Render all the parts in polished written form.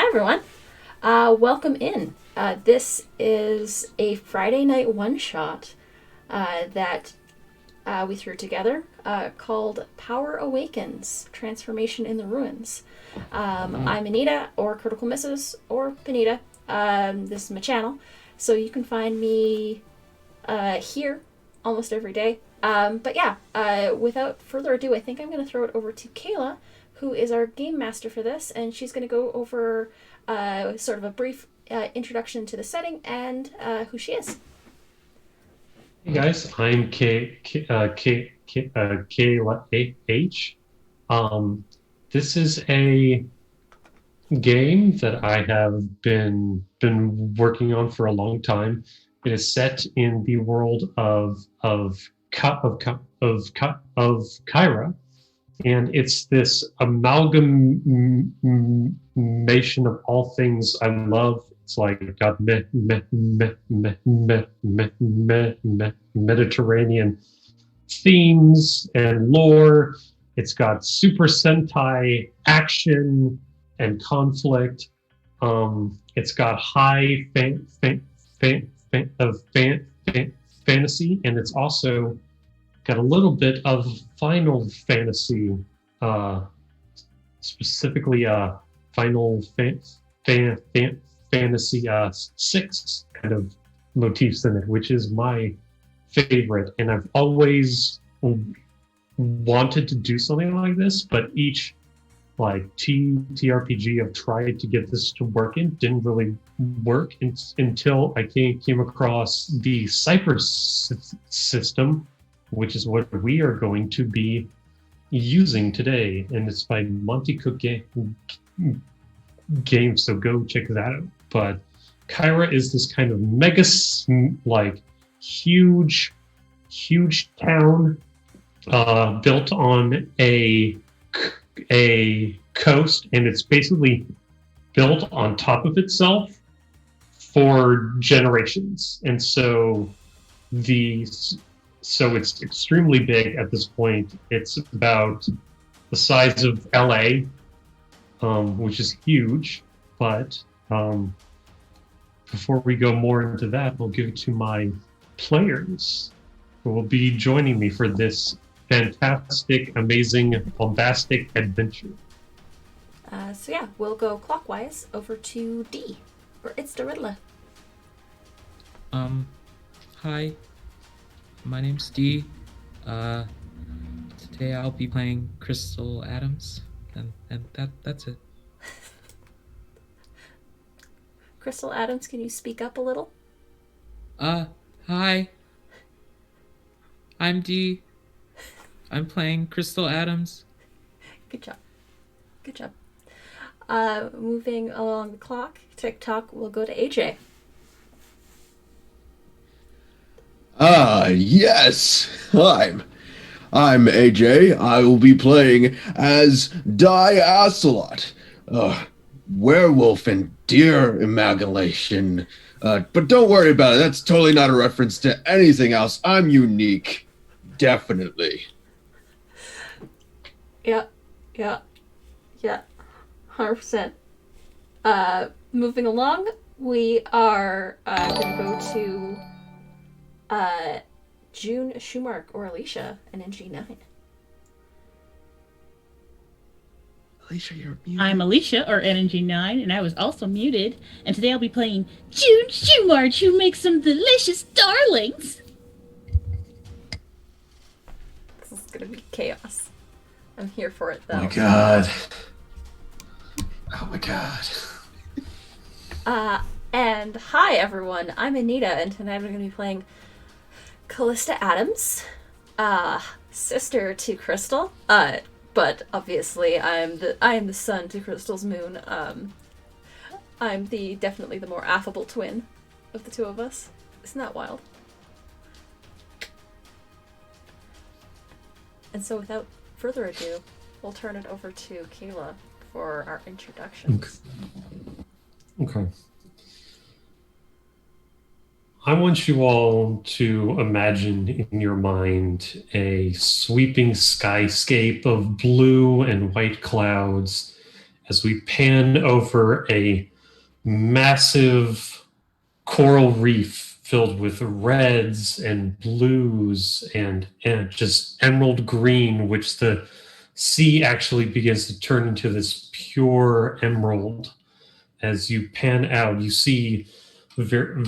everyone. Welcome in. This is a Friday night one-shot that we threw together called Power Awakens, Transformation in the Ruins. I'm Anita, or Critical Misses, or Benita. This is my channel, so you can find me here almost every day. But yeah, without further ado, I think I'm going to throw it over to Kayla, who is our game master for this, and she's going to go over sort of a brief introduction to the setting and who she is. Hey guys, I'm Kayla H. This is a game that I have been working on for a long time. It is set in the world of Kyra, and it's this amalgamation of all things I love. It's like got Mediterranean themes and lore. It's got Super Sentai action and conflict. It's got high fantasy, and it's also got a little bit of Final Fantasy, uh, specifically Final Fantasy 6 kind of motifs in it, which is my favorite. And I've always wanted to do something like this, but each like TRPG I've tried to get this to work in didn't really work until I came across the Cypher system, which is what we are going to be using today, and it's by Monty Cook Games, so go check that out. But Kyra is this kind of mega, like huge town built on a coast, and it's basically built on top of itself for generations, and so it's extremely big at this point. It's about the size of LA, which is huge. But before we go more into that, we'll give it to my players who will be joining me for this fantastic, amazing, bombastic adventure. So yeah, we'll go clockwise over to D, or It's the Riddler. Hi, my name's Dee. Today I'll be playing Crystal Adams, and that's it. Crystal Adams, can you speak up a little? Hi. I'm Dee. I'm playing Crystal Adams. Good job. Good job. Moving along the clock, tick-tock, we'll go to AJ. Yes. I'm AJ. I will be playing as Diacelot, werewolf and deer amalgamation. But don't worry about it. That's totally not a reference to anything else. I'm unique. Definitely. Yeah. 100%. Moving along, we are going to go to June Schumark, or Alicia, an NG9. Alicia, you're muted. I'm Alicia, or NG9, and I was also muted. And today I'll be playing June Schumarch, who makes some delicious darlings. This is going to be chaos. I'm here for it, though. Oh my god. Oh my god. And hi, everyone. I'm Anita, and tonight I'm going to be playing Callista Adams, sister to Crystal. But obviously, I am the sun to Crystal's moon. I'm definitely the more affable twin of the two of us. Isn't that wild? And so, without further ado, we'll turn it over to Kayla for our introductions. Okay. I want you all to imagine in your mind a sweeping skyscape of blue and white clouds as we pan over a massive coral reef filled with reds and blues and just emerald green, which the sea actually begins to turn into this pure emerald. As you pan out, you see various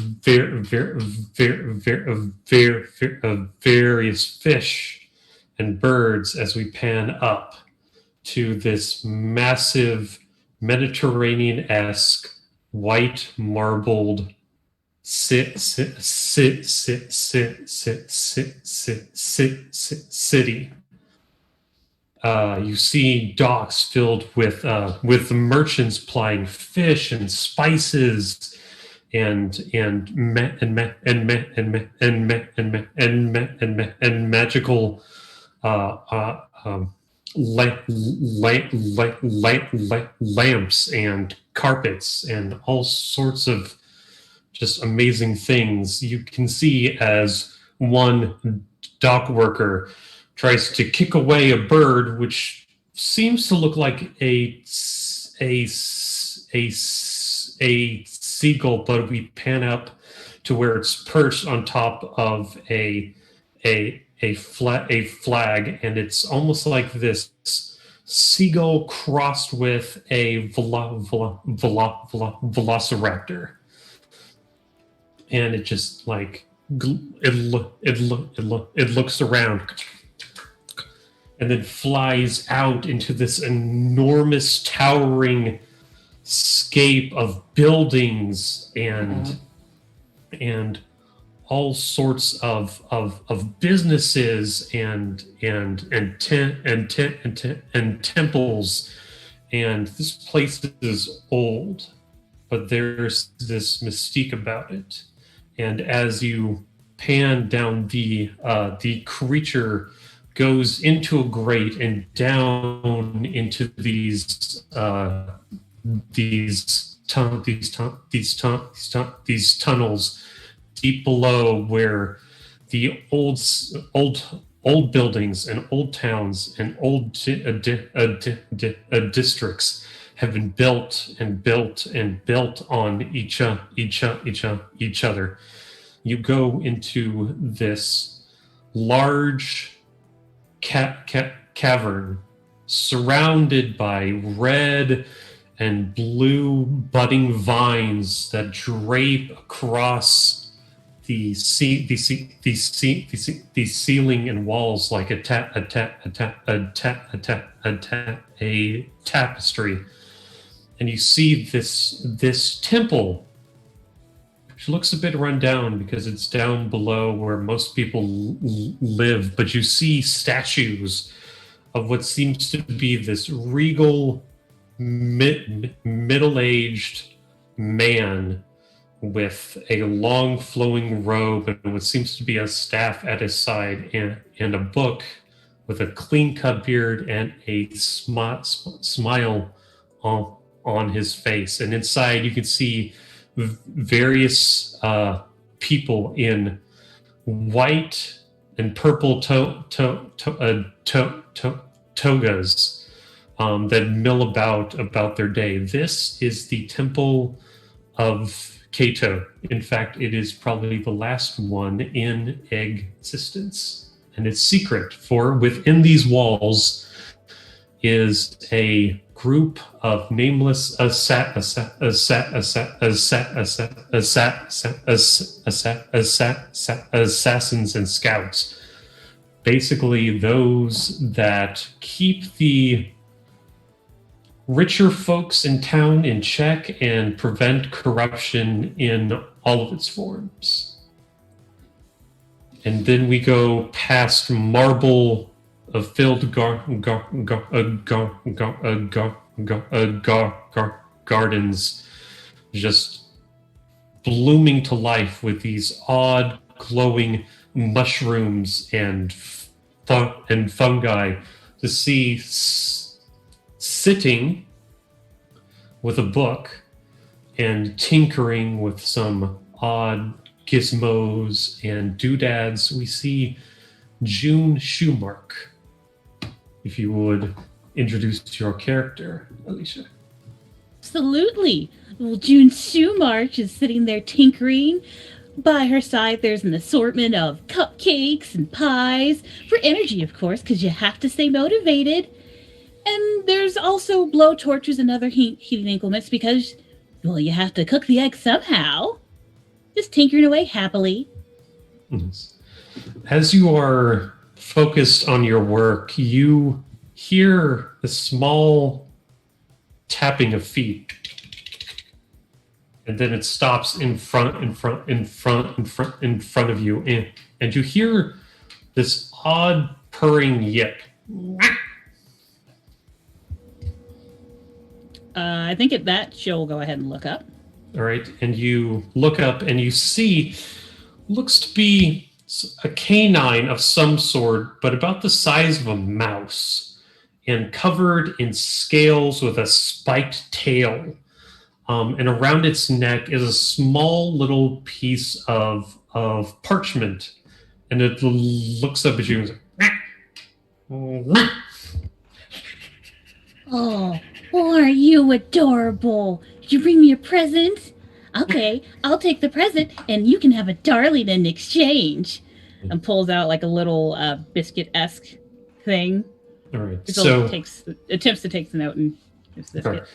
fish and birds as we pan up to this massive Mediterranean-esque white marbled city. You see docks filled with merchants plying fish and spices and magical lamps and carpets and all sorts of just amazing things. You can see as one dock worker tries to kick away a bird, which seems to look like a seagull, but we pan up to where it's perched on top of a flag, and it's almost like this seagull crossed with a velociraptor, and it just like it looks around and then flies out into this enormous towering scape of buildings and all sorts of businesses and temples. And this place is old, but there's this mystique about it. And as you pan down, the creature goes into a grate and down into these tunnels deep below, where the old buildings and old towns and old districts have been built on each other. You go into this large cavern surrounded by red and blue budding vines that drape across the ceiling and walls like a tapestry. And you see this temple, which looks a bit run down because it's down below where most people live, but you see statues of what seems to be this regal middle-aged man with a long flowing robe and what seems to be a staff at his side, and a book with a clean-cut beard and a smile on his face. And inside you can see various people in white and purple togas that mill about their day. This is the Temple of Cato. In fact, it is probably the last one in existence, and it's secret, for within these walls is a group of nameless assassins and scouts. Basically, those that keep the richer folks in town in check and prevent corruption in all of its forms. And then we go past marble filled gardens, just blooming to life with these odd glowing mushrooms and fungi, to see sitting with a book and tinkering with some odd gizmos and doodads. We see June Schumark. If you would introduce your character, Alicia. Absolutely. Well, June Shoemarch is sitting there tinkering. By her side, there's an assortment of cupcakes and pies for energy, of course, because you have to stay motivated. And there's also blow torches and other heating implements because, well, you have to cook the eggs somehow. Just tinkering away happily. As you are focused on your work, you hear a small tapping of feet. And then it stops in front of you. And you hear this odd purring yip. I think at that, she'll go ahead and look up. All right. And you look up and you see, looks to be a canine of some sort, but about the size of a mouse and covered in scales with a spiked tail. And around its neck is a small little piece of parchment. And it looks up at you and goes, Oh, aren't you adorable? Did you bring me a present? Okay, I'll take the present and you can have a darling in exchange. And pulls out like a little biscuit-esque thing. all right. So attempts to take the note and gives the biscuit.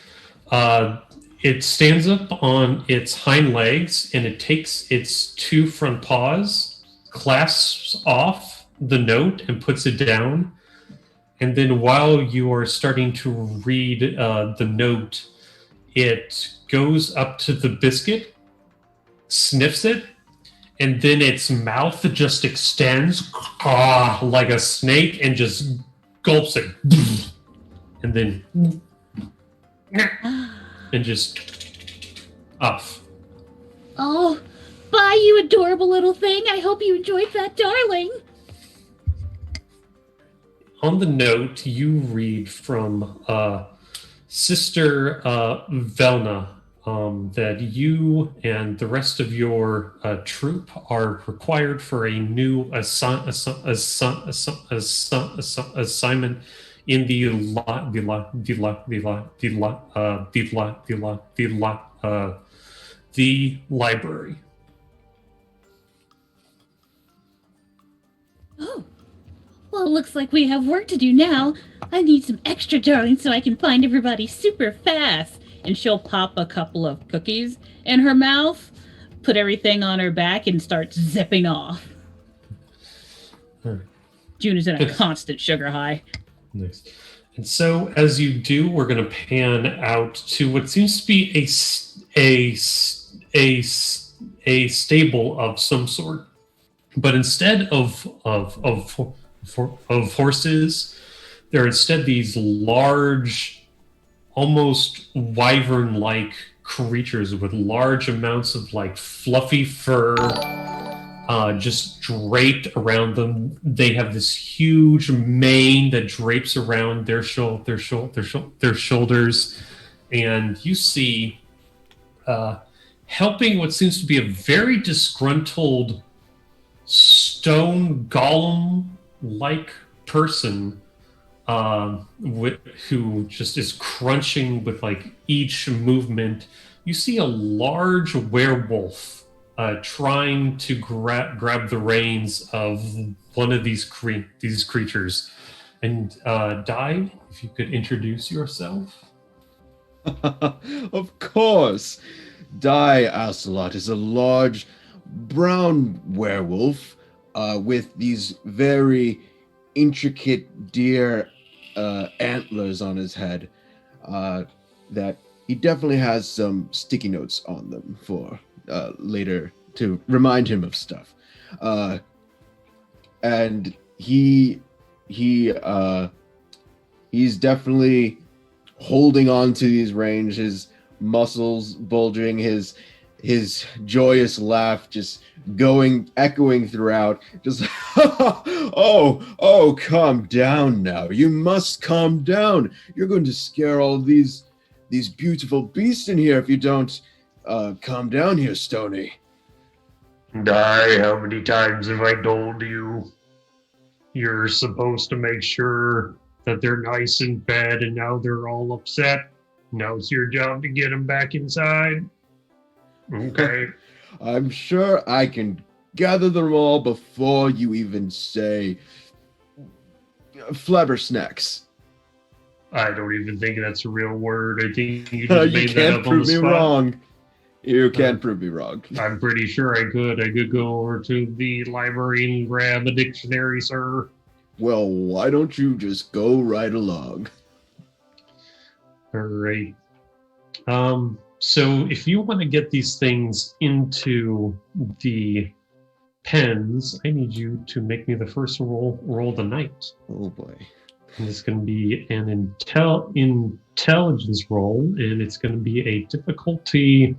It stands up on its hind legs and it takes its two front paws, clasps off the note and puts it down. And then while you are starting to read the note, it goes up to the biscuit, sniffs it, and then its mouth just extends like a snake and just gulps it. And then and just off. Oh, bye, you adorable little thing. I hope you enjoyed that, darling. On the note, you read from Sister Velna that you and the rest of your troop are required for a new assignment in the library. Oh, well, it looks like we have work to do now. I need some extra darling so I can find everybody super fast. And she'll pop a couple of cookies in her mouth, put everything on her back, and start zipping off. June is in a constant sugar high. Nice. And so, as you do, we're going to pan out to what seems to be a stable of some sort, but instead of horses, there are instead these large, almost wyvern-like creatures with large amounts of like fluffy fur just draped around them. They have this huge mane that drapes around their shoulders, and you see helping what seems to be a very disgruntled stone golem-like person who just is crunching with like each movement. You see a large werewolf trying to grab the reins of one of these creatures. And Di, if you could introduce yourself. Of course. Di Ocelot is a large brown werewolf with these very intricate deer antlers on his head that he definitely has some sticky notes on them for later to remind him of stuff. And he's definitely holding on to these reins, his muscles bulging, his joyous laugh just echoing throughout, just oh, calm down now. You must calm down. You're going to scare all these beautiful beasts in here if you don't calm down here, Stony. Di, how many times have I told you you're supposed to make sure that they're nice in bed and now they're all upset? Now it's your job to get him back inside. Okay. I'm sure I can gather them all before you even say flabber snacks. I don't even think that's a real word. I think you just You made that can't up on the prove me spot. wrong. You can't prove me wrong. I'm pretty sure I could. I could go over to the library and grab a dictionary, sir. Well, why don't you just go right along? All right. So if you want to get these things into the pens, I need you to make me the first roll the night. Oh boy. And it's going to be an intelligence roll, and it's going to be a difficulty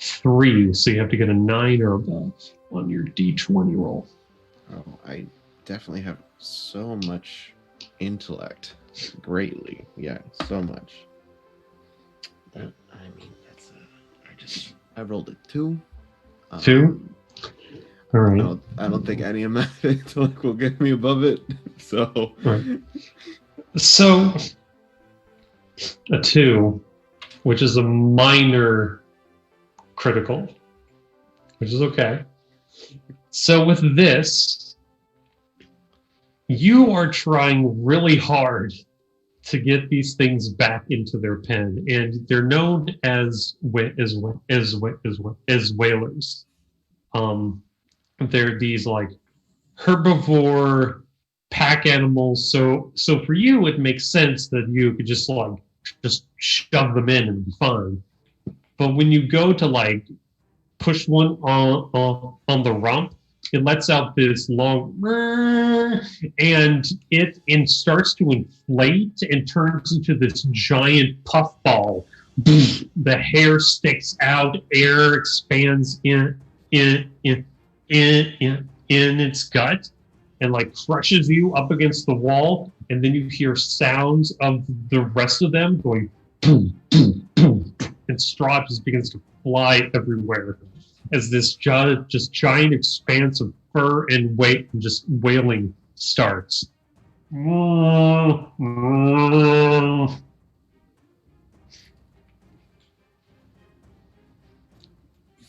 3. So you have to get a 9 or above on your D20 roll. Oh, I definitely have so much intellect. Greatly. Yeah, so much. I rolled a 2. 2? All right. I don't think any amount of intellect will get me above it. So. Right. So, a 2, which is a minor critical, which is okay. So with this, you are trying really hard to get these things back into their pen, and they're known as whalers. They're these like herbivore pack animals. So for you, it makes sense that you could just shove them in and be fine. But when you go to like push one on the rump, it lets out this long and it starts to inflate and turns into this giant puffball. The hair sticks out, air expands in its gut and like crushes you up against the wall, and then you hear sounds of the rest of them going boom, boom, boom, and straw just begins to fly everywhere as this giant expanse of fur and weight and just wailing starts.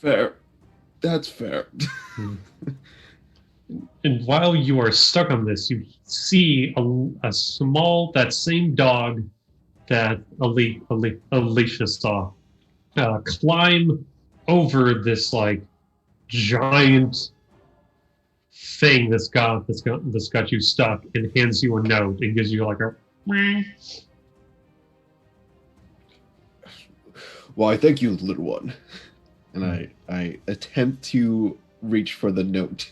Fair. That's fair. And while you are stuck on this, you see that same dog that Alicia saw climb over this like giant thing that's got you stuck, and hands you a note and gives you like a. Why, thank you, little one. And I attempt to reach for the note.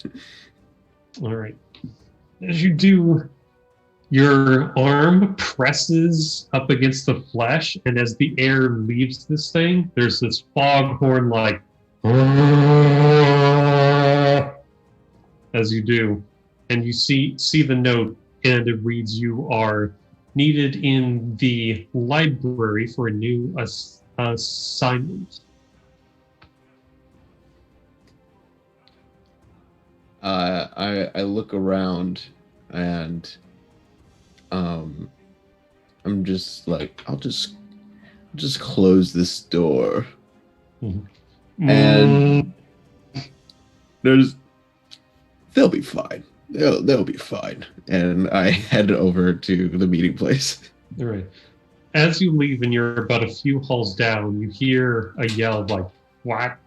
All right. As you do, your arm presses up against the flesh, and as the air leaves this thing, there's this foghorn like as you do, and you see the note, and it reads, "You are needed in the library for a new assignment." I look around and I'm just like, I'll just close this door. Mm-hmm. And they'll be fine. They'll be fine. And I head over to the meeting place. All right. As you leave and you're about a few halls down, you hear a yell like, What?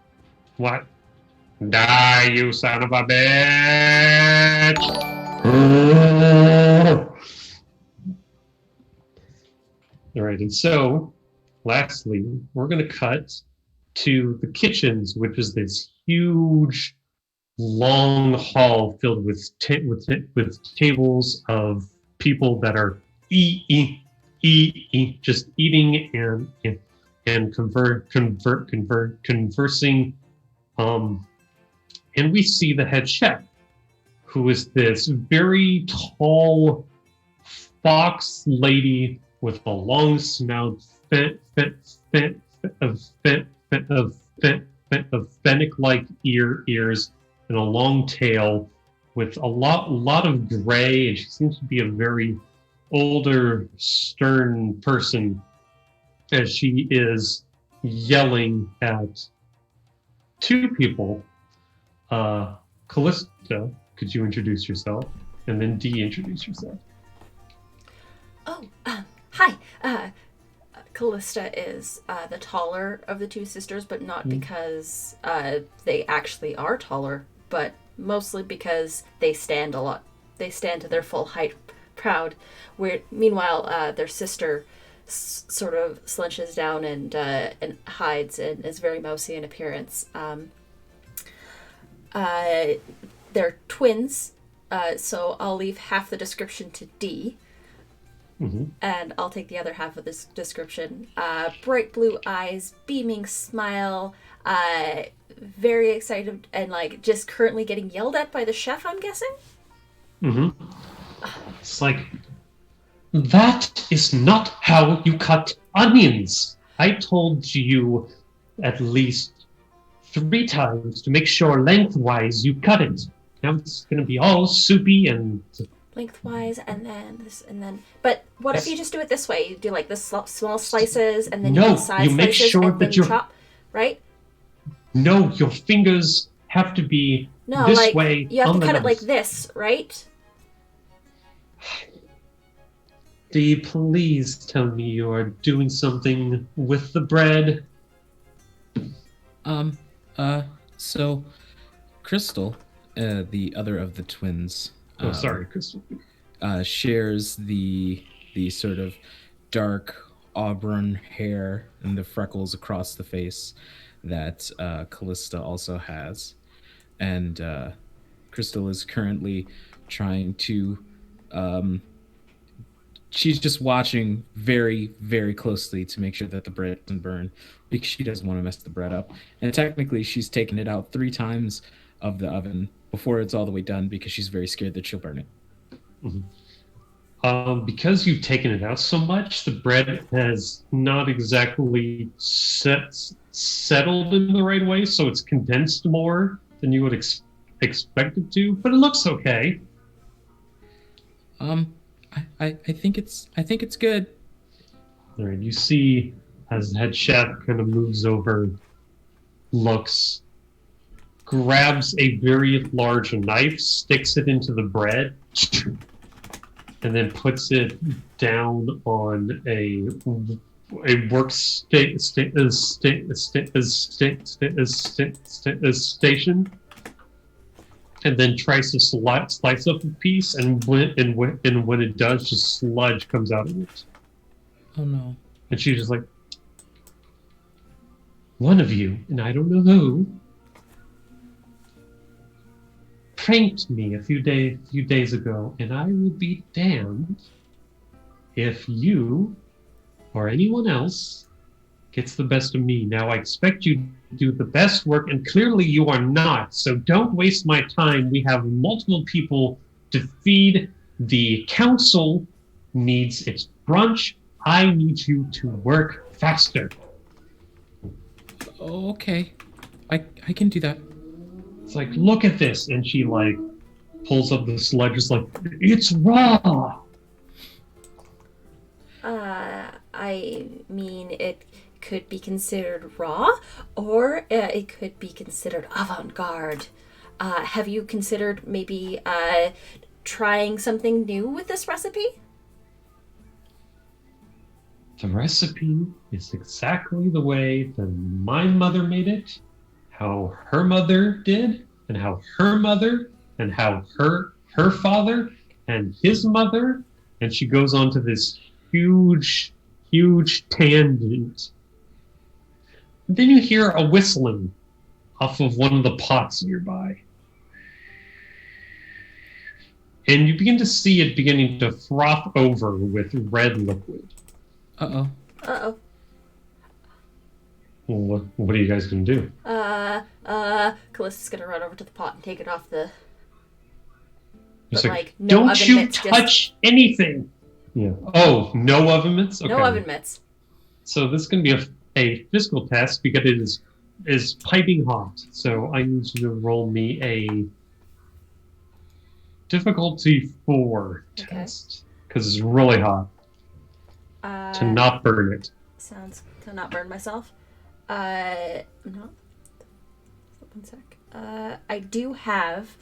Die, you son of a bitch! All right, and so, lastly, we're going to cut to the kitchens, which is this huge, long hall filled with tables of people that are just eating and conversing. And we see the head chef, who is this very tall fox lady with a long snout, fennec-like ears, and a long tail, with a lot of gray, and she seems to be a very older, stern person. as she is yelling at two people. Callista, could you introduce yourself? And then D, introduce yourself. Oh, hi. Callista is the taller of the two sisters, but not because they actually are taller, but mostly because they stand a lot. They stand to their full height, proud. Meanwhile, their sister sort of slouches down and hides and is very mousy in appearance. They're twins, so I'll leave half the description to D. Mm-hmm. And I'll take the other half of this description. Bright blue eyes, beaming smile, very excited and like just currently getting yelled at by the chef, I'm guessing? Mm-hmm. It's like, that is not how you cut onions. I told you at least 3 times to make sure lengthwise you cut it. Now it's going to be all soupy and... Lengthwise, and then this, and then... But what if you just do it this way? You do like the small slices, and then you do side make slices, sure and then that you chop, right? No, your fingers have to be this like, way. You have on to the cut it like nose. this, right? Dee, please tell me you're doing something with the bread. So Crystal, the other of the twins, Sorry, Crystal. shares the sort of dark auburn hair and the freckles across the face that Callista also has. And Crystal is currently trying to... she's just watching very, very closely to make sure that the bread doesn't burn, because she doesn't want to mess the bread up. And technically, she's taken it out 3 times of the oven before it's all the way done, because she's very scared that she'll burn it. Mm-hmm. Because you've taken it out so much, the bread has not exactly settled in the right way, so it's condensed more than you would expect it to, but it looks okay. I think it's good. All right, you see as the head chef kind of moves over, looks, grabs a very large knife, sticks it into the bread, and then puts it down on a station, and then tries to slice up a piece, and when it does, just sludge comes out of it. Oh no. And she's just like, one of you, and I don't know who, pranked me a few days ago, and I will be damned if you or anyone else gets the best of me. Now, I expect you to do the best work, and clearly you are not, so don't waste my time. We have multiple people to feed. The council needs its brunch. I need you to work faster. Oh, okay. I can do that. It's like, look at this. And she, like, pulls up the sludge. It's like, it's raw. I mean, it could be considered raw, or it could be considered avant-garde. Have you considered maybe trying something new with this recipe? The recipe is exactly the way that my mother made it, how her mother did, and how her mother, and how her father, and his mother, and she goes on to this huge tangent. And then you hear a whistling off of one of the pots nearby. And you begin to see it beginning to froth over with red liquid. Uh-oh. Uh-oh. Well, what are you guys going to do? Callista's gonna run over to the pot and take it off the... It's But, like, no don't oven you mitts, touch anything! Yeah. Oh, no oven mitts? Okay. No oven mitts. So this is going to be a physical test because it is piping hot. So I need you to roll me a difficulty 4 test because it's really hot to not burn it. sounds to not burn myself. No. 1 sec. I do have.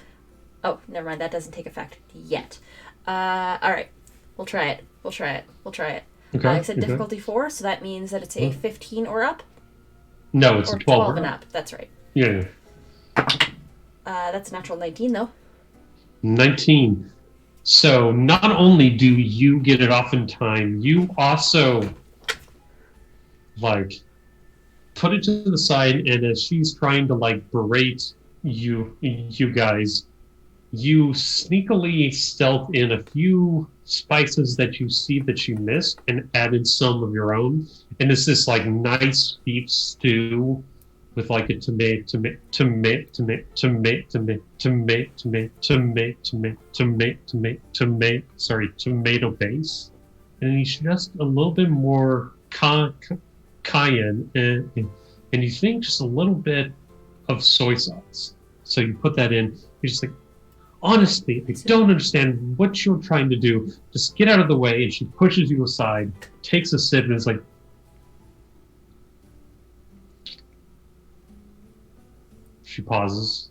Oh, never mind. That doesn't take effect yet. All right. We'll try it. Okay. I said difficulty 4, so that means that it's a 15 or up. No, it's or a 12 and up. That's right. Yeah. That's a natural 19, though. 19. So not only do you get it off in time, you also like put it to the side, and as she's trying to like berate you guys, you sneakily stealth in a few spices that you see that you missed and added some of your own. And it's this like nice beef stew with like a tomato base, and it's just a little bit more cayenne, and you think just a little bit of soy sauce. So you put that in. You're just like, honestly, I don't understand what you're trying to do. Just get out of the way. And she pushes you aside, takes a sip, and is like, she pauses.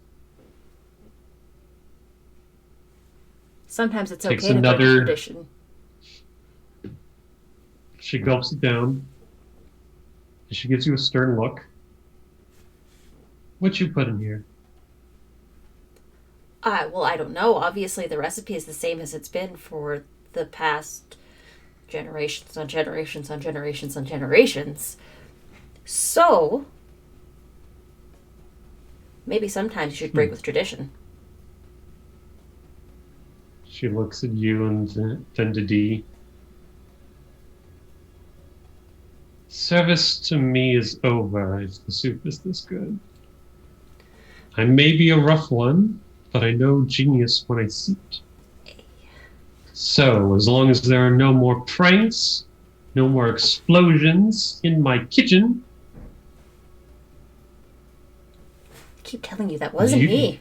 Sometimes it's Takes okay to break tradition. She gulps it down. And she gives you a stern look. What you put in here? Well, I don't know. Obviously, the recipe is the same as it's been for the past generations on generations on generations on generations. So, maybe sometimes you should break with tradition. She looks at you and then to D. Service to me is over if the soup is this good. I may be a rough one, but I know genius when I see it. So, as long as there are no more pranks, no more explosions in my kitchen. I keep telling you that wasn't me.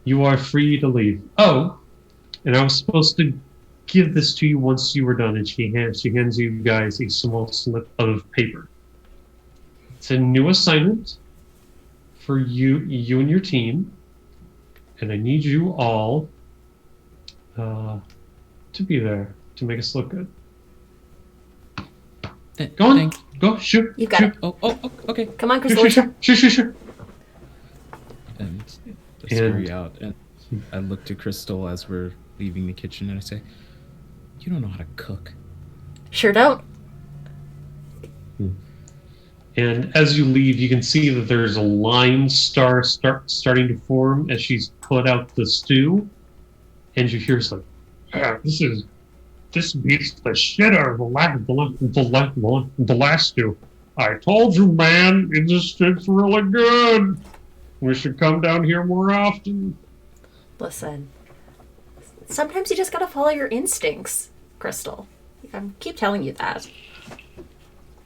You are free to leave. Oh, and I was supposed to give this to you once you were done, and she hands you guys a small slip of paper. It's a new assignment for you and your team, and I need you all to be there to make us look good. Go on, go shoot. You got shoot. it. Oh, okay. Come on, Crystal. Shoot. And I scurry out, and I look to Crystal as we're leaving the kitchen, and I say, "You don't know how to cook." Sure don't. And as you leave, you can see that there's a line starting to form as she's put out the stew, and you hear like, this beats the shit out of the last stew. I told you, man, it's really good. We should come down here more often. Listen, sometimes you just gotta follow your instincts, Crystal. I keep telling you that.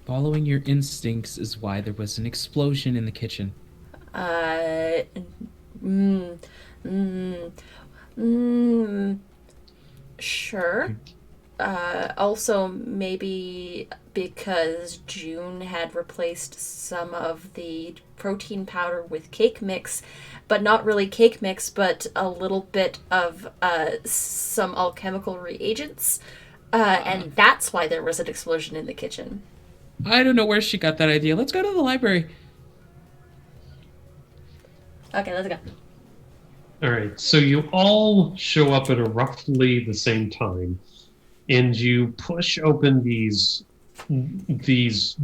Following your instincts is why there was an explosion in the kitchen. Sure. Also, maybe because June had replaced some of the protein powder with cake mix, but not really cake mix, but a little bit of some alchemical reagents. And that's why there was an explosion in the kitchen. I don't know where she got that idea. Let's go to the library. Okay, let's go. All right, so you all show up at roughly the same time, and you push open these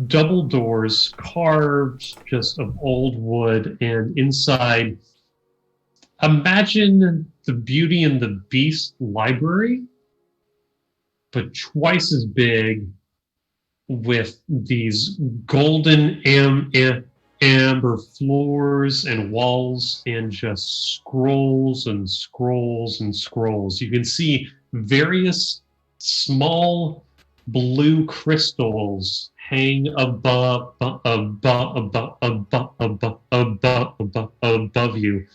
double doors carved just of old wood, and inside, imagine the Beauty and the Beast library, but twice as big, with these golden amber floors and walls, and just scrolls and scrolls and scrolls. You can see various small blue crystals hang above you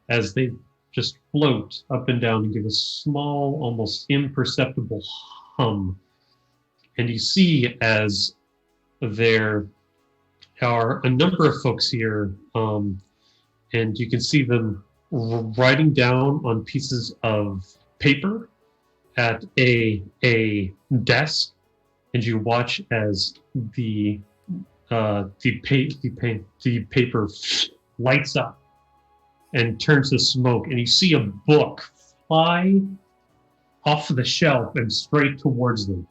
as they just float up and down and give a small, almost imperceptible hum. And you see as there are a number of folks here, and you can see them writing down on pieces of paper at a desk, and you watch as the paper lights up and turns to smoke, and you see a book fly off the shelf and straight towards them,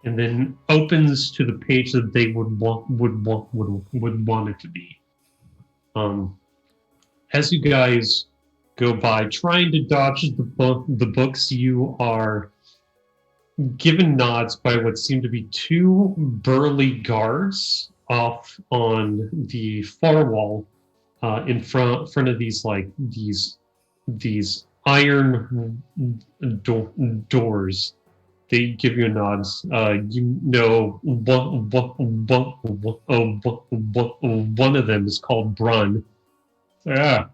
and then opens to the page that they would want it to be. As you guys go by, trying to dodge the books, you are given nods by what seem to be two burly guards off on the far wall, in front of these iron doors. They give you nods. You know, one of them is called Brun. So, yeah,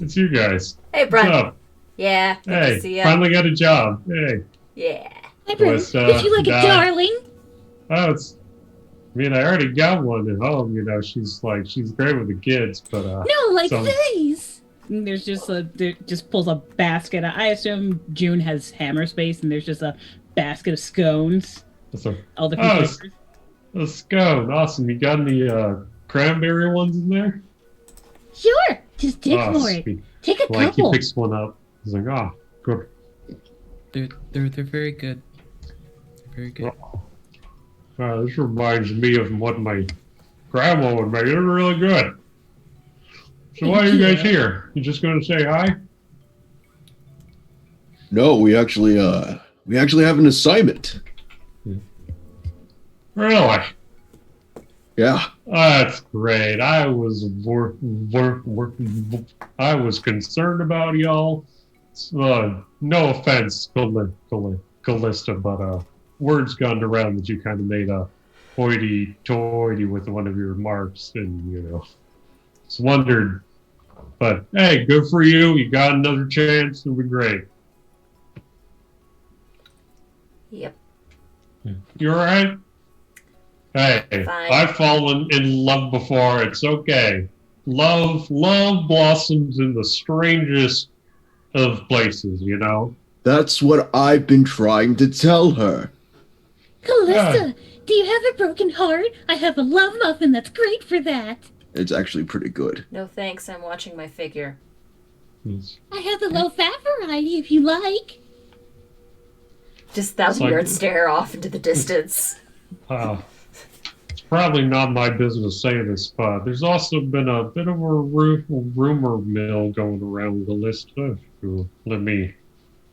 it's you guys. Hey, What's Brun. up? Yeah, good Hey, to see ya. finally got a job. Hey. Yeah. Hi, Brun. Was, Would you like a darling? Oh, I mean, I already got one at home. You know, she's great with the kids, but No, like some- these. And there's just pulls a basket. I assume June has hammer space, and there's just a basket of scones. All different flavors. a scone. Awesome. You got any cranberry ones in there? Sure, just dig Oh, for it. sweet. Take a Like he couple. picks one up. He's like, oh, good. They're very good. They're very good. This reminds me of what my grandma would make. They're really good. So why are you guys here? You just going to say hi? No, we actually have an assignment. Really? Yeah. That's great. I was concerned about y'all. No offense, Callista, but word's gone around that you kind of made a hoity-toity with one of your remarks, and just wondered. But hey, good for you. You got another chance. It'll be great. Yep. You all right? Hey, Fine. I've fallen in love before. It's okay. Love blossoms in the strangest of places, That's what I've been trying to tell her. Callista, do you have a broken heart? I have a love muffin that's great for that. It's actually pretty good. No thanks, I'm watching my figure. I have the low-fat variety if you like. Just that It's like- weird stare off into the distance. It's probably not my business saying this, but there's also been a bit of a rumor mill going around the list. If you let me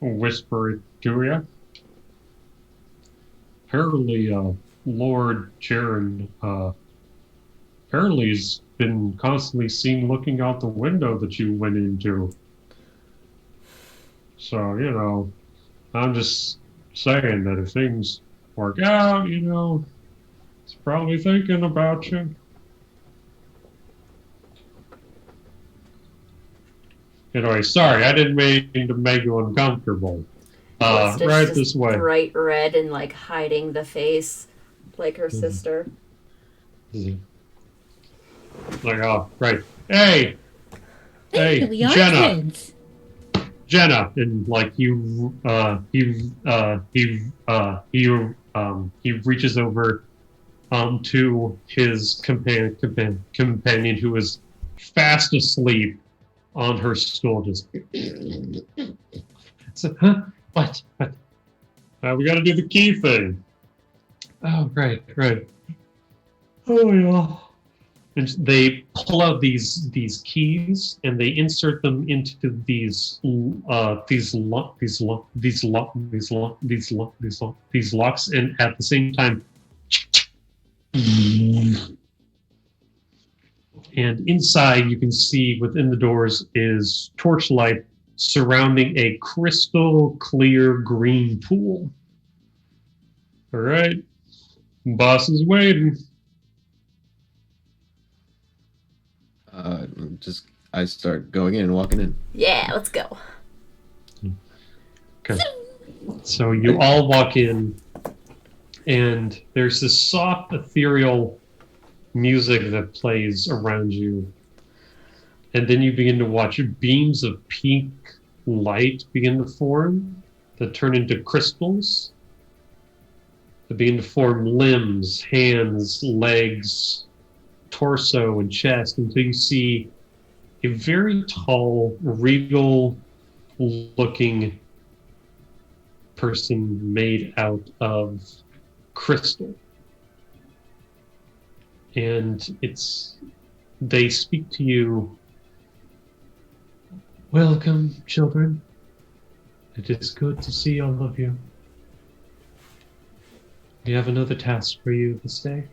whisper it to you. Apparently, Lord Jaren, apparently has been constantly seen looking out the window that you went into. So, I'm just saying that if things work out, it's probably thinking about you. Anyway, sorry, I didn't mean to make you uncomfortable. Callista's Right just this way. bright red and hiding the face like her sister. Like, oh, right. Hey, We are Jenna. twins. Jenna, and he reaches over to his companion who is fast asleep on her stool. Just so, huh? What? We got to do the key thing. Oh, right. Oh yeah. And they pull out these keys and they insert them into these locks, and at the same time, and inside you can see within the doors is torchlight surrounding a crystal clear green pool. All right, boss is waiting. I start going in and walking in. Yeah, let's go. Okay. So you all walk in, And there's this soft, ethereal music that plays around you. And then you begin to watch beams of pink light begin to form that turn into crystals that begin to form limbs, hands, legs, torso, and chest until you see a very tall, regal looking person made out of crystal. And they speak to you. Welcome, children. It is good to see all of you. We have another task for you this day.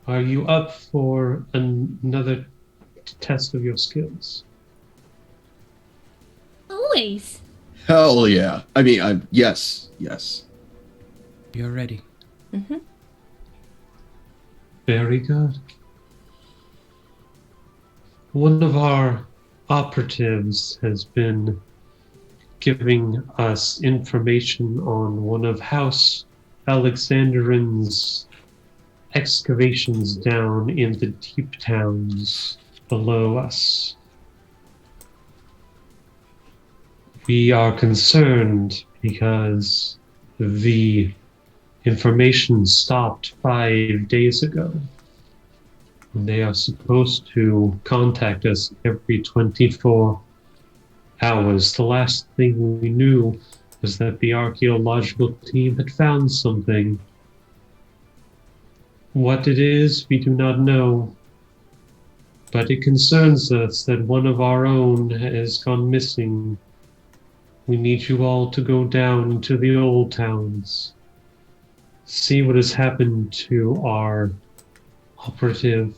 Are you up for another test of your skills? Always. Hell yeah. I mean, yes. You're ready. Mm-hmm. Very good. One of our operatives has been giving us information on one of House Alexandrin's excavations down in the deep towns below us. We are concerned because the information stopped 5 days ago. And they are supposed to contact us every 24 hours. The last thing we knew was that the archaeological team had found something. What it is, we do not know. But it concerns us that one of our own has gone missing. We need you all to go down to the old towns. See what has happened to our operative.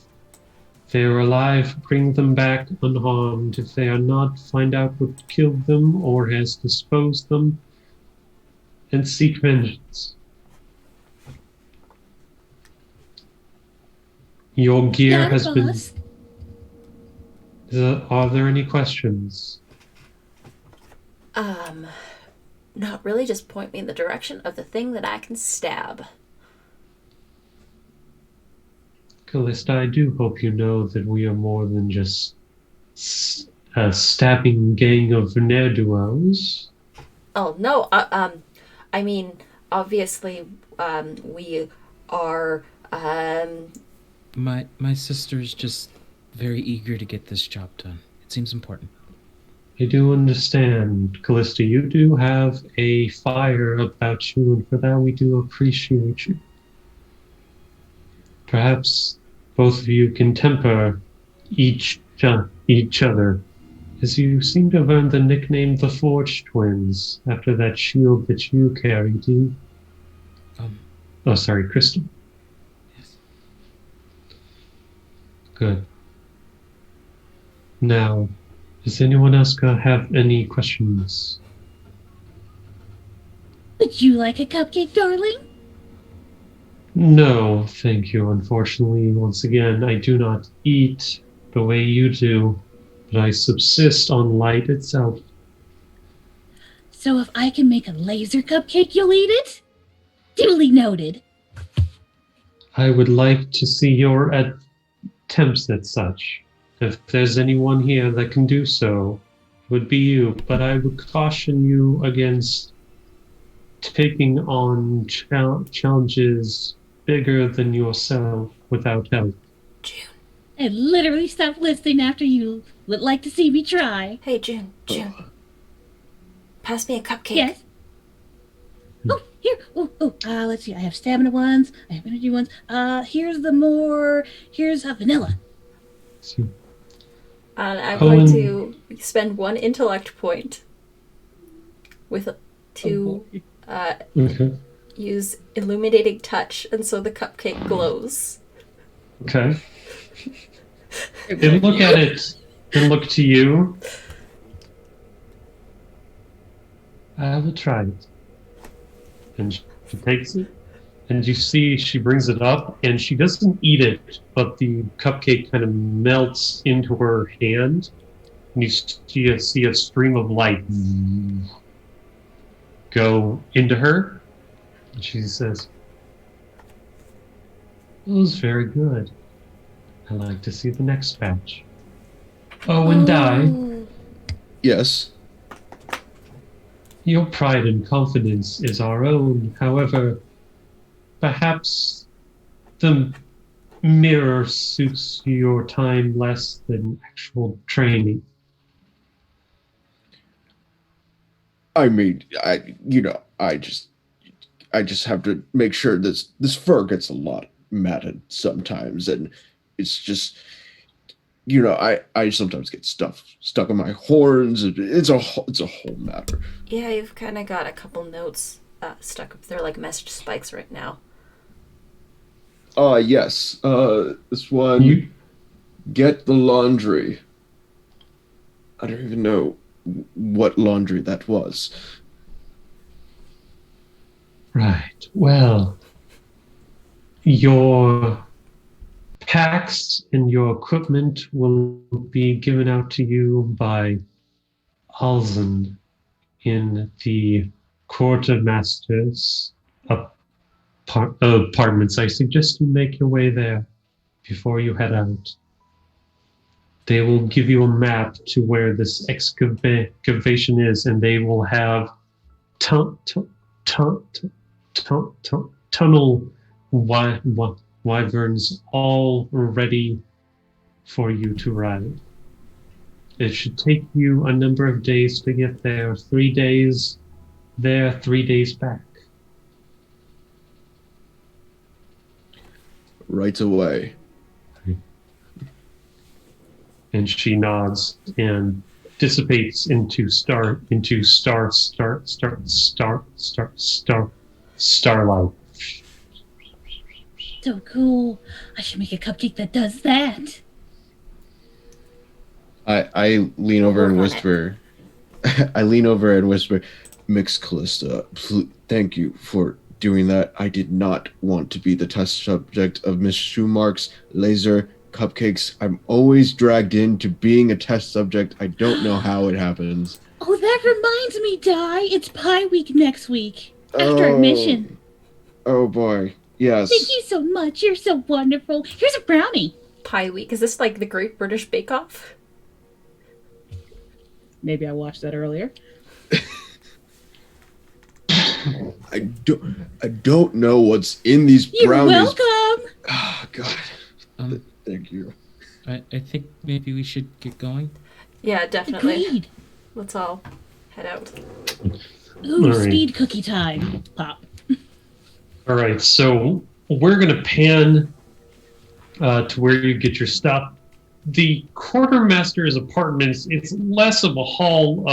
If they are alive, bring them back unharmed. If they are not, find out what killed them or has disposed them, and seek vengeance. Your gear Got it, has been... boss. Are there any questions? Not really, just point me in the direction of the thing that I can stab. Callista, I do hope you know that we are more than just a stabbing gang of ne'er-do-wells. Oh, no, I mean, obviously, we are, My sister's just very eager to get this job done. It seems important. I do understand, Callista, you do have a fire about you, and for that we do appreciate you. Perhaps both of you can temper each other, as you seem to have earned the nickname the Forge Twins after that shield that you carried. Oh, sorry, Crystal. Yes. Good. Now, does anyone else have any questions? Would you like a cupcake, darling? No, thank you. Unfortunately, once again, I do not eat the way you do, but I subsist on light itself. So if I can make a laser cupcake, you'll eat it? Duly noted. I would like to see your attempts at such. If there's anyone here that can do so, it would be you, but I would caution you against taking on challenges bigger than yourself without help. June. I literally stopped listening after you would like to see me try. Hey, June. Pass me a cupcake. Yes. Oh, here. Let's see. I have stamina ones. I have energy ones. Here's a vanilla. So, And I'm going to spend 1 intellect point to okay. use illuminating touch, and so the cupcake glows. Okay. Then look at it and look to you. I will try it. And she takes it, and you see she brings it up, and she doesn't eat it, but the cupcake kind of melts into her hand, and you see a stream of light go into her, And she says, "It was very good. I'd like to see the next batch." Oh, and Di, Oh. Yes. your pride and confidence is our own. However, perhaps the mirror suits your time less than actual training. I mean, I just have to make sure this fur gets a lot matted sometimes, and it's just I sometimes get stuff stuck in my horns. It's a whole matter. Yeah, you've kind of got a couple notes stuck up there like message spikes right now. Yes. This one, You, get the laundry. I don't even know what laundry that was. right. Well, your packs and your equipment will be given out to you by Alzen in the quartermaster's apartments. I suggest you make your way there before you head out. They will give you a map to where this excavation is, and they will have tunnel wyverns all ready for you to ride. It should take you a number of days to get there. 3 days there, 3 days back. Right away. And she nods and dissipates into starlight. So cool. I should make a cupcake that does that. I lean over and whisper. I lean over and whisper, Mix Callista, thank you for doing that. I did not want to be the test subject of Miss Schumark's laser cupcakes. I'm always dragged into being a test subject. I don't know how it happens. Oh, that reminds me, Di. It's Pie Week next week. After our mission. Oh boy. Yes. Thank you so much. You're so wonderful. Here's a brownie. Pie Week. Is this like the Great British Bake Off? Maybe I watched that earlier. I don't know what's in these brownies. You're welcome. Oh God. Thank you. I think maybe we should get going. Yeah, definitely. Agreed. Let's all head out. Ooh, All right. speed cookie time. Pop. All right, so we're going to pan to where you get your stuff. The quartermaster's apartments, it's less of a hall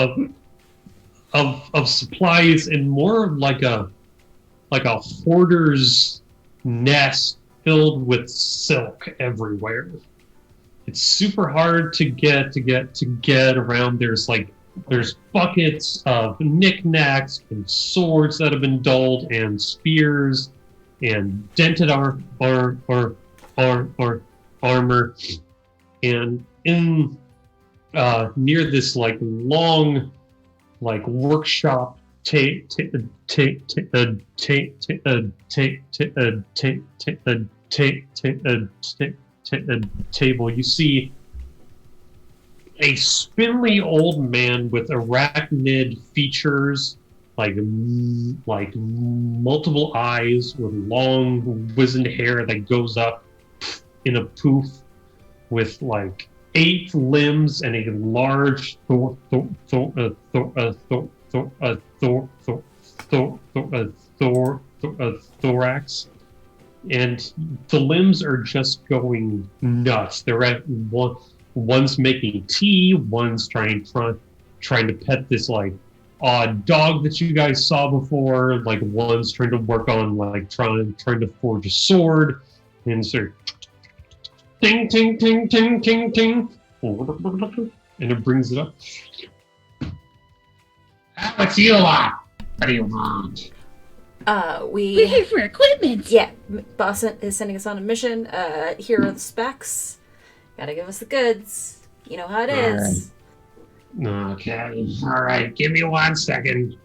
of supplies and more like a hoarder's nest filled with silk everywhere. It's super hard to get around. There's buckets of knickknacks and swords that have been dulled and spears and dented armor. And in near this long workshop table, you see a spindly old man with arachnid features, like multiple eyes with long wizened hair that goes up in a poof, with like 8 limbs and a large thorax. And the limbs are just going nuts. They're at one's making tea, one's trying to pet this like odd dog that you guys saw before, like one's trying to work on like trying to forge a sword, and so ting ting ting ting ting ting, and it brings it up. What's you want? What do you want? We're here for equipment. Yeah, boss is sending us on a mission. Here are the specs. Gotta give us the goods. You know how it is. Okay, all right. Give me 1 second.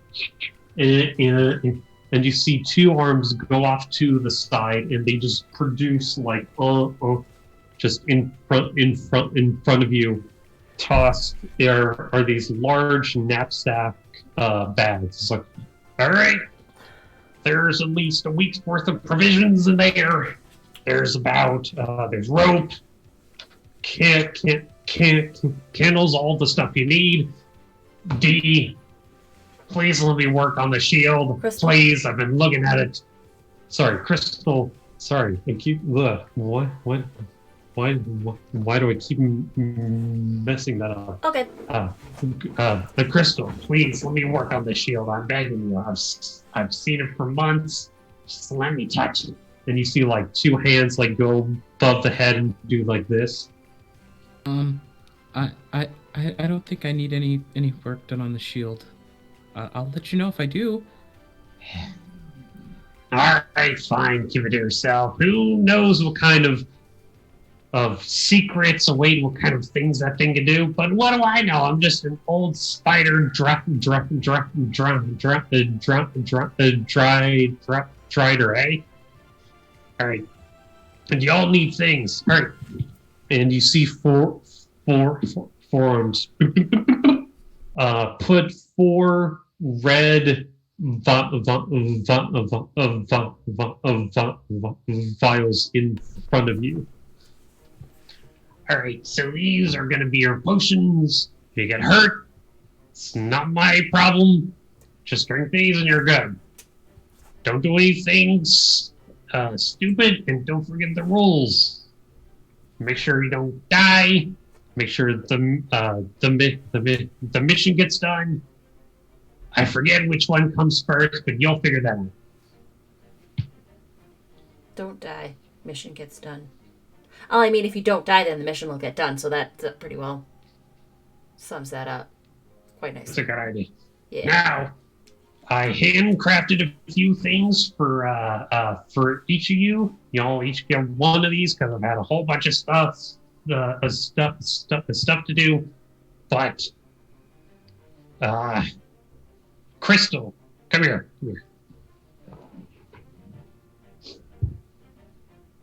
And and you see two arms go off to the side, and they just produce like just in front of you. Tossed there are these large knapsack bags. It's like, all right, there's at least a week's worth of provisions in there. There's there's rope, candles, all the stuff you need. D, please let me work on the shield. Crystal. Please, I've been looking at it. Sorry, Crystal. Sorry, I keep what? Why do I keep messing that up? Okay. The Crystal, please let me work on the shield. I'm begging you. I've seen it for months. Just let me touch it. And you see like two hands like go above the head and do like this. I don't think I need any work done on the shield. I'll let you know if I do. All right, fine. Give it to yourself. Who knows what kind of secrets await, what kind of things that thing can do? But what do I know? I'm just an old spider drider, eh? All right. And y'all need things. All right. And you see four arms. Put 4 red vials in front of you. All right, so these are going to be your potions. If you get hurt, it's not my problem. Just drink these and you're good. Don't do anything stupid, and don't forget the rules. Make sure you don't die. Make sure the mission gets done. I forget which one comes first, but you'll figure that out. Don't die. Mission gets done. Oh, I mean, if you don't die, then the mission will get done. So that pretty well sums that up quite nicely. That's a good idea. Yeah. Now, I handcrafted a few things for each of you. Y'all each get one of these because I've had a whole bunch of stuff to do. But, Crystal, come here.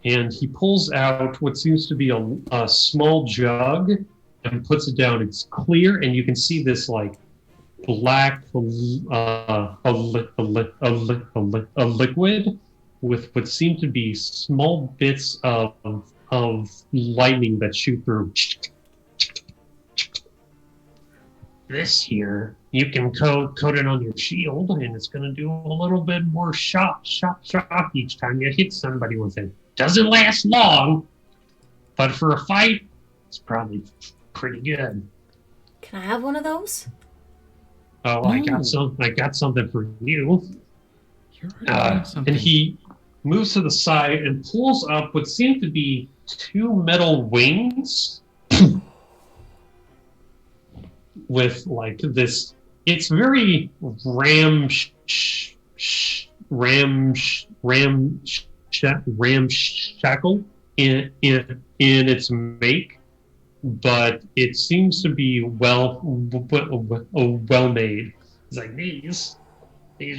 And he pulls out what seems to be a small jug and puts it down. It's clear, and you can see this like black liquid with what seem to be small bits of lightning that shoot through. This here, you can coat it on your shield, and it's going to do a little bit more shock each time you hit somebody with it. Doesn't last long, but for a fight, it's probably pretty good. Can I have one of those? Oh, No. I got something for you. Something. And he moves to the side and pulls up what seem to be 2 metal wings with like this. It's very ramshackle in its make, but it seems to be well made. It's like these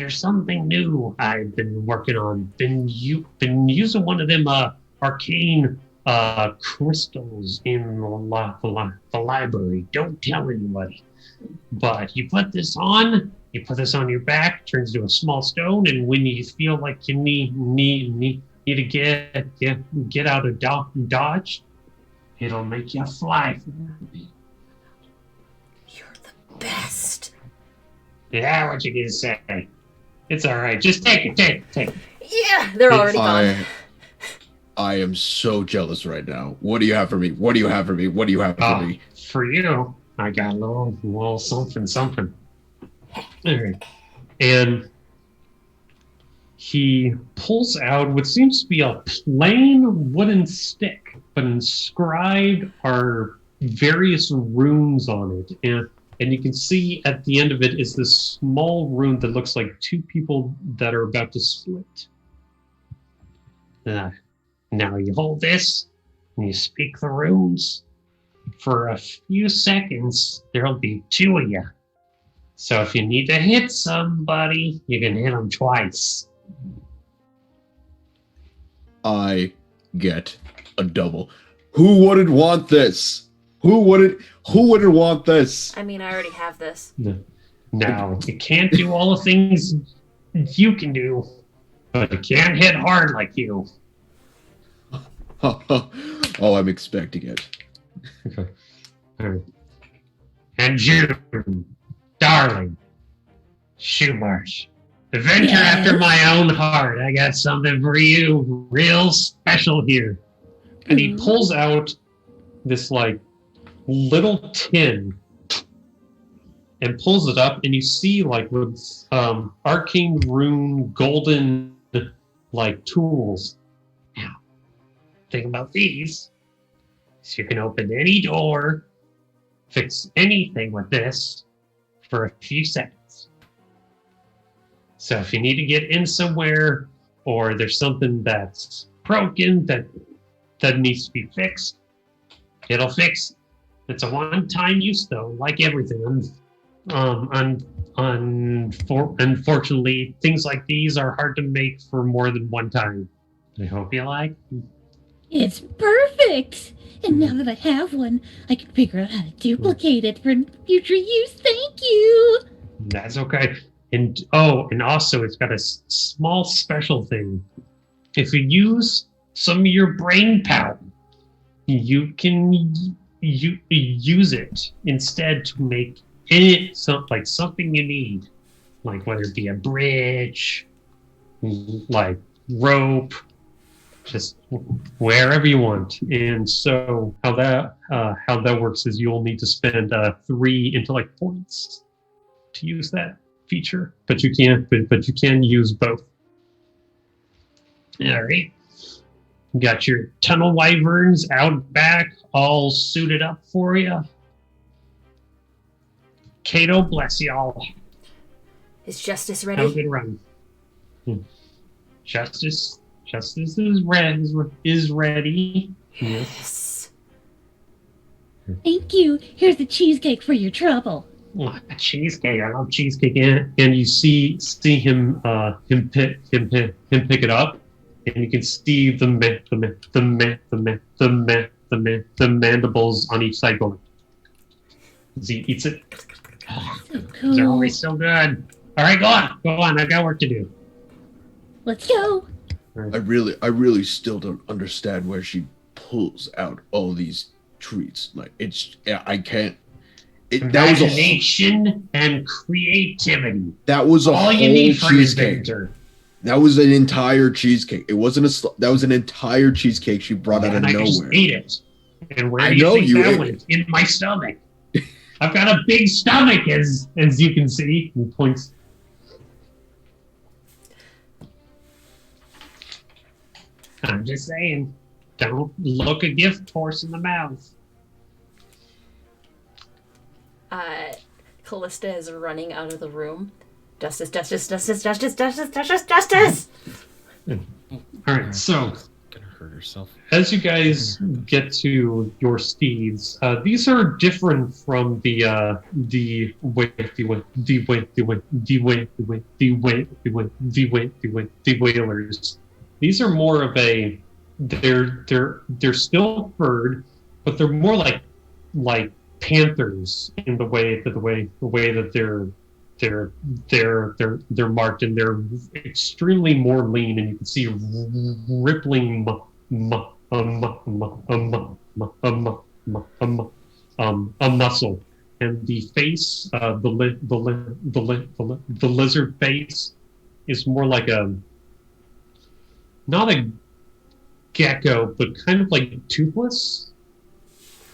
are something new I've been working on. Been using one of them arcane crystals in the library. Don't tell anybody. But you put this on your back, turns into a small stone, and when you feel like you need to get out of dodge, it'll make you fly. You're the best. Yeah, what you gonna say? It's all right. Just take it. Yeah, they're already gone. I am so jealous right now. What do you have for me? What do you have for me? What do you have for me? For you, I got a little something. All right. And he pulls out what seems to be a plain wooden stick, but inscribed are various runes on it. And you can see at the end of it is this small rune that looks like 2 people that are about to split. Now you hold this, and you speak the runes. For a few seconds, there'll be 2 of you So if you need to hit somebody, you can hit them twice. I get a double. Who wouldn't want this? Who wouldn't want this? I mean, I already have this. Now, you can't do all the things you can do, but you can't hit hard like you. Oh, I'm expecting it. Okay. All right. And June, darling, Shoemarch, adventure after my own heart. I got something for you real special here. And he pulls out this like little tin and pulls it up, and you see like with arcane rune golden like tools. Now, think about these. So you can open any door, fix anything with this for a few seconds. So if you need to get in somewhere, or there's something that's broken that needs to be fixed, it'll fix it. It's a one-time use, though, like everything. Unfortunately, things like these are hard to make for more than one time. I hope you like. It's perfect! And now that I have one, I can figure out how to duplicate it for future use. Thank you! That's okay. And also it's got a small special thing. If you use some of your brain power, you can use it instead to make it something you need, like whether it be a bridge, like rope, just wherever you want. And so how that works is you'll need to spend 3 intellect points to use that feature, but you can use both. All right. Got your tunnel wyverns out back, all suited up for you. Cato, bless y'all. Is Justice Have a ready? good run. Justice is ready. Yes. Thank you. Here's a cheesecake for your trouble. Oh, a cheesecake! I love cheesecake. And you see him pick it up, and you can see the mandibles on each side going. As he eats it. So They're cool. always so good. All right, go on. I've got work to do. Let's go. I really still don't understand where she pulls out all these treats. Like I can't. Imagination and creativity. That was all whole you need for an cheesecake. inventor. That was an entire cheesecake. It wasn't that was an entire cheesecake she brought out of I nowhere. just ate it. And where I do you know think you that ate went? In my stomach. I've got a big stomach, as you can see. He points. I'm just saying, don't look a gift horse in the mouth. Callista is running out of the room. Justice! All right, so Gonna hurt herself. as you guys get to your steeds, these are different from the whalers. These are more of a they're still furred, but they're more like panthers in the way that they're marked, and they're extremely more lean, and you can see rippling a muscle, and the face, the lizard face, is more like not a gecko, but kind of like toothless.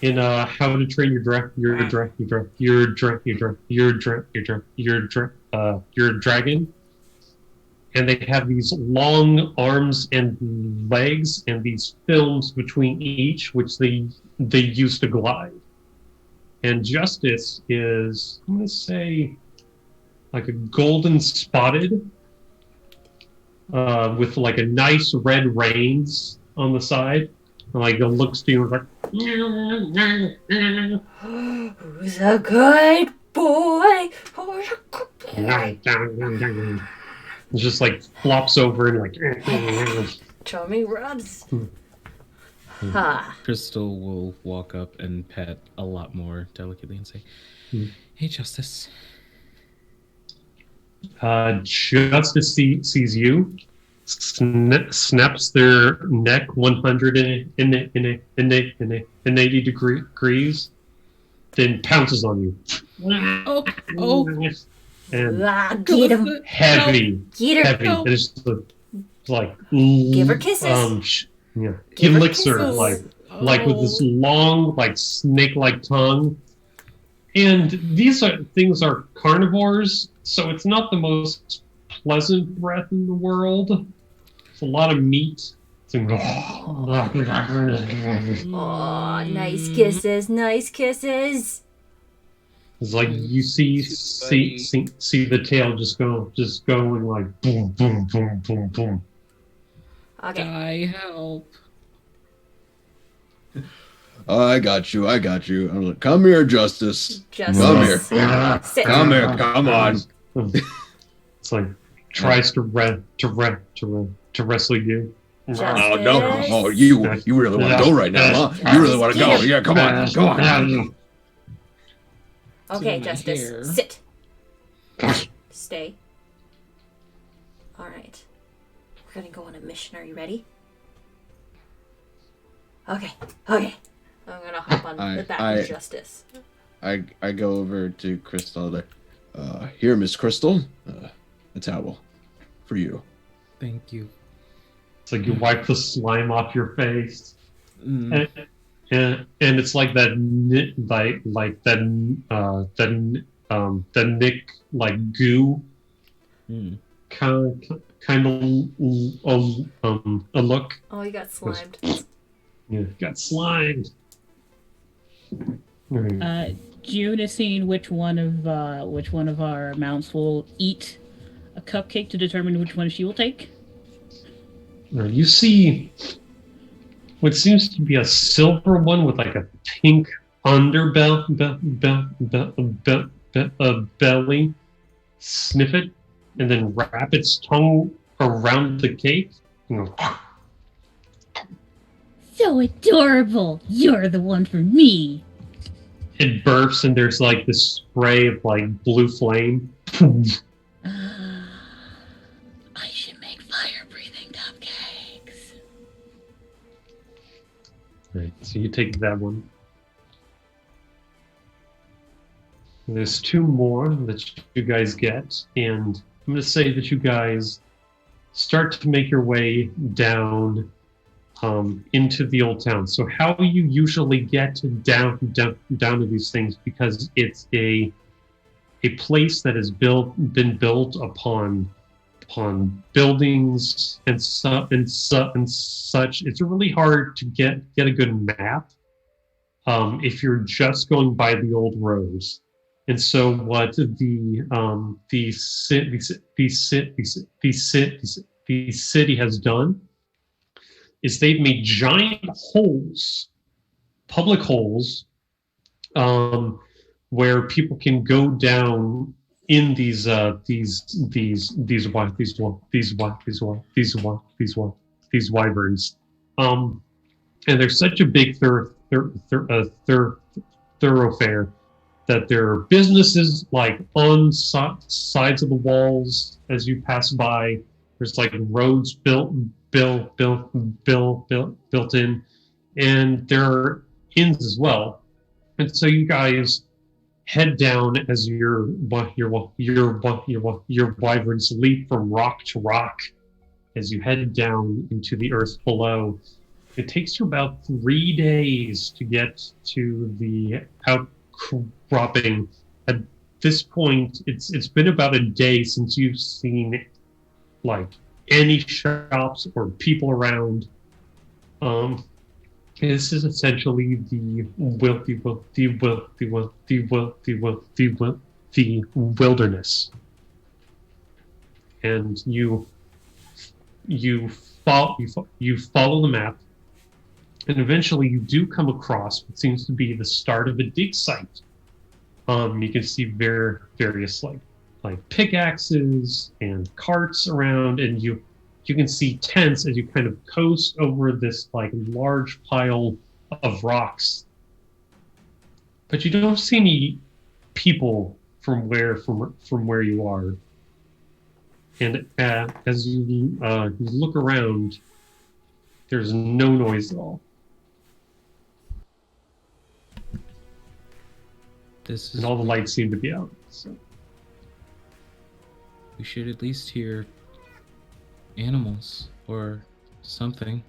In How to Train Your Dragon, and they have these long arms and legs, and these films between each, which they use to glide. And Justice is, I'm gonna say, like a golden spotted, with like a nice red reins on the side. Like it looks to you like. Who's a good boy? boy. It just like flops over and like. Charming rubs. Ha. Crystal will walk up and pet a lot more delicately and say, "Hey, Justice." Justice sees you, snaps their neck 180 degrees, then pounces on you. Oh, And Get him. heavy, Get her. heavy. No. And it's like Give her kisses. Yeah, he Give her licks her kisses. like with this long, like snake-like tongue. And these things are carnivores, so it's not the most pleasant breath in the world. It's a lot of meat. Oh, nice kisses. Nice kisses. It's like you see the tail just going like boom, boom, boom, boom, boom. Okay. Die, help. I got you. I'm like, come here, Justice. Justice. Come here. Sit. Come here. Come on. It's like tries to wrestle you. Justice. Oh no! Oh, you really want to go right now, huh? You really want to go? Yeah, come on. Okay, my Justice. hair. Sit. Stay. Alright. We're gonna go on a mission. Are you ready? Okay. I'm gonna hop on the back of Justice. I go over to Crystal. There. Here, Miss Crystal. A towel for you. Thank you. It's like you wipe the slime off your face. Mm. And it's like that that Nick like goo kind of a look. Oh, you got slimed. Yeah, got slimed. June is seeing which one of our mounts will eat a cupcake to determine which one she will take. You see what seems to be a silver one with like a pink belly. Sniff it, and then wrap its tongue around the cake. So adorable! You're the one for me. It burps, and there's like this spray of like blue flame. I should make fire-breathing cupcakes. Right, so you take that one. There's two more that you guys get, and I'm going to say that you guys start to make your way down into the old town. So how you usually get down to these things, because it's a place that has been built upon buildings and such. It's really hard to get a good map if you're just going by the old roads. And so what the city has done is they've made giant holes, public holes, where people can go down in these wyverns. And there's such a big thoroughfare that there are businesses like on sides of the walls as you pass by. There's like roads built in, and there are inns as well. And so you guys head down as your wyverns leap from rock to rock as you head down into the earth below. It takes you about 3 days to get to the outcropping. At this point, it's been about a day since you've seen like any shops or people around. This is essentially the wilderness, and you follow the map, and eventually you do come across what seems to be the start of a dig site. You can see various like pickaxes and carts around, and you can see tents as you kind of coast over this like large pile of rocks. But you don't see any people from where you are. And as you look around, there's no noise at all. This is. And all the lights seem to be out. So. We should at least hear animals or something.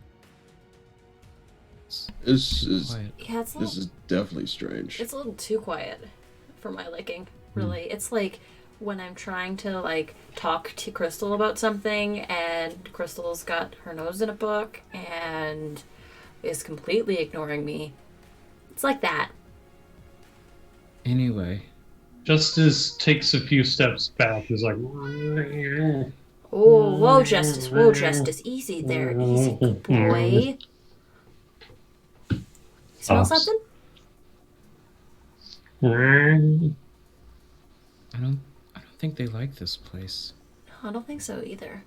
This is Quiet. Yeah, it's a this little, is definitely strange. it's a little too quiet for my liking. Really, it's like when I'm trying to like talk to Crystal about something, and Crystal's got her nose in a book and is completely ignoring me. It's like that. Anyway, Justice takes a few steps back. He's like, Oh, whoa, Justice, easy there, easy, good boy. Smell Stops. something? I don't think they like this place. No, I don't think so either.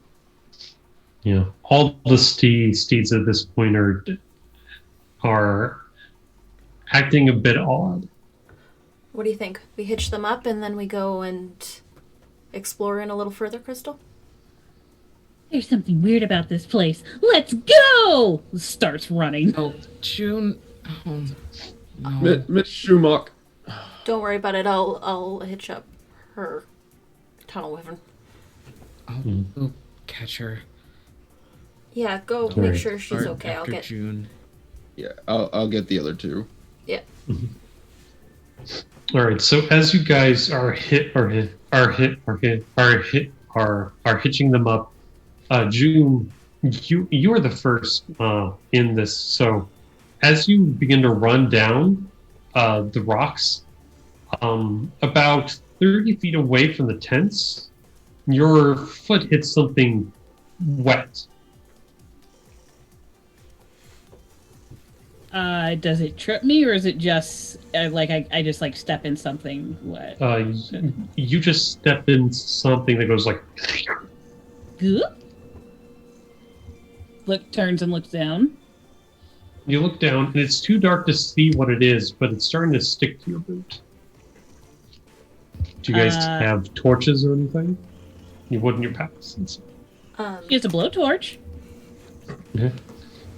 Yeah, all the steeds at this point are acting a bit odd. What do you think? We hitch them up and then we go and explore in a little further, Crystal? There's something weird about this place. Let's go! Starts running. Oh, June. Oh, no. Miss Schumacher. Don't worry about it. I'll hitch up her tunnel wyvern. I'll go catch her. Yeah, go Alright. make sure she's Or okay. I'll after get. June. Yeah, I'll get the other two. Yeah. All right, so as you guys are hitching them up, June, you are the first in this. So as you begin to run down the rocks, about 30 feet away from the tents, your foot hits something wet. Does it trip me, or is it just I just like step in something wet? You just step in something that goes like. Goop? Turns and looks down. You look down, and it's too dark to see what it is, but it's starting to stick to your boot. Do you guys have torches or anything? You would in your packs. It's a blowtorch. Yeah.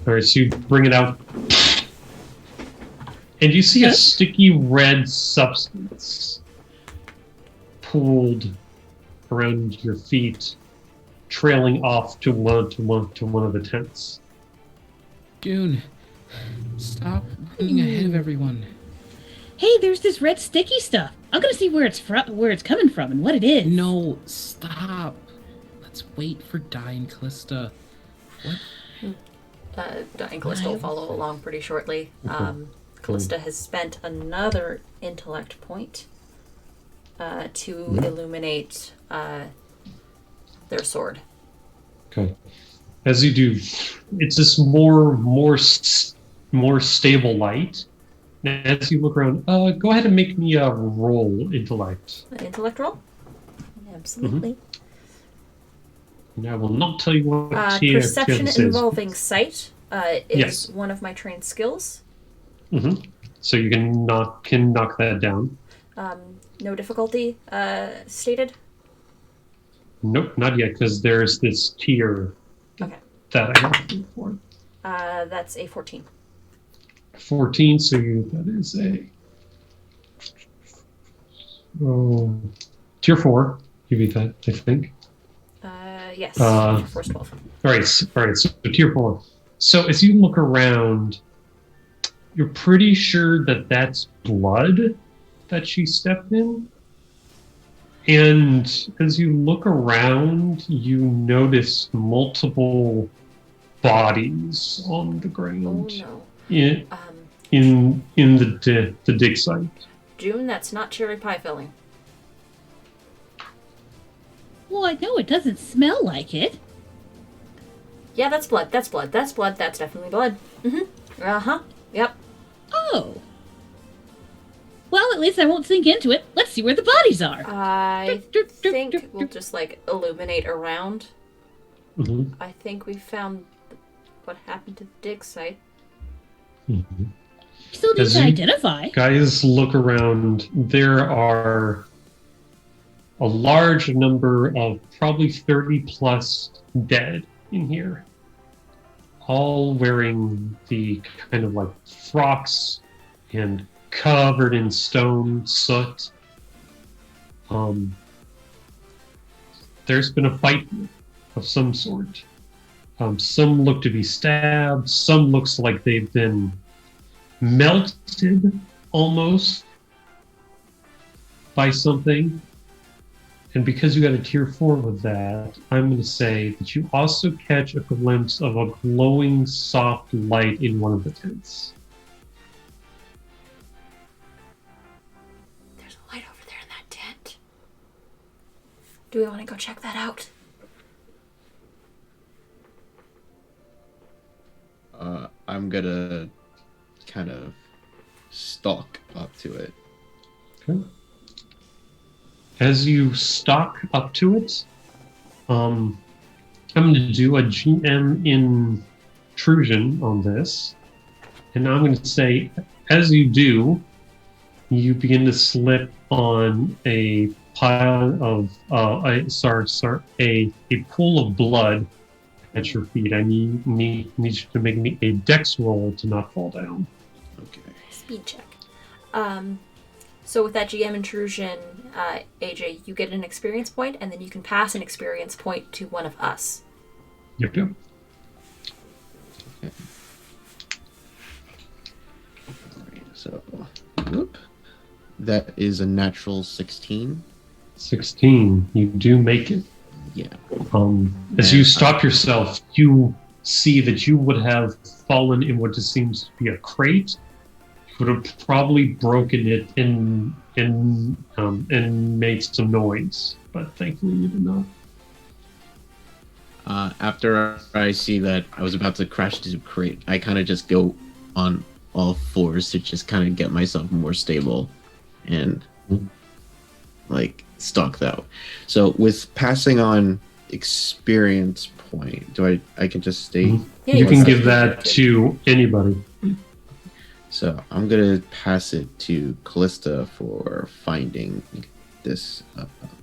All right, so you bring it out, and you see a sticky red substance pooled around your feet, trailing off to one of the tents. June, stop running ahead of everyone. Hey, there's this red sticky stuff. I'm gonna see where it's coming from and what it is. No, stop. Let's wait for Dying Callista. What? Dying Callista will follow along pretty shortly. Callista has spent another intellect point to illuminate their sword. Okay. As you do, it's this more stable light. And as you look around, go ahead and make me a roll intellect. An intellect roll? Absolutely. And I will not tell you what Perception this involving sight is Yes. one of my trained skills. is. So you can knock that down. No difficulty stated. Nope, not yet, because there's this tier Okay. that I have to do for. That's a 14. 14, so that is a tier 4. You beat that, I think. Yes. Force 12. All right, so tier 4. So as you look around, you're pretty sure that that's blood that she stepped in. And as you look around, you notice multiple bodies on the Oh ground no. in the dig site. June, that's not cherry pie filling. Well, I know it doesn't smell like it. Yeah, that's blood. That's That's definitely blood. Mm-hmm. Uh-huh. Yep. Oh. Well, at least I won't sink into it. Let's see where the bodies are. I think we'll just like illuminate around. Mm-hmm. I think we found what happened to the dig site. Mm-hmm. Still need As to you identify. Guys, look around. There are a large number of probably 30 plus dead in here, all wearing the kind of like frocks and covered in stone soot. There's been a fight of some sort. Some look to be stabbed. Some looks like they've been melted almost by something. And because you got a tier 4 with that, I'm going to say that you also catch a glimpse of a glowing soft light in one of the tents. There's a light over there in that tent. Do we want to go check that out? I'm gonna kind of stalk up to it. Okay. As you stalk up to it, I'm going to do a GM intrusion on this. And I'm going to say, as you do, you begin to slip on a pile of, a pool of blood at your feet. I need you to make me a dex roll to not fall down. Okay. Speed check. So with that GM intrusion, AJ, you get an experience point, and then you can pass an experience point to one of us. Yep. Okay. Alright, so, whoop. That is a natural 16. 16. You do make it. Yeah. As you stop yourself, you see that you would have fallen in what just seems to be a crate. Would have probably broken it and made some noise, but thankfully you did not. After I see that I was about to crash into a crate, I kind of just go on all fours to just kind of get myself more stable and like stalk that. So with passing on experience point, I can just stay? Mm-hmm. Yeah, you can give can that to anybody. So I'm gonna pass it to Callista for finding this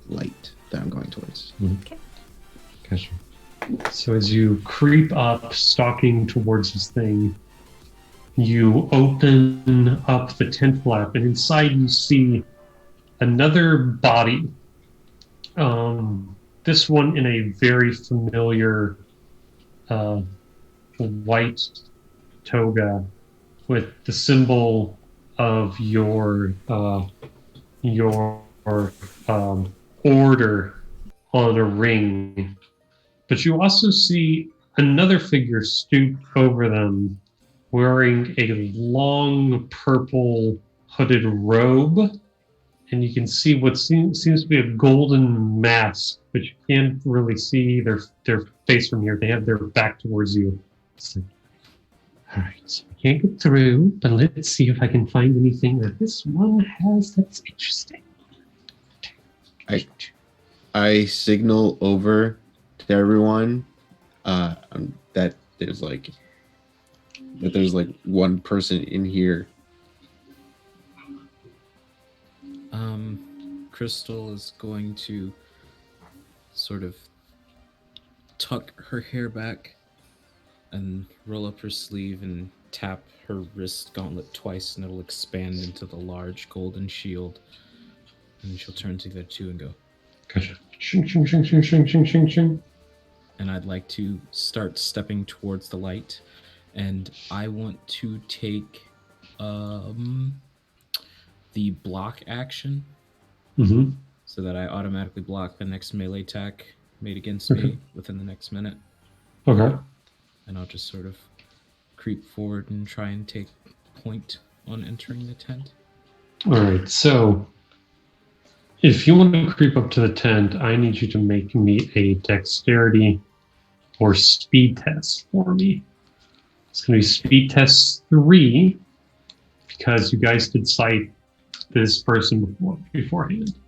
light that I'm going towards. Okay. Gotcha. So as you creep up, stalking towards this thing, you open up the tent flap, and inside you see another body. This one in a very familiar white toga with the symbol of your order on a ring. But you also see another figure stoop over them, wearing a long purple hooded robe, and you can see what seems to be a golden mask, but you can't really see their face from here. They have their back towards you. It's like, all right, so I can't get through, but let's see if I can find anything that this one has that's interesting. I signal over to everyone that there's like one person in here. Crystal is going to sort of tuck her hair back and roll up her sleeve and tap her wrist gauntlet twice, and it'll expand into the large golden shield. And she'll turn to the other two and go, Gotcha. Shing, shing, shing, shing, shing, shing, shing, shing. and I'd like to start stepping towards the light, and I want to take the block action, Mm-hmm. so that I automatically block the next melee attack made against Okay. me within the next minute. Okay. And I'll just sort of creep forward and try and take point on entering the tent. All right. So, if you want to creep up to the tent, I need you to make me a dexterity or speed test for me. It's going to be speed test 3 because you guys did sight this person beforehand.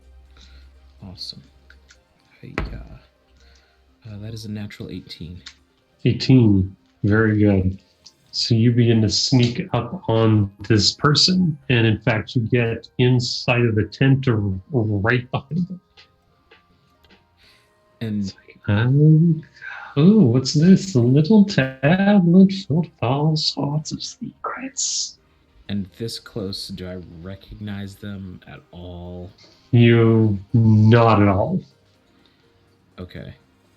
Awesome. Hey, that is a natural 18. 18. Very good. So you begin to sneak up on this person, and in fact, you get inside of the tent or right behind them. And oh, what's this? A little tablet filled with all sorts of secrets. and this close, do I recognize them at all? You not at all. Okay.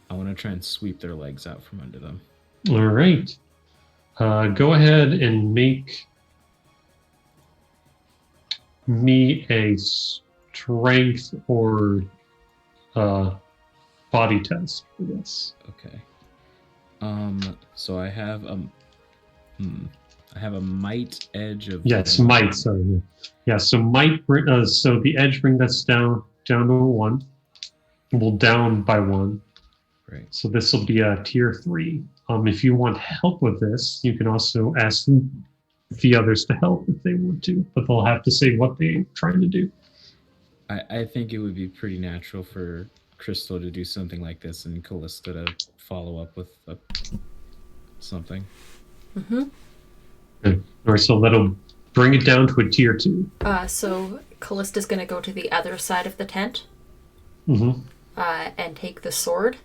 I want to try and sweep their legs out from under them. All right. Go ahead and make me a strength or body test for this. Okay. So I have a might edge of Yes, might. Sorry. Yeah. So might. So the edge bring us down to a 1. We'll down by 1. Right. So this will be a tier 3. If you want help with this, you can also ask the others to help if they want to, but they'll have to say what they're trying to do. I think it would be pretty natural for Crystal to do something like this and Callista to follow up with something. Mm-hmm. All right, so that'll bring it down to a tier 2. So Callista's going to go to the other side of the tent and take the sword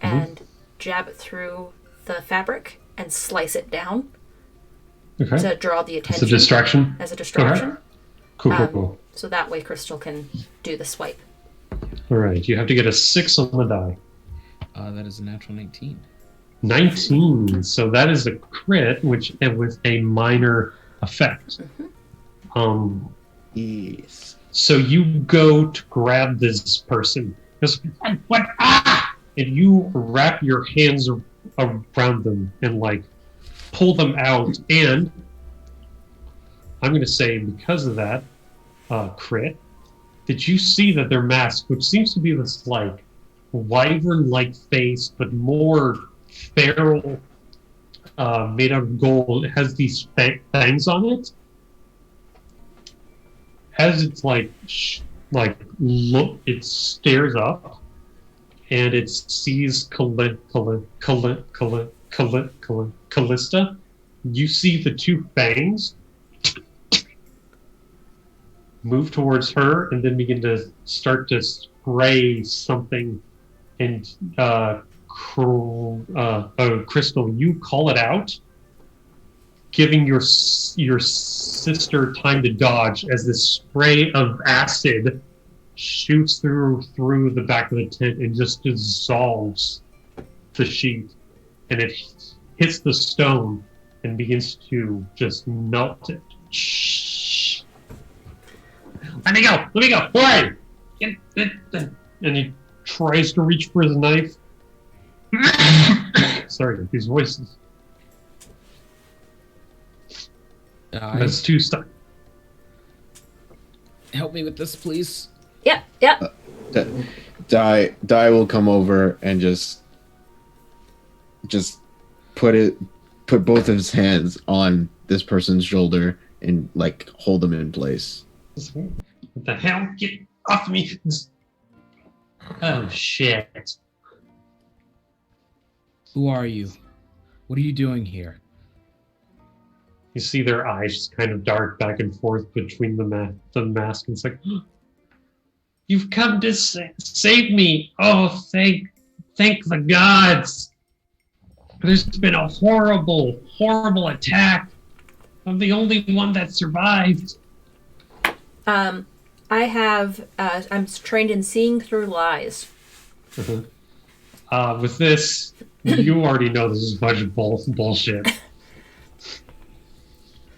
and jab it through the fabric and slice it down to draw the attention. As a distraction? As a distraction. Okay. Cool. So that way Crystal can do the swipe. All right, you have to get a 6 on the die. That is a natural 19. 19. So that is a crit, which with a minor effect. Yes. So you go to grab this person. What? Ah! And you wrap your hands around them and like pull them out. And I'm going to say because of that crit, did you see that their mask, which seems to be this like wyvern-like face, but more feral, made out of gold, it has these fangs on it. As it's look, it stares up, and it sees Callista. You see the 2 fangs move towards her, and then begin to start to spray something. And Crystal, you call it out, giving your sister time to dodge as this spray of acid shoots through the back of the tent and just dissolves the sheet, and it hits the stone and begins to just melt it. Shh. Let me go, boy! And he tries to reach for his knife. Sorry, these voices. That's 2 stuck. Help me with this, please. Yep. Dai will come over and just put both of his hands on this person's shoulder and like hold them in place. What the hell? Get off me! Oh shit! Who are you? What are you doing here? You see their eyes just kind of dart back and forth between the mask, and it's like, you've come to save me! Oh, thank the gods! There's been a horrible attack. I'm the only one that survived. I'm trained in seeing through lies. With this, you already know this is a bunch of bullshit.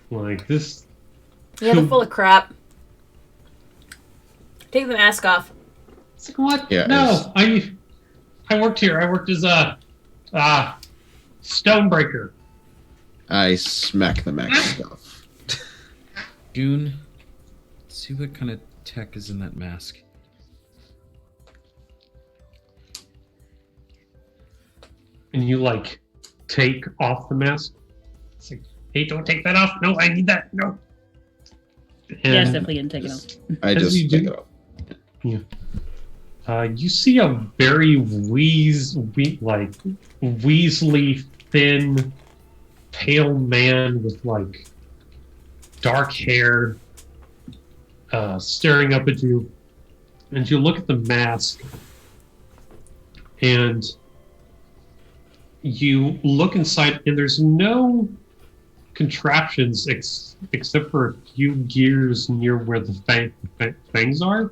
Like this. Yeah, they're full of crap. Take the mask off. It's like, what? Yeah, no, I worked here. I worked as a stonebreaker. I smack the mask off. June, see what kind of tech is in that mask. And you like take off the mask. It's like, hey, don't take that off. No, I need that. No. And Yeah, it's definitely getting taken off. I As just you take do- it off. you see a very Weasley, thin, pale man with like dark hair, staring up at you, and you look at the mask, and you look inside, and there's no contraptions except for a few gears near where the fangs are.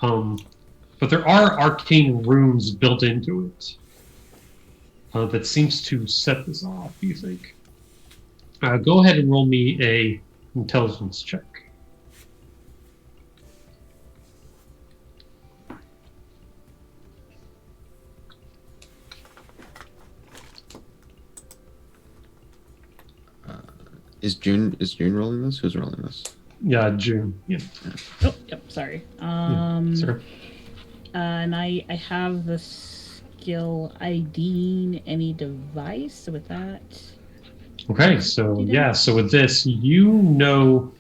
But there are arcane runes built into it that seems to set this off, you think. Go ahead and roll me a intelligence check. Is June rolling this? Who's rolling this? Yeah, June. Yeah. Oh, yep. Sorry. Sorry. And I have the skill IDing any device. So with that, Okay, so yeah, so with this, you know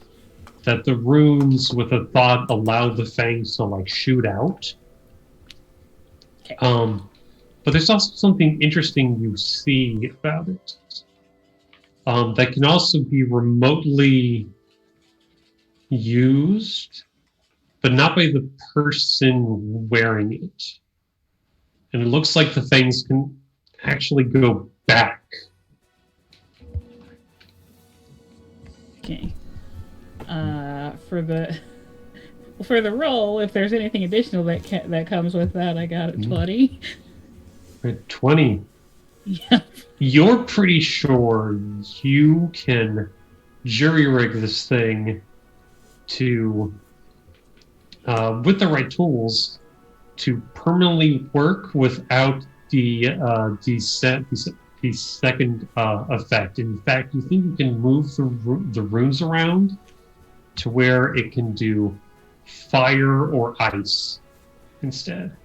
that the runes with a thought allow the fangs to like shoot out. Okay. But there's also something interesting you see about it. That can also be remotely used, but not by the person wearing it. And it looks like the fangs can actually go back. okay. For the roll, if there's anything additional that comes with that, I got a 20. At 20. Yeah. You're pretty sure you can jury rig this thing to, with the right tools, to permanently work without the second effect. In fact, you think you can move the runes around to where it can do fire or ice instead.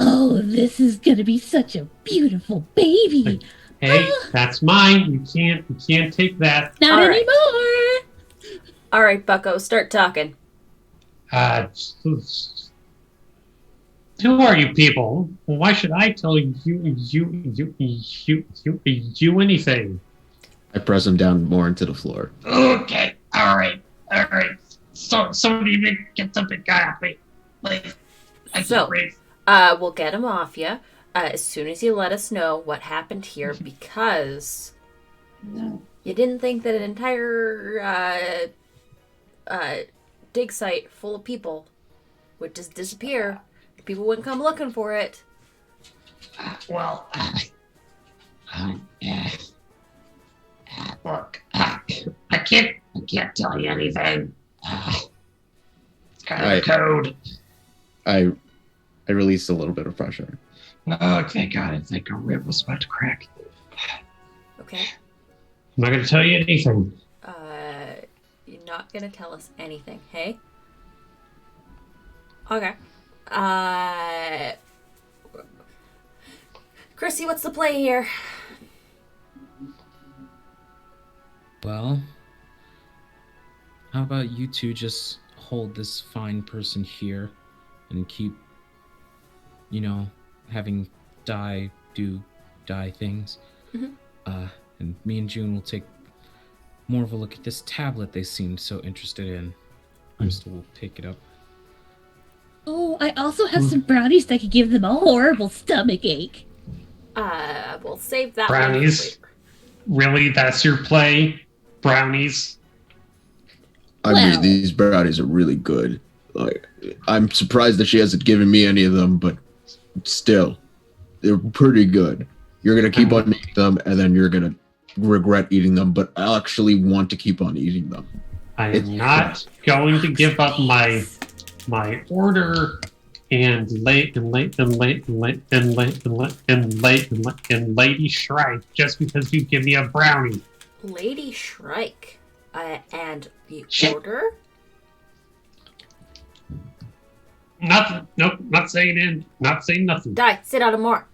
Oh, this is gonna be such a beautiful baby. Hey, that's mine. You can't take that. Not All right. anymore. All right, Bucko, start talking. Who are you people? Why should I tell you anything? I press him down more into the floor. Okay, all right. So somebody get the big guy off me, please. So, we'll get him off you as soon as you let us know what happened here, because you didn't think that an entire dig site full of people would just disappear. People wouldn't come looking for it. Look, I can't tell you anything. It's kind of Right. code. I released a little bit of pressure. Oh, thank God! I think a rib was about to crack. Okay. I'm not going to tell you anything. You're not gonna tell us anything, hey? Okay. Chrissy, what's the play here? Well, how about you two just hold this fine person here and keep, having do die things. Mhm. And me and June will take more of a look at this tablet they seemed so interested in. Crystal will pick it up. Oh, I also have some brownies that could give them a horrible stomach ache. We'll save that Brownies? one for later. Really, that's your play? Brownies? I Well- mean, these brownies are really good. Like, I'm surprised that she hasn't given me any of them, but still, they're pretty good. You're gonna keep on eating them, and then you're gonna regret eating them, but I actually want to keep on eating them. I am not going to give up my order and Lady Shrike just because you give me a brownie. Lady Shrike. And the Shit. order? Nothing. Nope. Not saying nothing. Die, sit out more.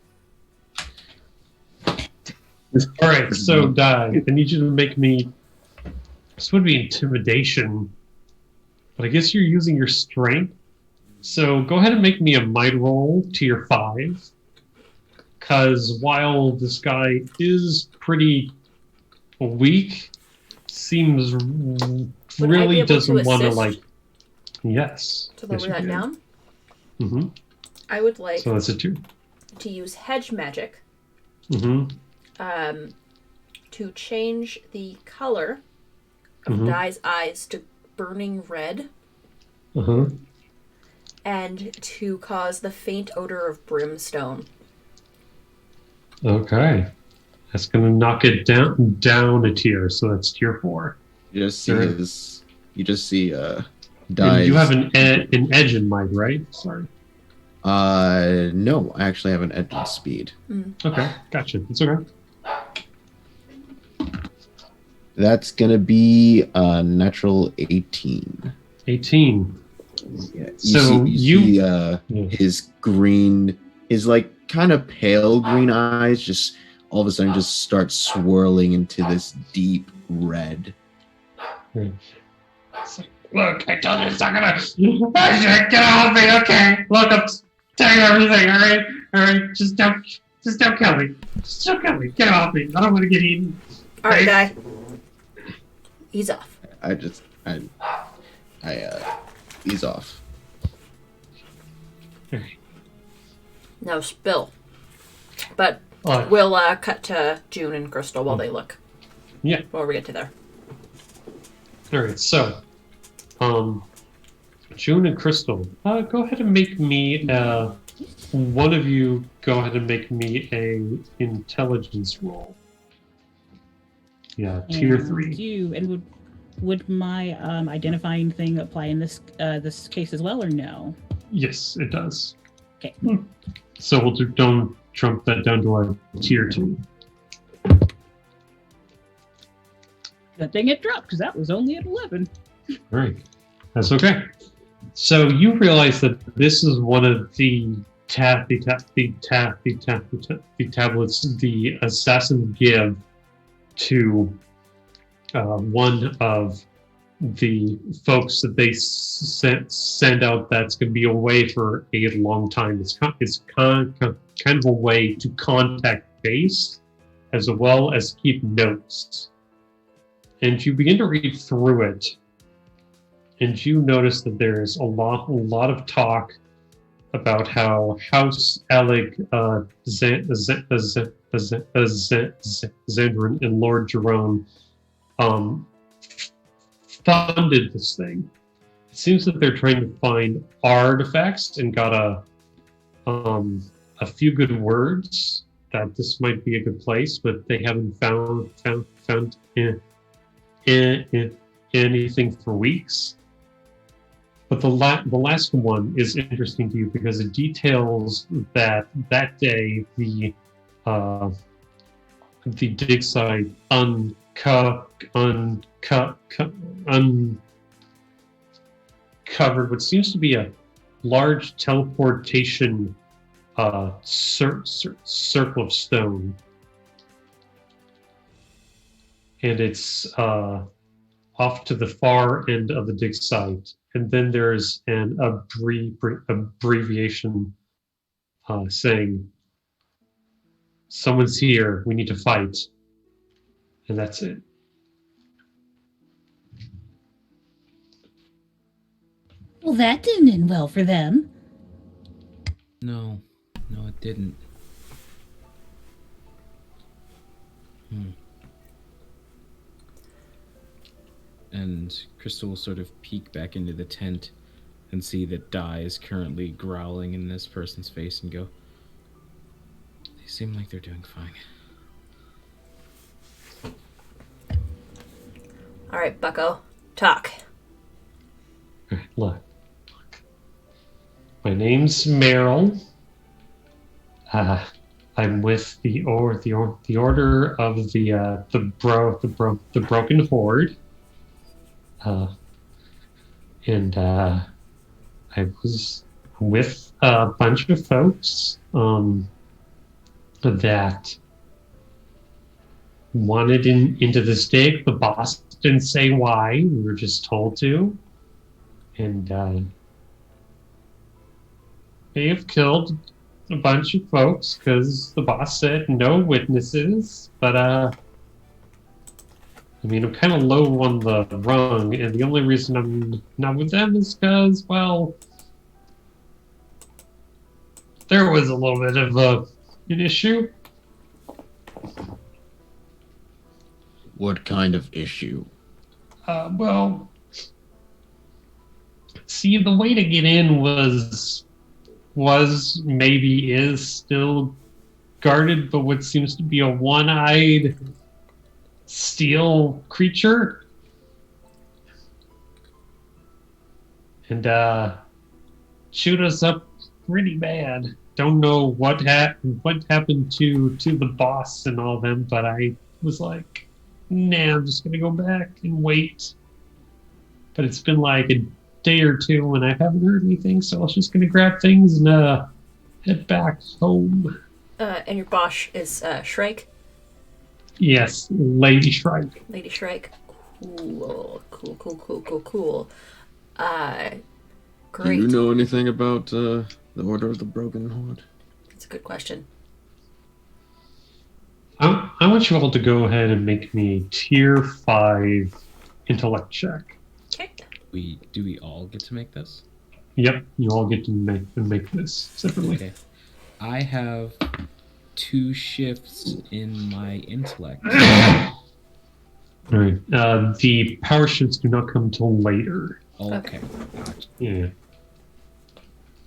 All right. So, Die. I need you to make me This would be intimidation, but I guess you're using your strength. So go ahead and make me a might roll to your 5. Because while this guy is pretty weak, seems really doesn't want to like. Yes. To lower that down. Mm-hmm. I would like. So that's a 2. To use hedge magic. Mm-hmm. To change the color of Dai's eyes to burning red. Uh-huh. And to cause the faint odor of brimstone. Okay. That's gonna knock it down a tier, so that's tier 4. You just see Dai's... And you have an edge in mind, right? Sorry. No, I actually have an edge in speed. Okay, gotcha. It's okay. That's gonna be a natural 18. 18. Yeah, So see, his green, his like kind of pale green eyes just all of a sudden just start swirling into this deep red. Look, I told you it's not gonna. Get off me, okay? Look, I'm telling you everything, alright? Just don't kill me. Just don't kill me. Get off me. I don't want to get eaten. Alright, Dai. He's off. He's off. No spill. But we'll cut to June and Crystal while they look. Yeah. Before we get to there. Alright, so, June and Crystal, go ahead and make me, one of you go ahead and make me a intelligence roll. Yeah, tier 3. And would my identifying thing apply in this case as well, or no? Yes, it does. Okay. So we'll don't jump that down to our tier 2. Good thing it dropped, because that was only at 11. All right, that's okay. So you realize that this is one of the tablets the assassins give to one of the folks that they send out that's going to be away for a long time. It's kind of a way to contact base as well as keep notes. And you begin to read through it, and you notice that there's a lot of talk about how House Alec Zendrin and Lord Jerome funded this thing. It seems that they're trying to find artifacts and got a few good words that this might be a good place, but they haven't found anything for weeks. But the last one is interesting to you because it details that day the dig site uncovered what seems to be a large teleportation circle of stone. And it's off to the far end of the dig site. And then there's an abbreviation saying, "Someone's here, we need to fight." And that's it. Well, that didn't end well for them. No, it didn't. And Crystal will sort of peek back into the tent and see that Dai is currently growling in this person's face and go, "They seem like they're doing fine." All right, bucko. Talk. Look. My name's Meryl. I'm with the Order of the Broken Horde. And I was with a bunch of folks that wanted into this dig. The boss didn't say why. We were just told to. And they have killed a bunch of folks because the boss said no witnesses. But I mean, I'm kind of low on the rung, and the only reason I'm not with them is because, well, there was a little bit of an issue. What kind of issue? Well, see, the way to get in was maybe is still guarded, but what seems to be a one-eyed steel creature. And shoot us up pretty bad. Don't know what happened to the boss and all them, but I was like, nah, I'm just gonna go back and wait. But it's been like a day or two and I haven't heard anything, so I was just gonna grab things and head back home. And your boss is Shrike? Yes, Lady Shrike. Lady Shrike. Cool. Great. Do you know anything about the Order of the Broken Horde? That's a good question. I want you all to go ahead and make me a tier 5 intellect check. Okay. Do we all get to make this? Yep, you all get to make this separately. Okay. I have 2 shifts in my intellect. All right. The power shifts do not come till later. Okay. Yeah.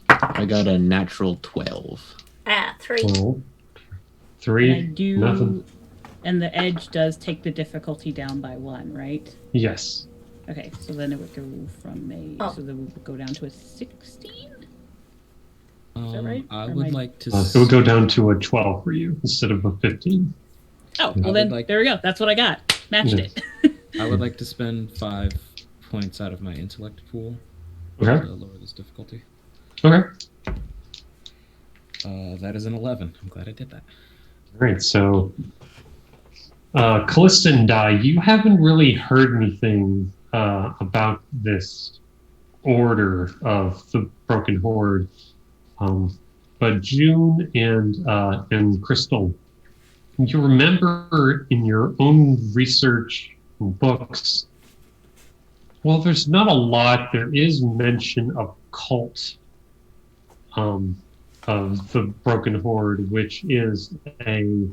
I got a natural 12. 3. Well, 3. And I do, Nothing. and the edge does take the difficulty down by 1, right? Yes. Okay, so then it would go from so then it would go down to a 16? Is that right? I Or would am I- like to. It would go down to a 12 for you instead of a 15. Oh, I well would then, like- there we go. That's what I got. Matched Yeah. it. I would like to spend 5 points out of my intellect pool Okay. to lower this difficulty. Okay. That is an 11. I'm glad I did that. All right. So, Callista and Di, you haven't really heard anything about this order of the Broken Horde, but June and Crystal, you remember in your own research books. Well, there's not a lot. There is mention of cult of the Broken Horde, which is a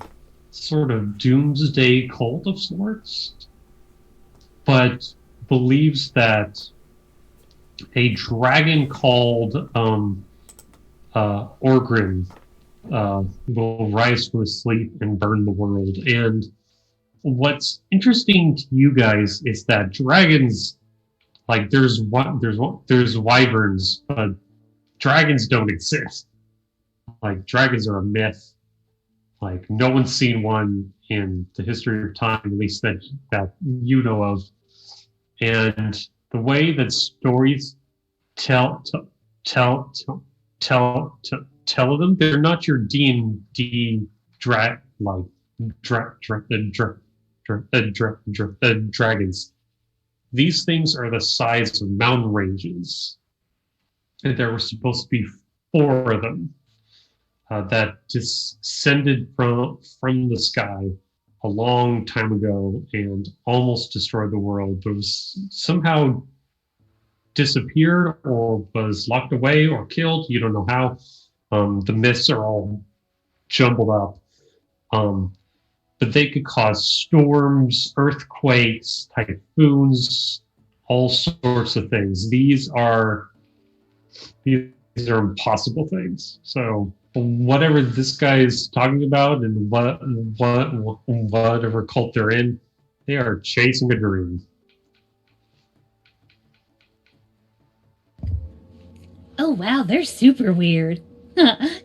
sort of doomsday cult of sorts, but believes that a dragon called Orgrin will rise from sleep and burn the world. And what's interesting to you guys is that dragons, like there's wyverns, but dragons don't exist. Like dragons are a myth. Like no one's seen one in the history of time, at least that you know of. And the way that stories tell them, they're not your D&D dragons. These things are the size of mountain ranges, and there were supposed to be 4 of them that descended from the sky a long time ago and almost destroyed the world, but was somehow disappeared or was locked away or killed. You don't know how. The myths are all jumbled up. But they could cause storms, earthquakes, typhoons, all sorts of things. These are impossible things. So whatever this guy is talking about and whatever cult they're in, they are chasing a dream. Oh wow, they're super weird.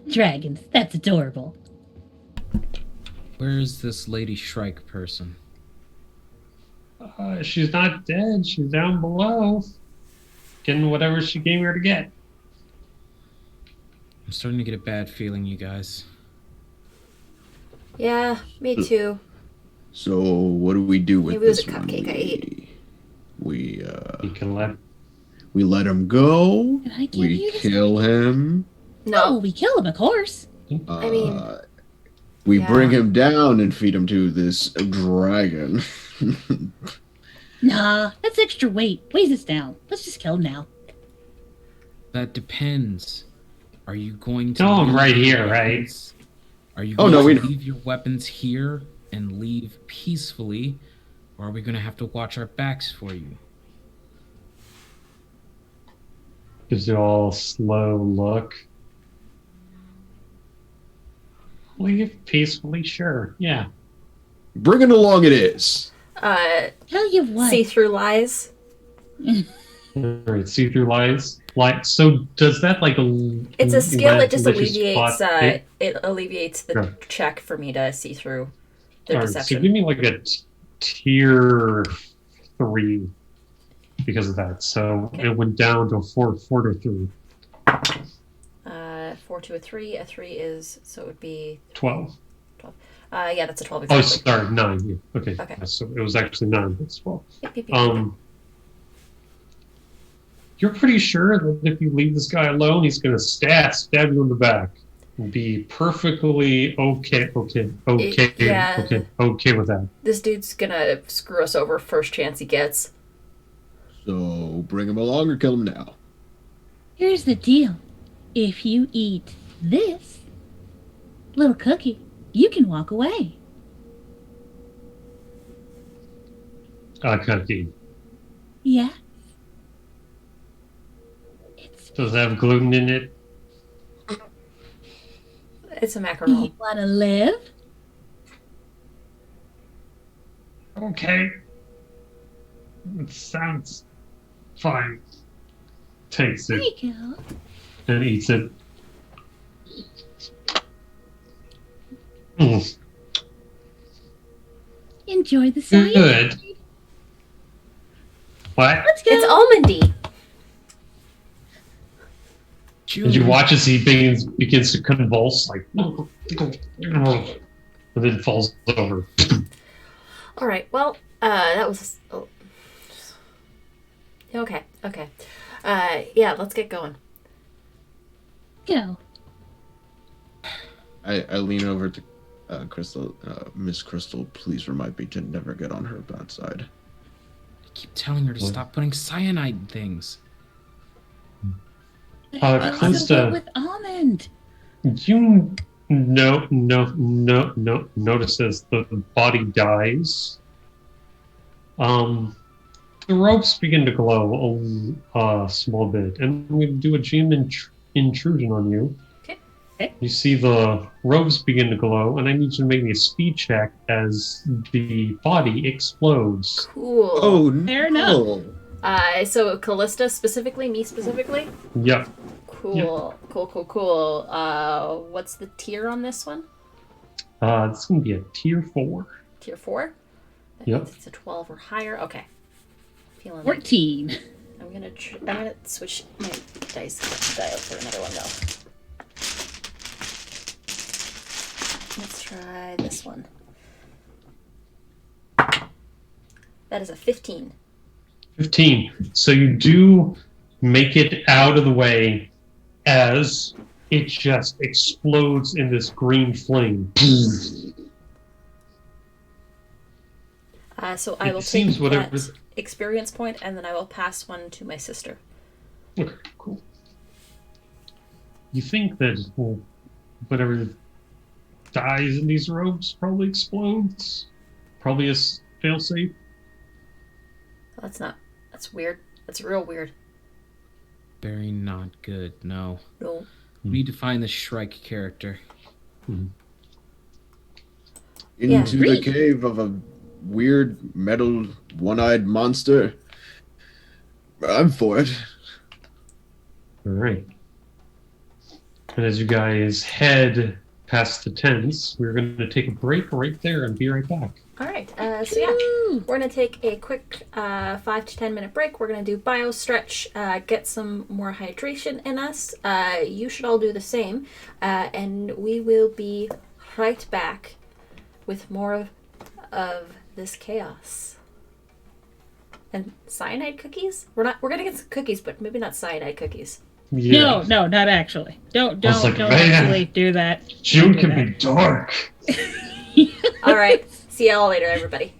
Dragons, that's adorable. Where is this Lady Shrike person? She's not dead. She's down below, getting whatever she came here to get. I'm starting to get a bad feeling, you guys. Yeah, me too. So what do we do with Maybe it was this a cupcake I ate. We You can let. we let him go. Can I give We you this? kill him. Oh, No, we kill him, of course. I mean, We yeah. bring him down and feed him to this dragon. Nah, that's extra weight. Weighs us down. Let's just kill him now. That depends. Are you going to Kill him leave right your here, right? weapons- Are you Oh, going no, we to don't. leave your weapons here and leave peacefully, or are we going to have to watch our backs for you? Gives you all a slow look. Leave peacefully, sure. Yeah. Bring it along. It is. Tell you what. see-through lies. Alright, see-through lies. Like, so does that like It's a skill that just let you alleviates. spot it? It alleviates the Sure. check for me to see through their Alright, so deception. give me like a tier 3 because of that. So Okay. it went down to 4 to 3. 4 to a 3. A 3 is, so it would be 12. yeah, that's a 12 Oh, exactly. sorry, 9. Yeah. Okay. Okay. Yeah, so it was actually 9. That's 12. Yep, yep, yep. You're pretty sure that if you leave this guy alone, he's going to stab you in the back. And be perfectly okay with that. This dude's gonna screw us over first chance he gets. So bring him along or kill him now. Here's the deal. If you eat this little cookie, you can walk away. Cookie. Yeah. Does it have gluten in it? It's a Do macaron. you want to live? Okay. It sounds fine. Takes There it you go. and eats it. Mm, Enjoy the cyanide. good. What? Let's go. It's almondy. Did you watch as he begins to convulse, like, and then falls over? All right. Well, that was. Oh. Okay. Okay. Yeah. Let's get going. Go. I lean over to Crystal. Miss Crystal, please remind me to never get on her bad side. I keep telling her to stop putting cyanide in things. Calista, with almond. you notice as the body dies, the ropes begin to glow a small bit, and we do a GM intrusion on you. Okay. You see the ropes begin to glow, and I need you to make me a speed check as the body explodes. Cool. Oh, no. Fair enough. So Callista specifically, me specifically. Yep. Cool. Cool. What's the tier on this one? It's gonna be a tier 4. Tier 4. That Yep. means it's a 12 or higher. Okay. Feeling. 14. I'm gonna switch my dice dial for another one though. Let's try this one. That is a 15. 15. So you do make it out of the way as it just explodes in this green flame. So I It will seems take whatever- that experience point, and then I will pass one to my sister. Okay, cool. You think that whatever dies in these ropes probably explodes? Probably a failsafe? That's weird. That's real weird. Very not good, no. No. We need to find the Shrike character. Into the Really? cave of a weird metal one-eyed monster. I'm for it. All right. And as you guys head past the tents, we're going to take a break right there and be right back. All right. So yeah, Woo! we're gonna take a quick 5 to 10 minute break. We're gonna do bio stretch, get some more hydration in us. You should all do the same, and we will be right back with more of this chaos. And cyanide cookies? We're gonna get some cookies, but maybe not cyanide cookies. Yeah. No, not actually. Don't I was like, don't man, actually do that. June Don't do can be dark. All right. See y'all later, everybody.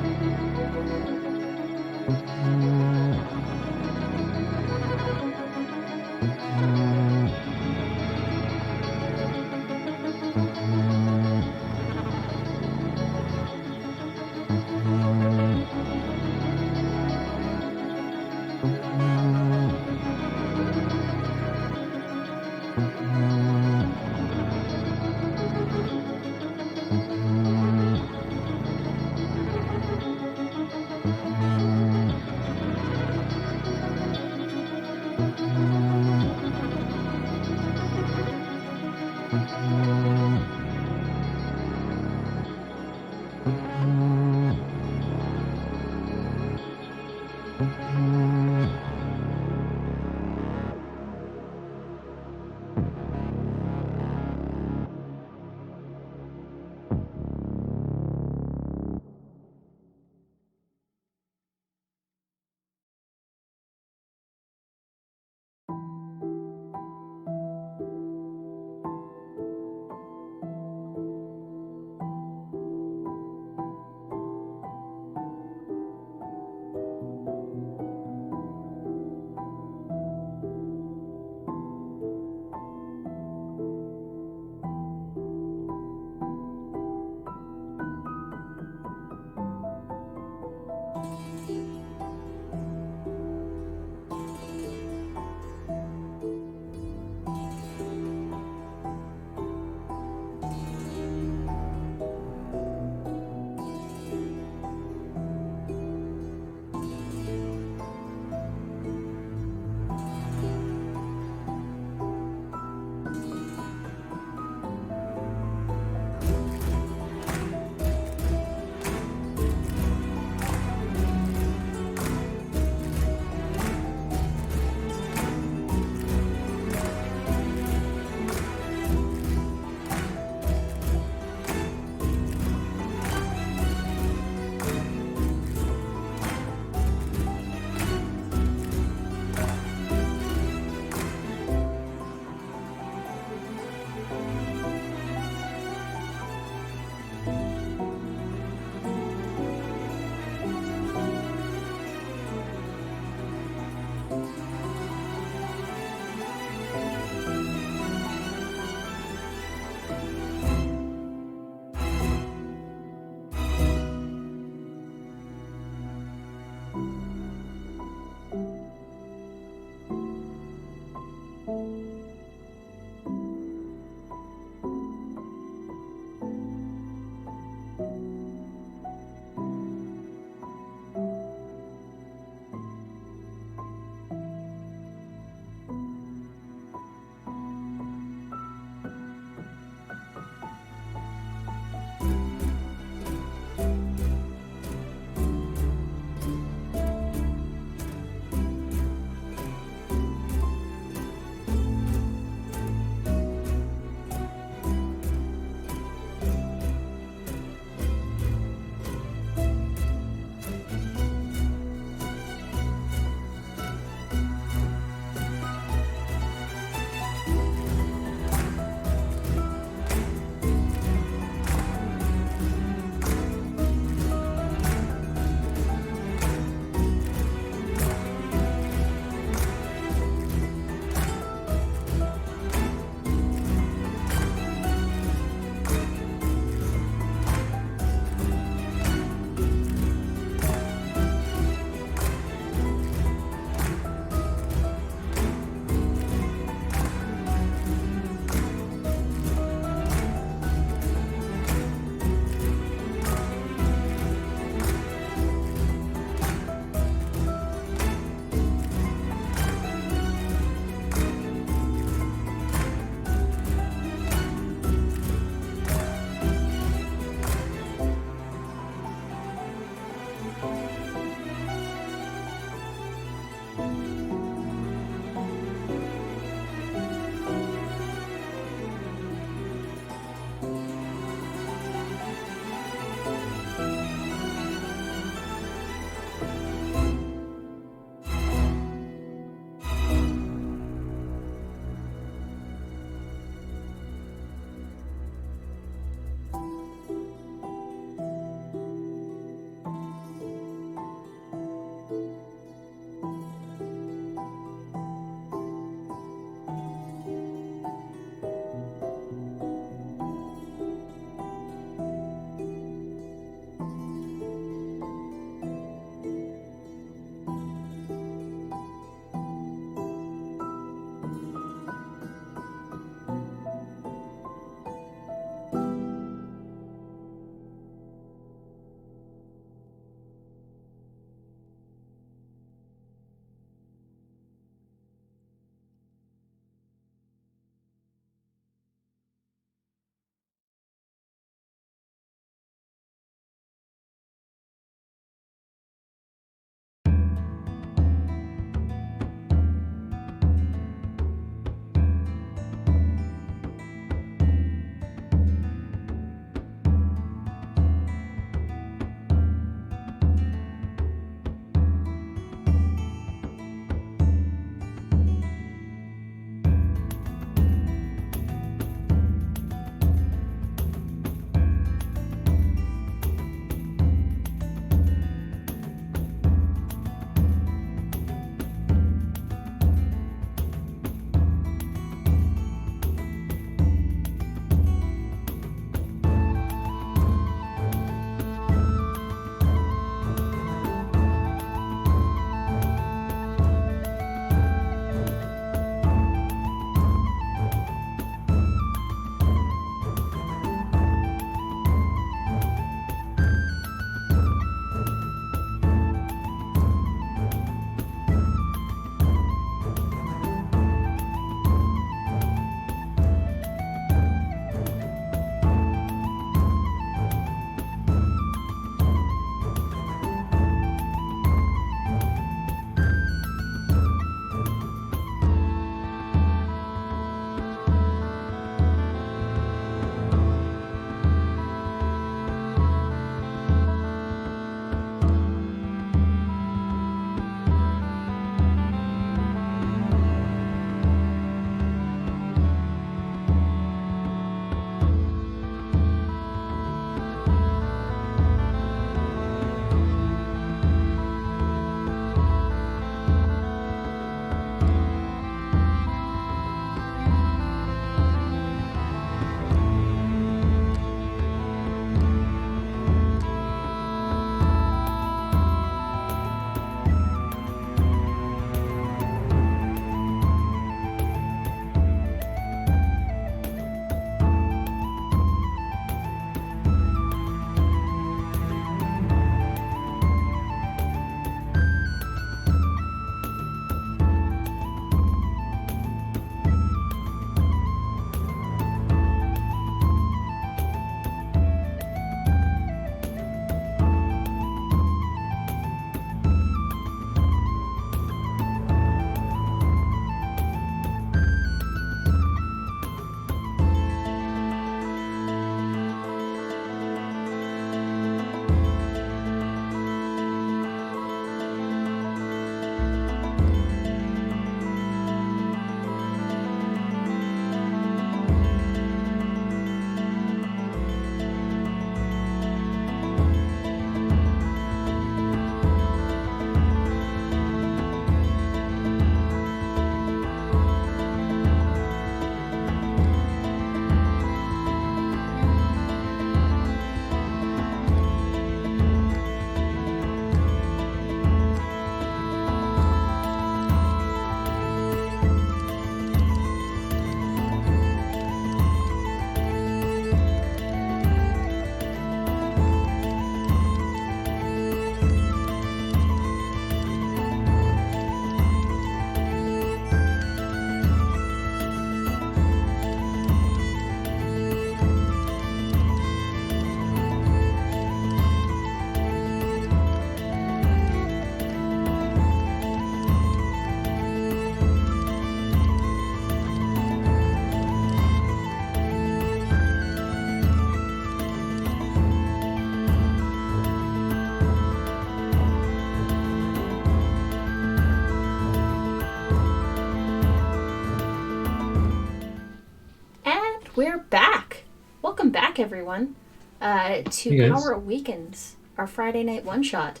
we're back. Welcome back, everyone, to Hey, guys. Power Awakens, our Friday night one-shot.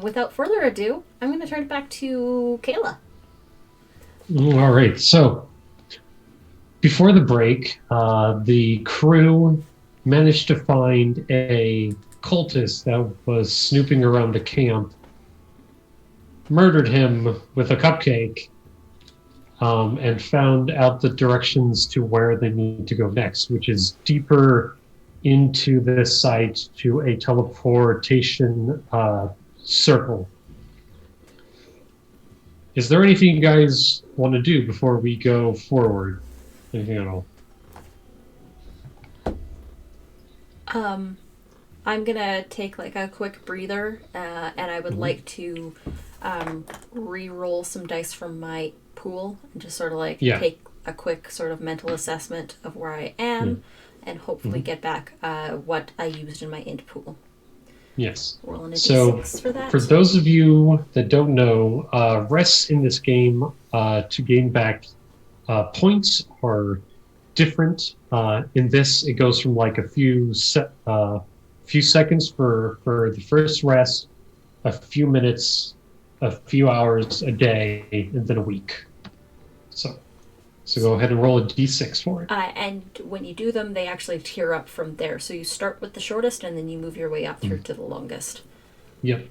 Without further ado, I'm going to turn it back to Kayla. All right. So before the break, the crew managed to find a cultist that was snooping around the camp, murdered him with a cupcake, and found out the directions to where they need to go next, which is deeper into this site to a teleportation circle. Is there anything you guys want to do before we go forward? Anything at all? I'm going to take like a quick breather, and I would like to re-roll some dice from my pool and just sort of like take a quick sort of mental assessment of where I am and hopefully get back what I used in my int pool. Yes. Rolling a So, d6 for that. for those of you that don't know, rests in this game to gain back points are different. In this, it goes from like a few seconds for the first rest, a few minutes, a few hours a day, and then a week. So go ahead and roll a d6 for it. And when you do them, they actually tier up from there. So you start with the shortest, and then you move your way up through to the longest. Yep.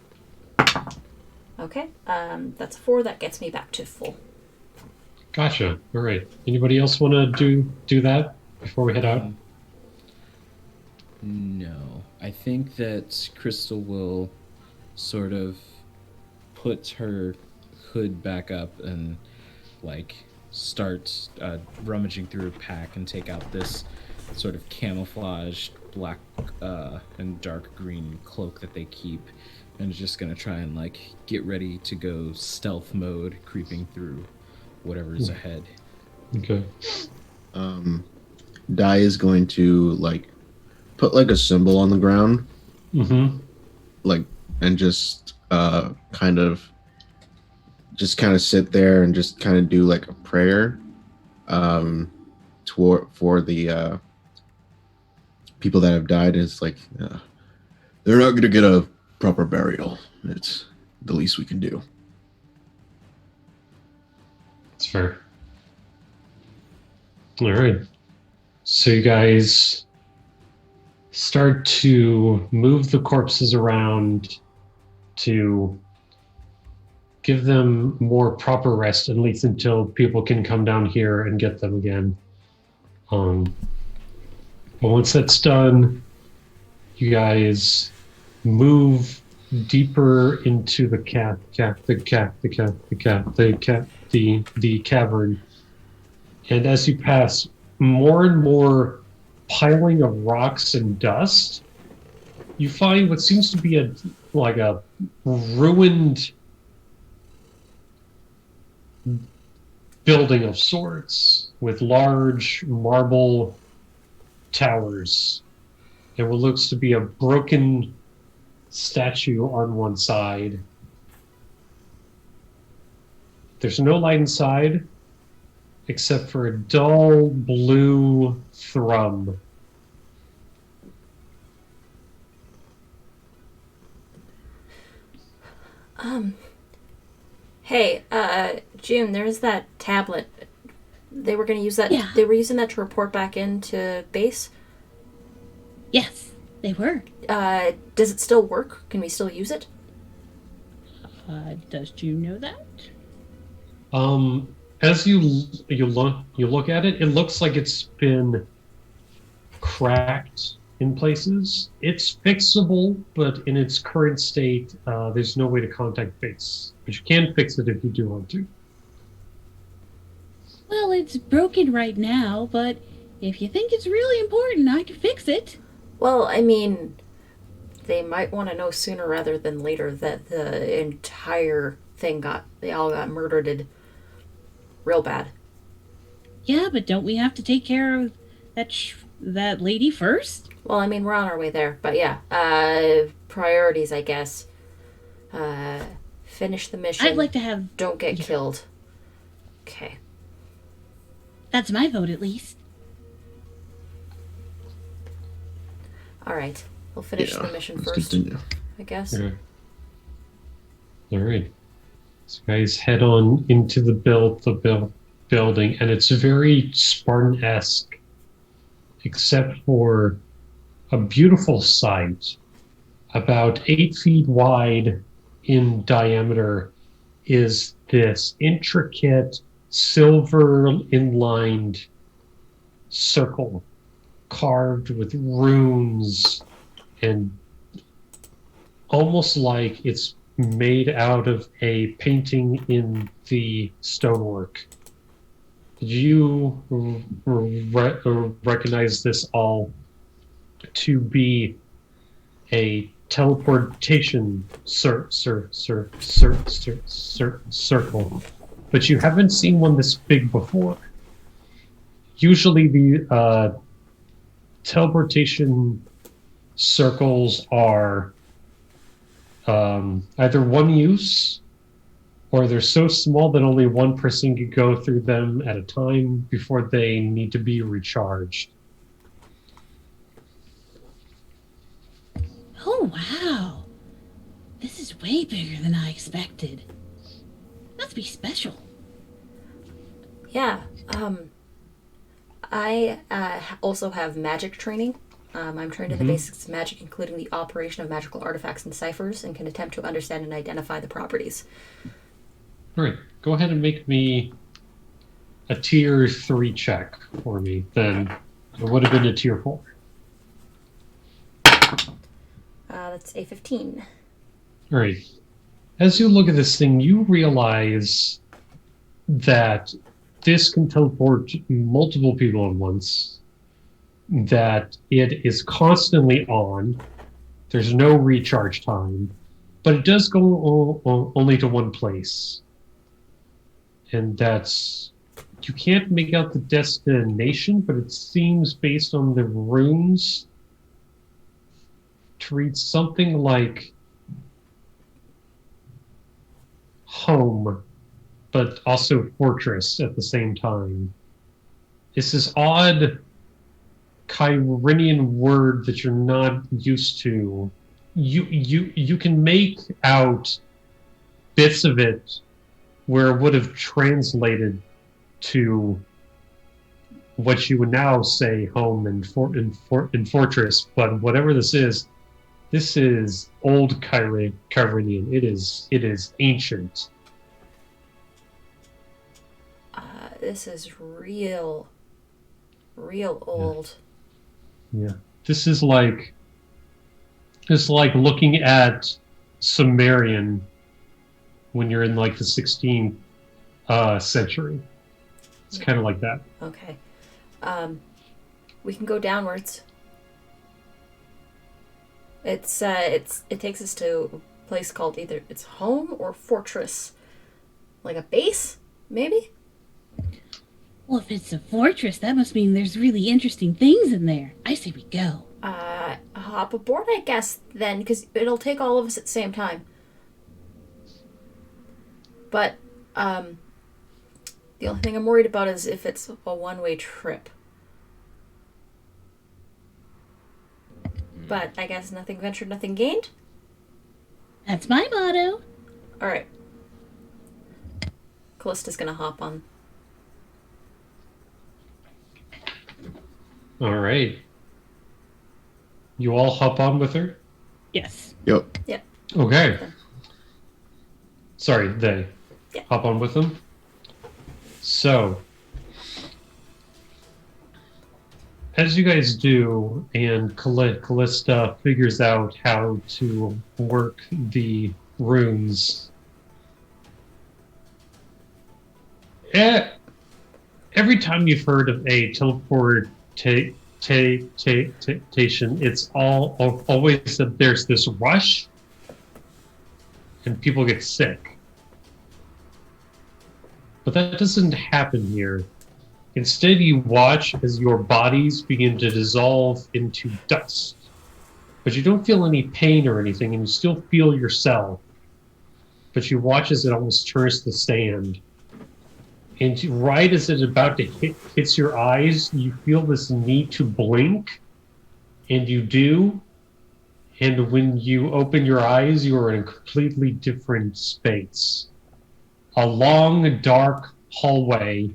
Okay. That's a 4. That gets me back to full. Gotcha. All right. Anybody else want to do that before we head out? No. I think that Crystal will sort of put her hood back up and like start rummaging through her pack and take out this sort of camouflaged black and dark green cloak that they keep, and is just gonna try and like get ready to go stealth mode, creeping through whatever's ahead. Okay. Dai is going to like put like a symbol on the ground, like, and just kind of sit there and just kind of do like a prayer for the people that have died. It's like they're not gonna get a proper burial. It's the least we can do. That's fair. All right. So you guys start to move the corpses around to give them more proper rest, at least until people can come down here and get them again. But once that's done, you guys move deeper into the cavern, and as you pass, more and more piling of rocks and dust, you find what seems to be a ruined building of sorts with large marble towers and what looks to be a broken statue on one side. There's no light inside except for a dull blue thrum. Hey, June, there's that tablet. They were going to use that. Yeah. They were using that to report back into base. Yes, they were. Does it still work? Can we still use it? Does June know that? As you look at it, it looks like it's been cracked in places. It's fixable, but in its current state, there's no way to contact base. But you can fix it if you do want to. Well, it's broken right now, but if you think it's really important, I can fix it. Well, I mean, they might want to know sooner rather than later that the entire thing they all got murdered real bad. Yeah, but don't we have to take care of that lady first? Well, I mean, we're on our way there, but yeah, priorities, I guess. Finish the mission. I'd like to have... Don't get killed. Okay. That's my vote, at least. All right. We'll finish the mission let's first, continue. I guess. Yeah. All right. So guys head on into the building, and it's very Spartan-esque, except for a beautiful sight. About 8 feet wide in diameter is this intricate silver inlined circle carved with runes and almost like it's made out of a painting in the stonework. Did you recognize this all to be a teleportation circle? But you haven't seen one this big before. Usually the teleportation circles are either one use, or they're so small that only one person can go through them at a time before they need to be recharged. Oh, wow. This is way bigger than I expected. Must be special. Yeah. I also have magic training. I'm trained in the basics of magic, including the operation of magical artifacts and ciphers, and can attempt to understand and identify the properties. All right, go ahead and make me a tier 3 check for me. Then it would have been a tier 4. That's a 15. All right. As you look at this thing, you realize that this can teleport multiple people at once, that it is constantly on, there's no recharge time, but it does go only to one place. And that's, you can't make out the destination, but it seems based on the runes to read something like home, but also fortress at the same time. It's this odd Kyrenian word that you're not used to. You can make out bits of it where it would have translated to what you would now say home and fortress, but whatever this is old Kyrenian. It is ancient. This is real old. Yeah. This is like looking at Sumerian when you're in like the 16th century. It's kind of like that. Okay. We can go downwards. It takes us to a place called either it's home or fortress. Like a base, maybe? Well, if it's a fortress, that must mean there's really interesting things in there. I say we go. Hop aboard, I guess, then, because it'll take all of us at the same time. But, the only thing I'm worried about is if it's a one-way trip. But I guess nothing ventured, nothing gained? That's my motto. Alright. Callista's gonna hop on. All right. You all hop on with her? Yes. Yep. Okay. Sorry, they. Yeah. Hop on with them. So, as you guys do, and Callista figures out how to work the runes, every time you've heard of a teleportation, it's always that there's this rush and people get sick. But that doesn't happen here. Instead, you watch as your bodies begin to dissolve into dust. But you don't feel any pain or anything, and you still feel yourself. But you watch as it almost turns to sand. And right as it's about to hits your eyes, you feel this need to blink, And you do, and when you open your eyes, you are in a completely different space. A long, dark hallway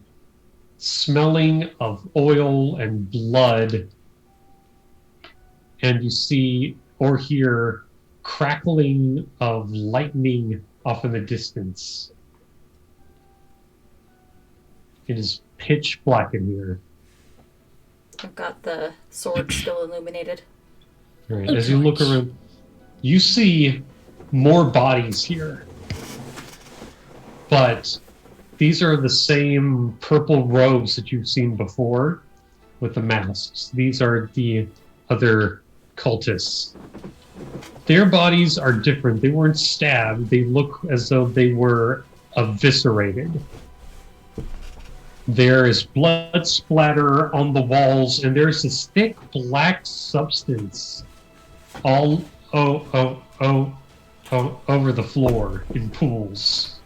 smelling of oil and blood, and you see or hear crackling of lightning off in the distance. It is pitch black in here. I've got the sword still illuminated. All right, as you look around, you see more bodies here. But these are the same purple robes that you've seen before with the masks. These are the other cultists. Their bodies are different. They weren't stabbed. They look as though they were eviscerated. There is blood splatter on the walls, and there's this thick black substance all over the floor in pools.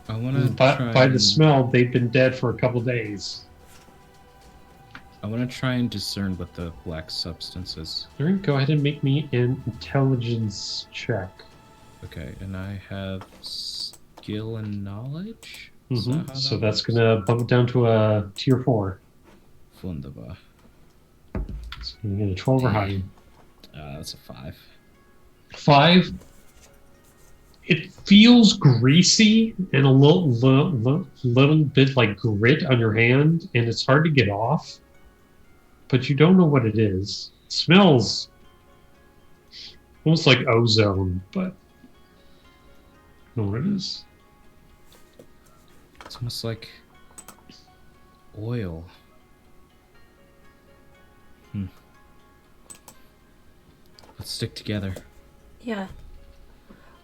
I want to by the smell, they've been dead for a couple days. I want to try and discern what the black substance is. All right, go ahead and make me an intelligence check. Okay, and I have skill and knowledge. Mm-hmm. So that's gonna bump it down to a tier 4. Wunderbar. So you get a 12 or higher. That's a 5. 5. It feels greasy and a little bit like grit on your hand, and it's hard to get off. But you don't know what it is. It smells almost like ozone, but I don't know what it is. It's almost like oil. Let's stick together. Yeah.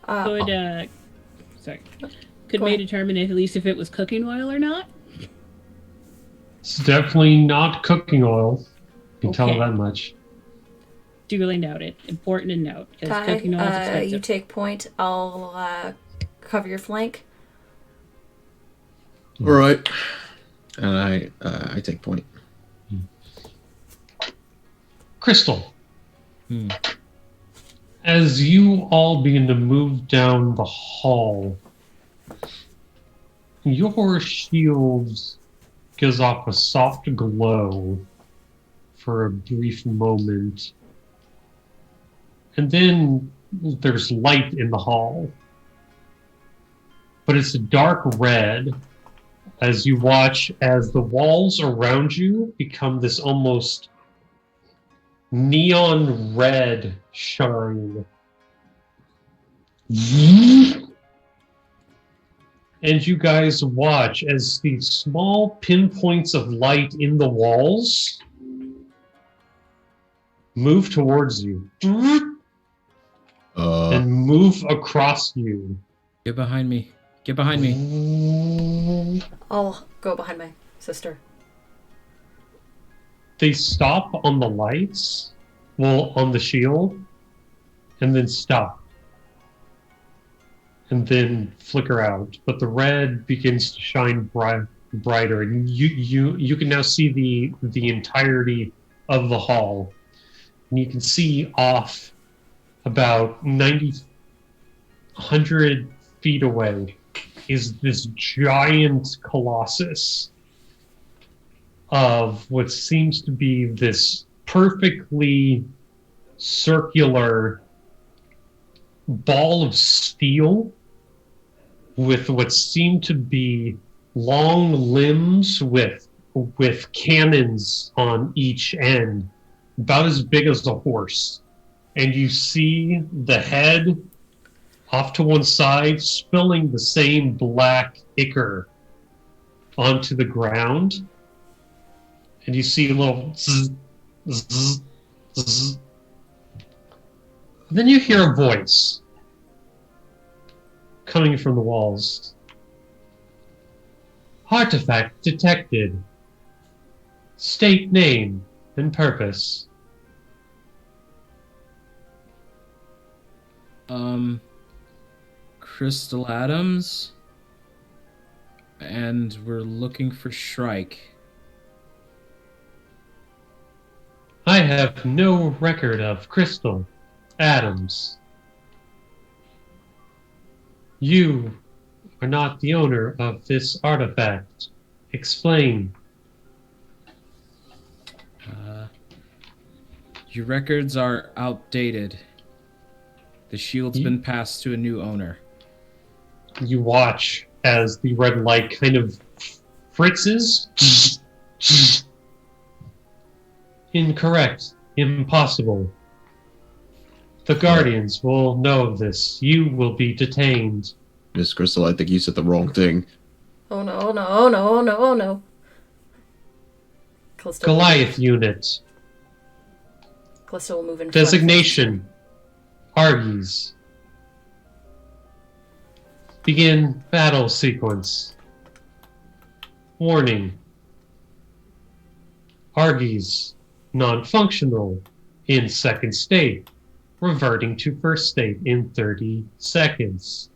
Could Go we ahead. determine at least if it was cooking oil or not? It's definitely not cooking oil. You can tell Okay. that much. Duly noted. Important to note because Ty, cooking oil is expensive. you take point. I'll cover your flank. All right. And I take point. Crystal. As you all begin to move down the hall, your shields gives off a soft glow for a brief moment. And then there's light in the hall. But it's a dark red as you watch as the walls around you become this almost neon red shine. And you guys watch as these small pinpoints of light in the walls move towards you and move across you. Get behind me. Get behind me. I'll go behind my sister. They stop on the lights, well, on the shield, and then stop. And then flicker out. But the red begins to shine brighter, and you can now see the entirety of the hall. And you can see off about 100 feet away is this giant colossus of what seems to be this perfectly circular ball of steel with what seem to be long limbs with cannons on each end, about as big as a horse. And you see the head off to one side spilling the same black ichor onto the ground. And you see a little zzz, zzz, zzz. Then you hear a voice coming from the walls. Artifact detected. State name and purpose. Crystal Adams. And we're looking for Shrike. have no record of Crystal Adams. You are not the owner of this artifact. Explain. Your records are outdated. The shield's been passed to a new owner. You watch as the red light kind of fritzes. Incorrect. Impossible. The Guardians will know of this. You will be detained. Miss Crystal, I think you said the wrong thing. Oh no, oh no, oh no, oh no, oh no. Callista Goliath unit. Callista will move in front. Designation. Argies. Begin battle sequence. Warning. Argies. Non-functional. In second state. Reverting to first state in 30 seconds.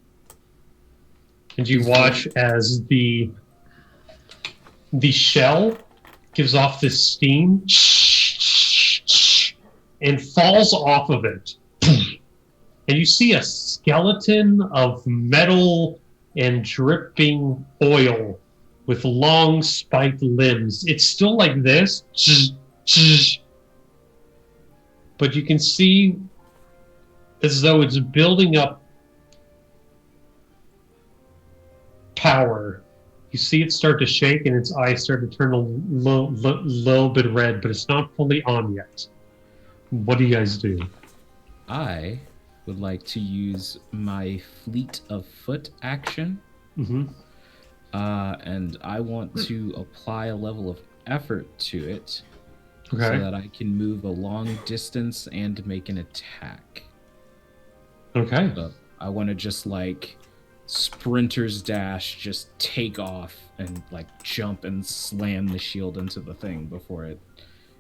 And you watch as the shell gives off this steam and falls off of it. And you see a skeleton of metal and dripping oil with long spiked limbs. It's still like this, but you can see as though it's building up power. You see it start to shake and its eyes start to turn a little bit red, but it's not fully on yet. What do you guys do? I would like to use my fleet of foot action. Mm-hmm. And I want to apply a level of effort to it so Okay. that I can move a long distance and make an attack. Okay. So I want to just like sprinter's dash, just take off and like jump and slam the shield into the thing before it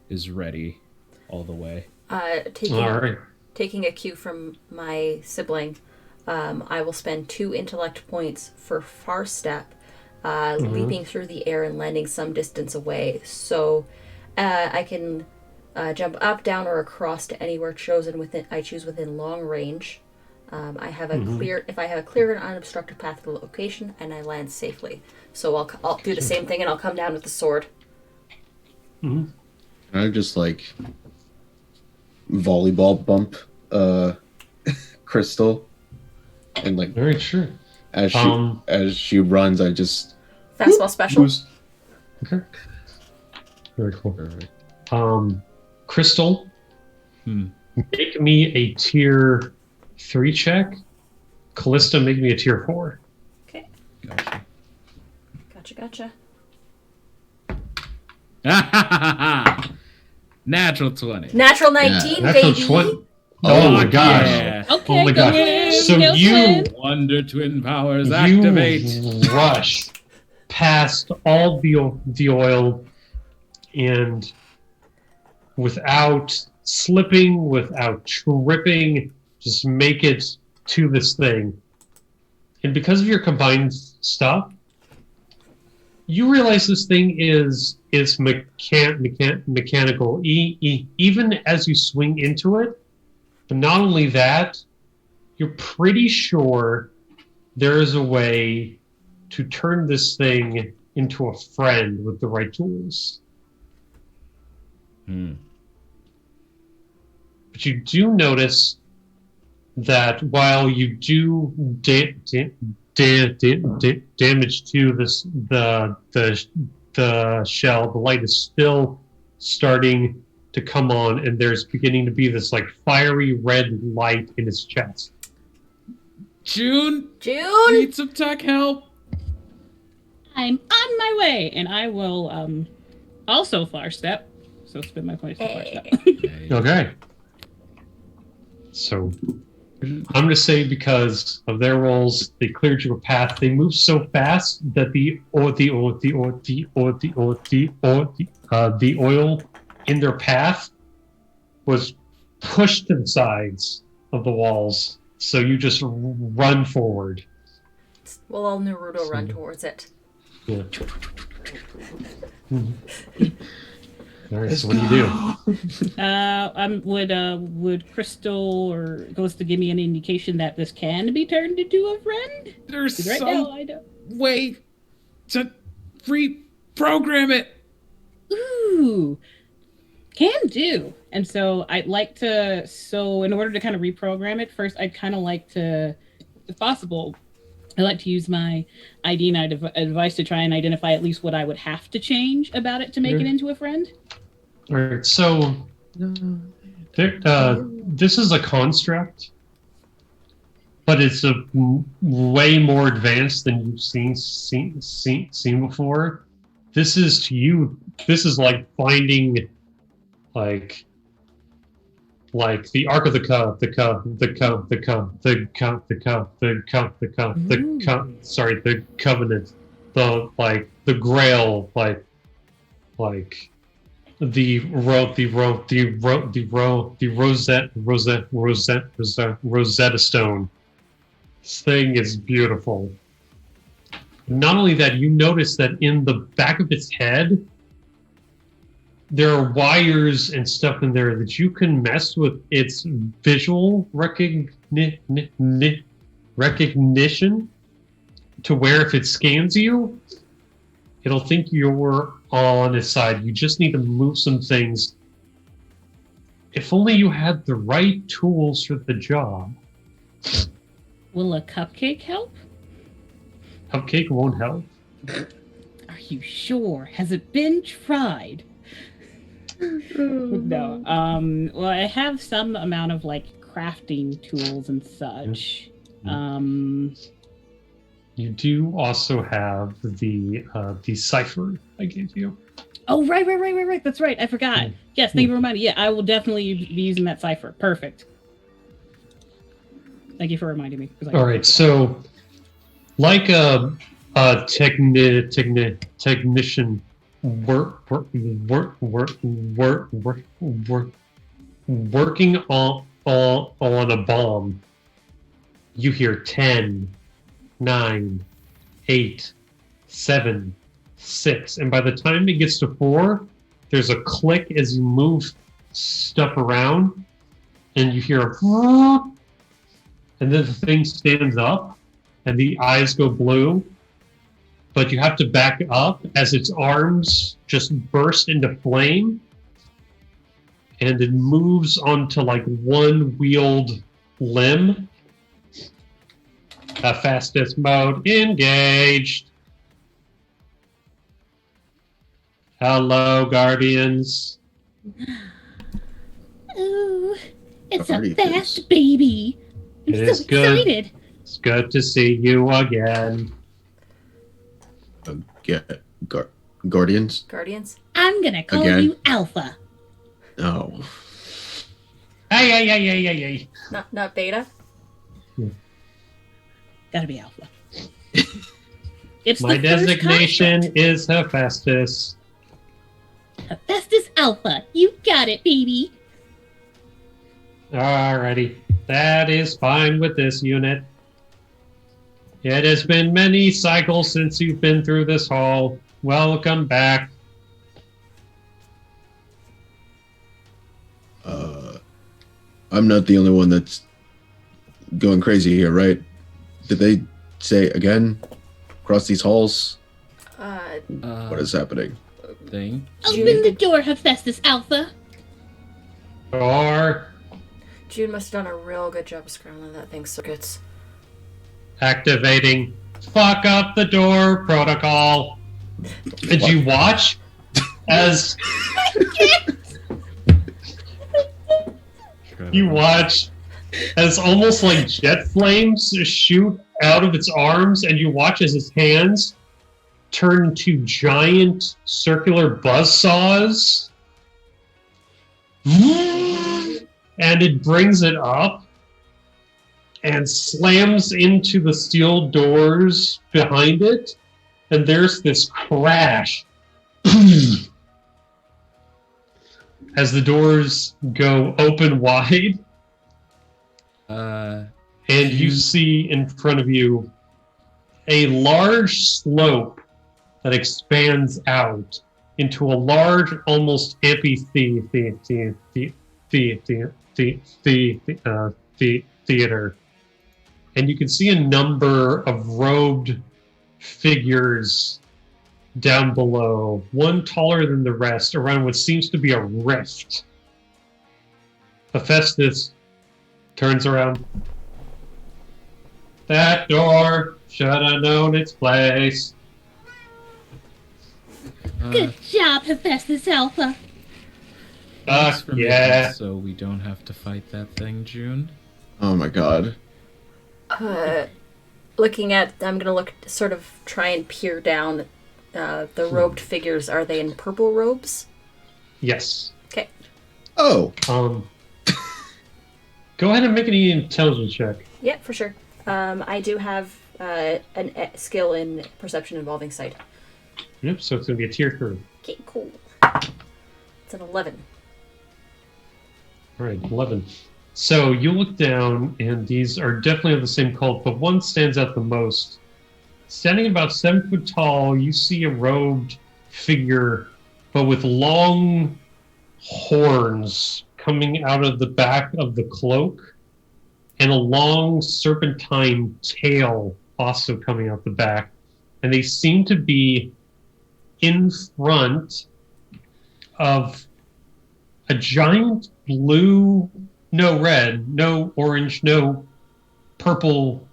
is ready all the way. All right. Taking a cue from my sibling, I will spend 2 intellect points for far step, leaping through the air and landing some distance away. So I can jump up, down, or across to anywhere chosen within long range. I have a if I have a clear and unobstructed path to the location, and I land safely. So I'll do the same thing, and I'll come down with the sword. Mm-hmm. I just like volleyball bump Crystal, and like Very sure. as she runs, I just Fastball special. boost. Okay. Very cool. Perfect. Crystal, make me a tier 3 check. Callista, make me a tier 4. Okay. Gotcha. Gotcha. Natural 20. Natural 19, Natural baby. 20. Oh my gosh. Yeah. Okay, Oh my go gosh. in, So go you in. Wonder Twin Powers activate. You rush past all the oil and without slipping, without tripping, just make it to this thing. And because of your combined stuff, you realize this thing is mechanical, even as you swing into it. But not only that, you're pretty sure there is a way to turn this thing into a friend with the right tools. But you do notice that while you do damage to the shell, the light is still starting to come on, and there's beginning to be this like fiery red light in its chest. June June! need some tech help. I'm on my way, and I will also far step. So spend my points for far step. Okay. So I'm going to say because of their rolls, they cleared you a path. They moved so fast that the oil in their path was pushed to the sides of the walls. So you just run forward. We'll all Naruto run towards it. Yeah. All right, Let's so what do you do? Would Crystal or Ghost to give me an indication that this can be turned into a friend? There's 'Cause right some now I don't. way to reprogram it. Ooh, can do. And so I'd like to. So in order to kind of reprogram it, first I'd kind of like to, if possible, I like to use my ID and advice to try and identify at least what I would have to change about it to make it into a friend. All right, so this is a construct, but it's way more advanced than you've seen before. This is to you. This is like finding, like the Ark of the Covenant, the Grail, the Rosetta Stone. This thing is beautiful. Not only that, you notice that in the back of its head, there are wires and stuff in there that you can mess with its visual recognition to where if it scans you, it'll think you're on its side. You just need to move some things. If only you had the right tools for the job. Will a cupcake help? Cupcake won't help. Are you sure? Has it been tried? No. Well, I have some amount of like crafting tools and such. You do also have the cipher I gave you. Oh, right. That's right. I forgot. Yes, thank you for reminding. Yeah, I will definitely be using that cipher. Perfect. Thank you for reminding me. All right, so like a technician working on a bomb, you hear 10, 9, 8, 7, 6, and by the time it gets to 4, there's a click as you move stuff around, and you hear a and then the thing stands up, and the eyes go blue, but you have to back up as its arms just burst into flame, and it moves onto like one-wheeled limb. Fastest mode engaged. Hello, Guardians. Ooh, it's How are a you, fast kids? baby. I'm It so is good. excited. It's good to see you again. Guardians? Guardians? I'm gonna call Again? you Alpha. Oh. Hey. Not beta? Gotta be Alpha. It's My the first designation construct. is Hephaestus. Hephaestus Alpha. You got it, baby. Alrighty. That is fine with this unit. It has been many cycles since you've been through this hall. Welcome back. I'm not the only one that's going crazy here, right? Did they say again across these halls? What is happening? Thing? Open the door, Hephaestus Alpha. Or June must have done a real good job of scrambling that thing's circuits. activating fuck up the door protocol. Did you watch as you watch as almost like jet flames shoot out of its arms, and you watch as its hands turn into giant circular buzzsaws, and it brings it up and slams into the steel doors behind it, and there's this crash as the doors go open wide, and you see in front of you a large slope that expands out into a large, almost theater. And you can see a number of robed figures down below, one taller than the rest, around what seems to be a rift. Hephaestus turns around. That door should have known its place. Good job, Hephaestus Alpha. Thanks for making Yeah. it so we don't have to fight that thing, June. Oh my god. Looking at, I'm gonna look, sort of try and peer down the robed figures. Are they in purple robes? Yes. Okay. Oh. Go ahead and make an intelligence check. Yeah, for sure. I do have an skill in perception involving sight. Yep, so it's going to be a tier 3. Okay, cool. It's an 11. All right, 11. So you look down, and these are definitely of the same cult, but one stands out the most. Standing about 7 foot tall, you see a robed figure, but with long horns coming out of the back of the cloak, and a long serpentine tail also coming out the back. And they seem to be in front of a giant blue, no red, no orange, no purple,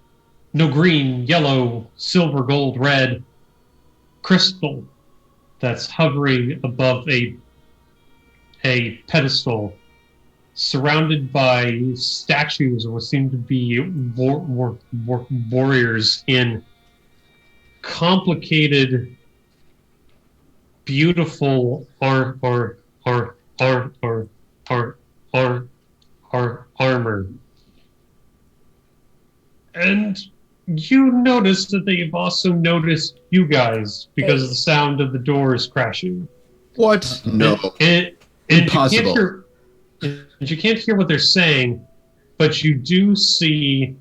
no green, yellow, silver, gold, red crystal that's hovering above a pedestal, surrounded by statues of what seem to be warriors in complicated, beautiful armor. And you notice that they've also noticed you guys because of the sound of the doors crashing. What? No. And Impossible. you can't hear what they're saying, but you do see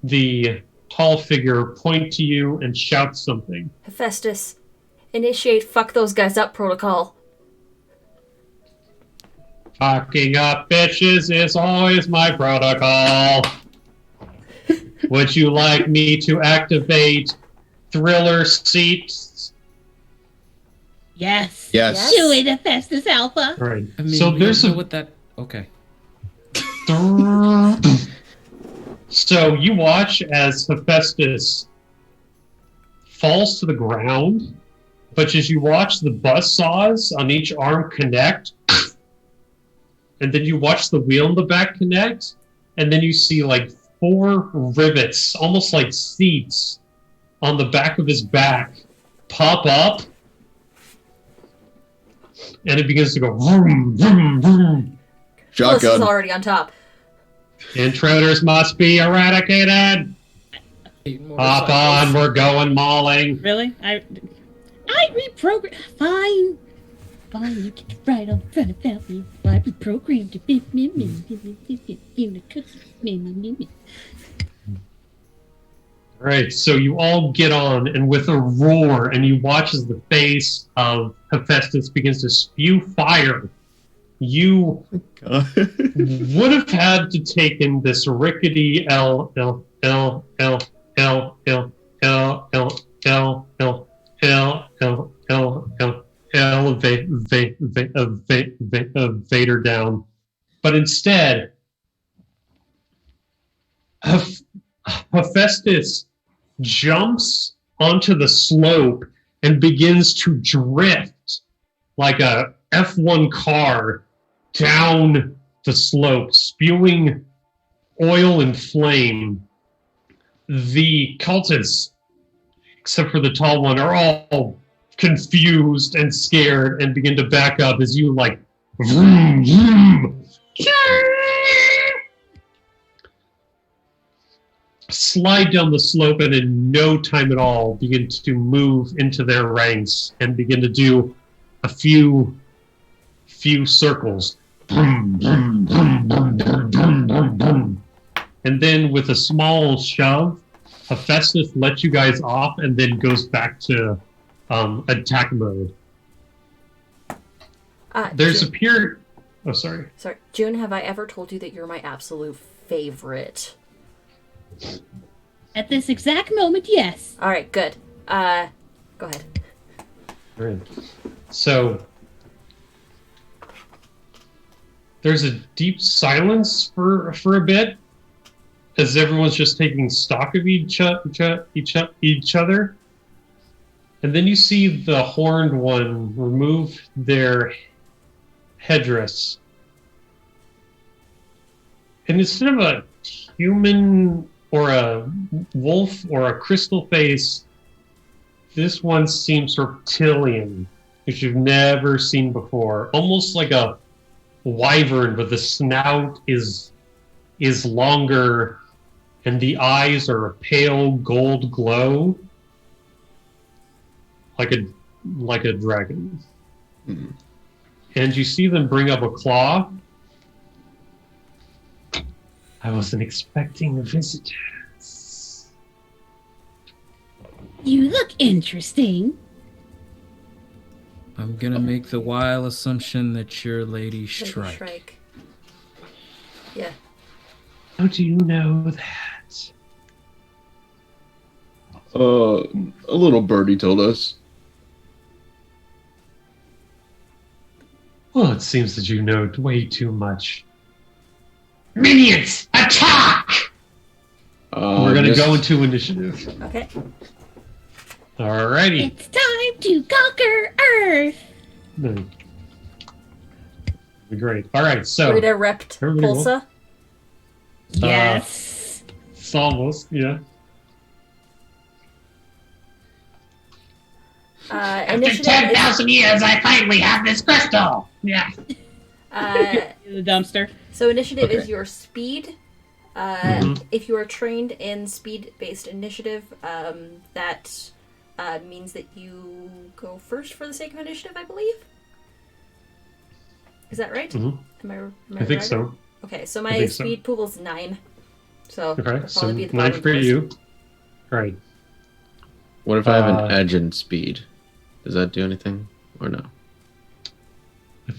the tall figure point to you and shout something. Hephaestus, initiate fuck those guys up protocol. Fucking up bitches is always my protocol. Would you like me to activate thriller seats? Yes. Yes. Do it, Hephaestus Alpha. All right. I mean, So we there's don't a know what that. Okay. So you watch as Hephaestus falls to the ground, but as you watch the buzzsaws on each arm connect, and then you watch the wheel in the back connect, and then you see like 4 rivets, almost like seats, on the back of his back pop up, and it begins to go vroom, vroom, vroom. Melissa's Shotgun. already on top. Intruders must be eradicated. Hop on, we're going mauling. Really? I reprogram. Fine. Fine, you get right on front of me. I reprogrammed to be me. Right, so you all get on, and with a roar, and you watch as the face of Hephaestus begins to spew fire. You would have had to take in this rickety elevator down, but instead, Hephaestus jumps onto the slope and begins to drift like a F1 car down the slope, spewing oil and flame. The cultists, except for the tall one, are all confused and scared and begin to back up as you like vroom, vroom, slide down the slope, and in no time at all begin to move into their ranks and begin to do a few circles. And then with a small shove, Hephaestus lets you guys off and then goes back to attack mode. There's June, a period. Oh, sorry. Sorry, June, have I ever told you that you're my absolute favorite? At this exact moment, yes. All right, good. Go ahead. Right. So there's a deep silence for a bit, as everyone's just taking stock of each other, and then you see the horned one remove their headdress, and instead of a human or a wolf or a crystal face, this one seems reptilian, which you've never seen before. Almost like a wyvern, but the snout is longer, and the eyes are a pale gold glow, like a dragon. Hmm. And you see them bring up a claw. I wasn't expecting visitors. You look interesting. I'm gonna make the wild assumption that you're Lady Lady Shrike. Shrike. Yeah. How do you know that? A little birdie told us. Well, it seems that you know way too much. Minions, attack! We're gonna go into initiative. Okay. Alrighty. It's time to conquer Earth. Great. Alright, so Rita repped everybody will- Pulsa. Yes. it's almost, yeah. Initiative 10,000 years, I finally have this crystal! Yeah. The dumpster. So initiative Okay. is your speed. Mhm. If you are trained in speed-based initiative, that means that you go first for the sake of initiative, I believe. Is that right? Mhm. Am I think right? so. Okay, so I my think so. speed pool is 9. So Okay, that'll so probably be the 9 bottom for place. you. Alright. What if I have Uh, an edge in speed? Does that do anything or no? I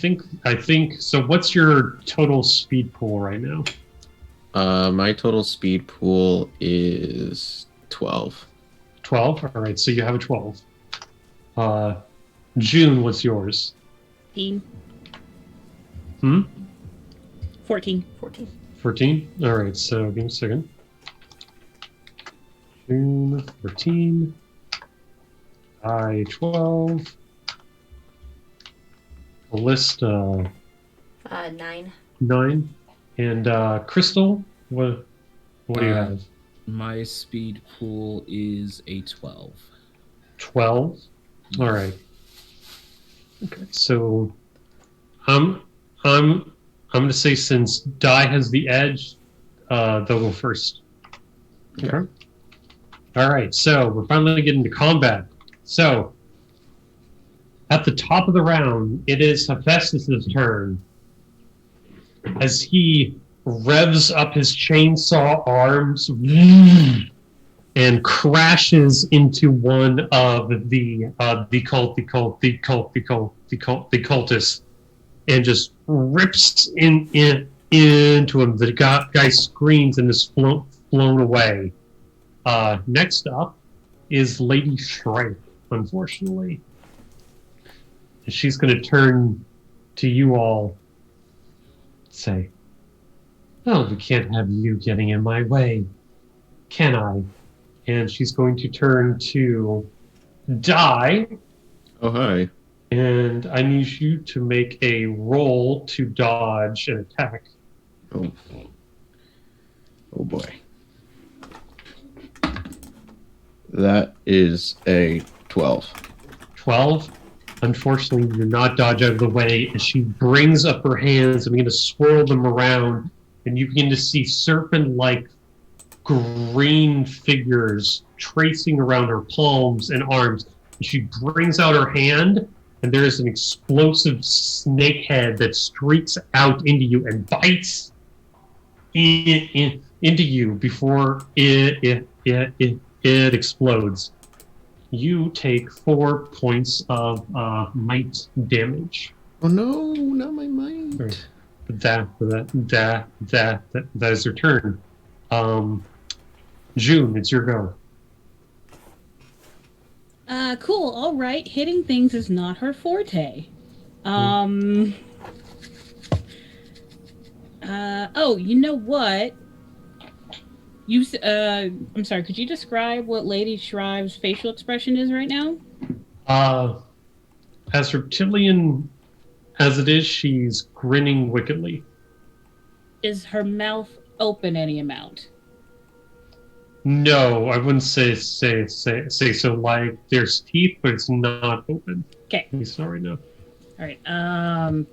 think so. What's your total speed pool right now? My total speed pool is 12. 12? Alright, so you have a 12. June, what's yours? 14. Hmm? 14. 14. 14? Alright, so give me a second. June 14. I 12. Ballista 9. 9. And Crystal, what do you have? My speed pool is a 12. 12? Alright. Okay, so I'm gonna say since Dai has the edge, they'll go first. Okay. Alright, so we're finally getting to combat. So at the top of the round, it is Hephaestus' turn as he revs up his chainsaw arms and crashes into one of the cultists and just rips into him. The guy screams and is flown away. Next up is Lady Shrike, unfortunately. And she's going to turn to you all, say, "Oh, we can't have you getting in my way, can I?" And she's going to turn to Dai, Oh, hi. and I need you to make a roll to dodge an attack. Oh. Oh, boy. That is a 12. 12. Unfortunately, you do not dodge out of the way as she brings up her hands and begin to swirl them around, and you begin to see serpent-like green figures tracing around her palms and arms. And she brings out her hand, and there is an explosive snake head that streaks out into you and bites into you before it explodes. You take 4 points of might damage. Oh no, not my mind. Right. That is your turn. June, it's your go. Cool. All right. Hitting things is not her forte. Oh, you know what? I'm sorry, could you describe what Lady Shrive's facial expression is right now? As reptilian as it is, she's grinning wickedly. Is her mouth open any amount? No, I wouldn't say so. Like there's teeth, but it's not open. Okay. At least not right now. All right.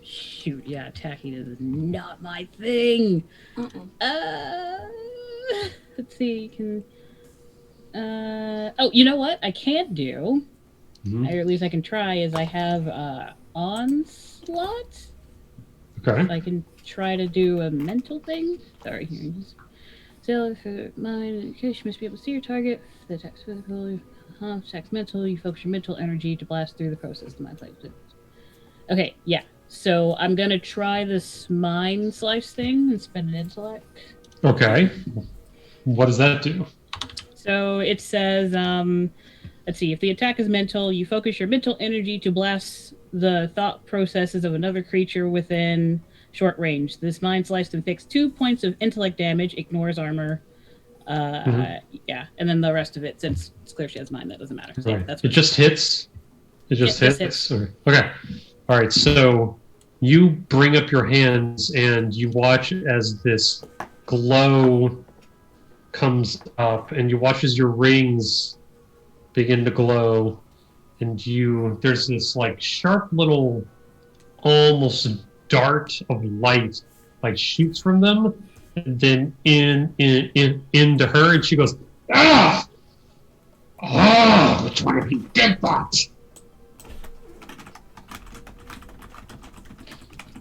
Shoot. Yeah, attacking is not my thing. Let's see. You can. Oh, you know what? I can't do. Mm-hmm. Or at least I can try. Is I have onslaught. Okay. So I can try to do a mental thing. Sorry, here. Still, for mine, in case you must be able to see your target. The attack's physical, attack's mental. You focus your mental energy to blast through the process. The mind plays. Okay, yeah. So I'm gonna try this mind slice thing and spend an intellect. Okay. What does that do? So it says, let's see, if the attack is mental, you focus your mental energy to blast the thought processes of another creature within short range. This mind slice inflicts 2 points of intellect damage, ignores armor. Yeah, and then the rest of it, since it's clear she has mind, that doesn't matter. So Right. yeah, that's it just hits. It just Yeah, hits. just Okay. All right. So you bring up your hands and you watch as this glow comes up, and you watch as your rings begin to glow, and there's this like sharp little, almost dart of light, like shoots from them, and then into her, and she goes, ah, which one of you dead bots?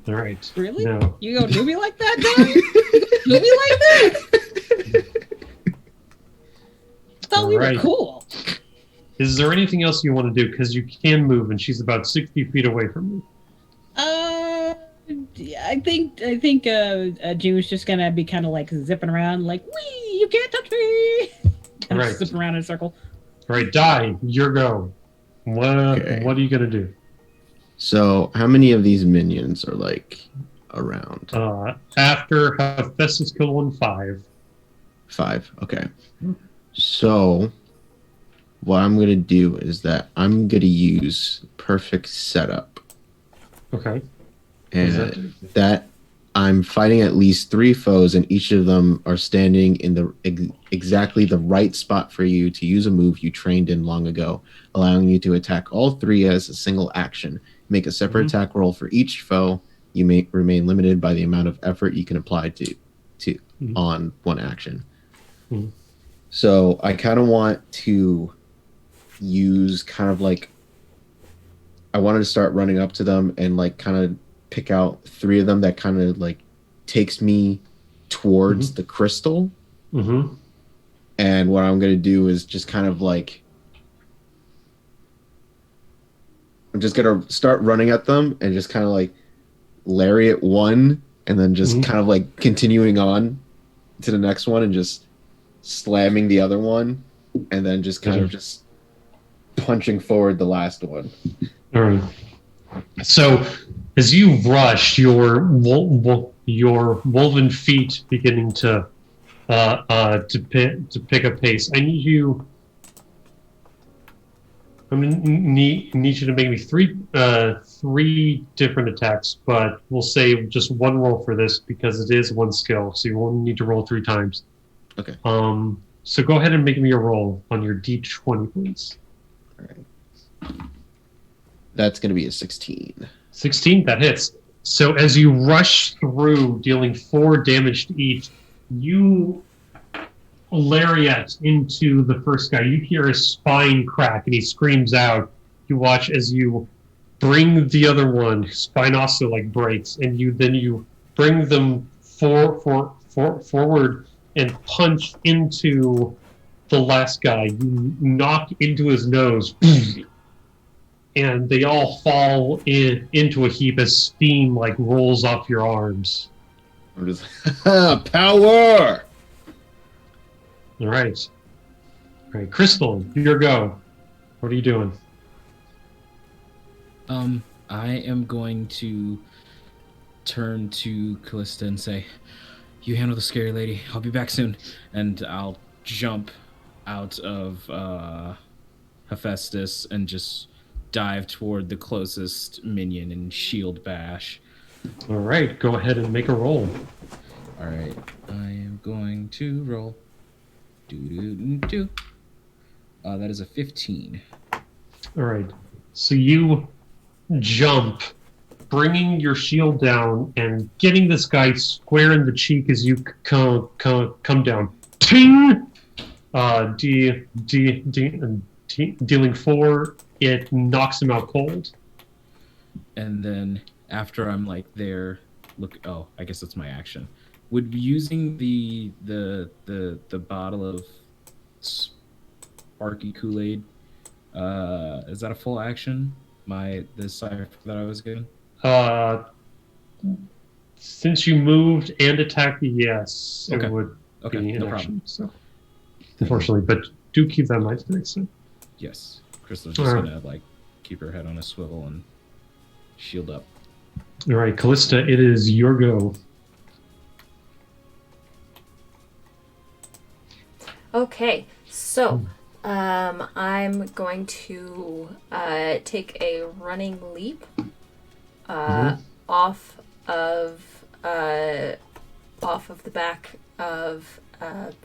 All right. Really? No. You gonna do me like that, Don? Do me like that? I thought we were Right. cool. Is there anything else you want to do? Because you can move, and she's about 60 feet away from you. I think June's just gonna be kind of like zipping around, like, wee, you can't touch me. And Right. zipping around in a circle. All right, Die, your go. What Okay. What are you gonna do? So, how many of these minions are like around? After Hephaestus killed 5. 5. Okay. So, what I'm gonna do is that I'm gonna use perfect setup, Okay. What does that and do? that I'm fighting at least 3 foes, and each of them are standing in the exactly the right spot for you to use a move you trained in long ago, allowing you to attack all 3 as a single action. Make a separate attack roll for each foe. You may remain limited by the amount of effort you can apply to on one action. Mhm. So I kind of want to use kind of like, I wanted to start running up to them and like kind of pick out 3 of them that kind of like takes me towards the crystal. Mm-hmm. And what I'm going to do is just kind of like, I'm just going to start running at them and just kind of like lariat one, and then just kind of like continuing on to the next one and just slamming the other one, and then just kind of just punching forward the last one. All right. So, as you rush, your woven feet beginning to pick up pace. I need you. I'm gonna need you to make me three different attacks, but we'll save just one roll for this because it is one skill, so you won't need to roll 3 times. Okay. So go ahead and make me a roll on your D20, please. All right. That's going to be a 16. 16, that hits. So as you rush through, dealing 4 damage to each, you lariat into the first guy. You hear his spine crack, and he screams out. You watch as you bring the other one. His spine also like breaks, and you bring them forward and punch into the last guy. You knock into his nose. and they all fall into a heap as steam like rolls off your arms. I'm just power. All right. All right, Crystal, your go. What are you doing? I am going to turn to Callista and say, "You handle the scary lady. I'll be back soon." And I'll jump out of Hephaestus and just dive toward the closest minion and shield bash. All right, go ahead and make a roll. All right, I am going to roll. Do. That is a 15. All right, so you jump, bringing your shield down and getting this guy square in the cheek as you come down. Ting! Dealing 4, it knocks him out cold. And then after I'm like there, look. Oh, I guess that's my action. Would using the bottle of Sparky Kool-Aid, is that a full action? The cipher that I was getting. Since you moved and attacked, yes, Okay. it would Okay, be an no action. problem. So, unfortunately, but do keep that in mind next time. Yes, Crystal's just Alright. gonna like keep her head on a swivel and shield up. All right, Callista, it is your go. Okay, so I'm going to take a running leap off of the back of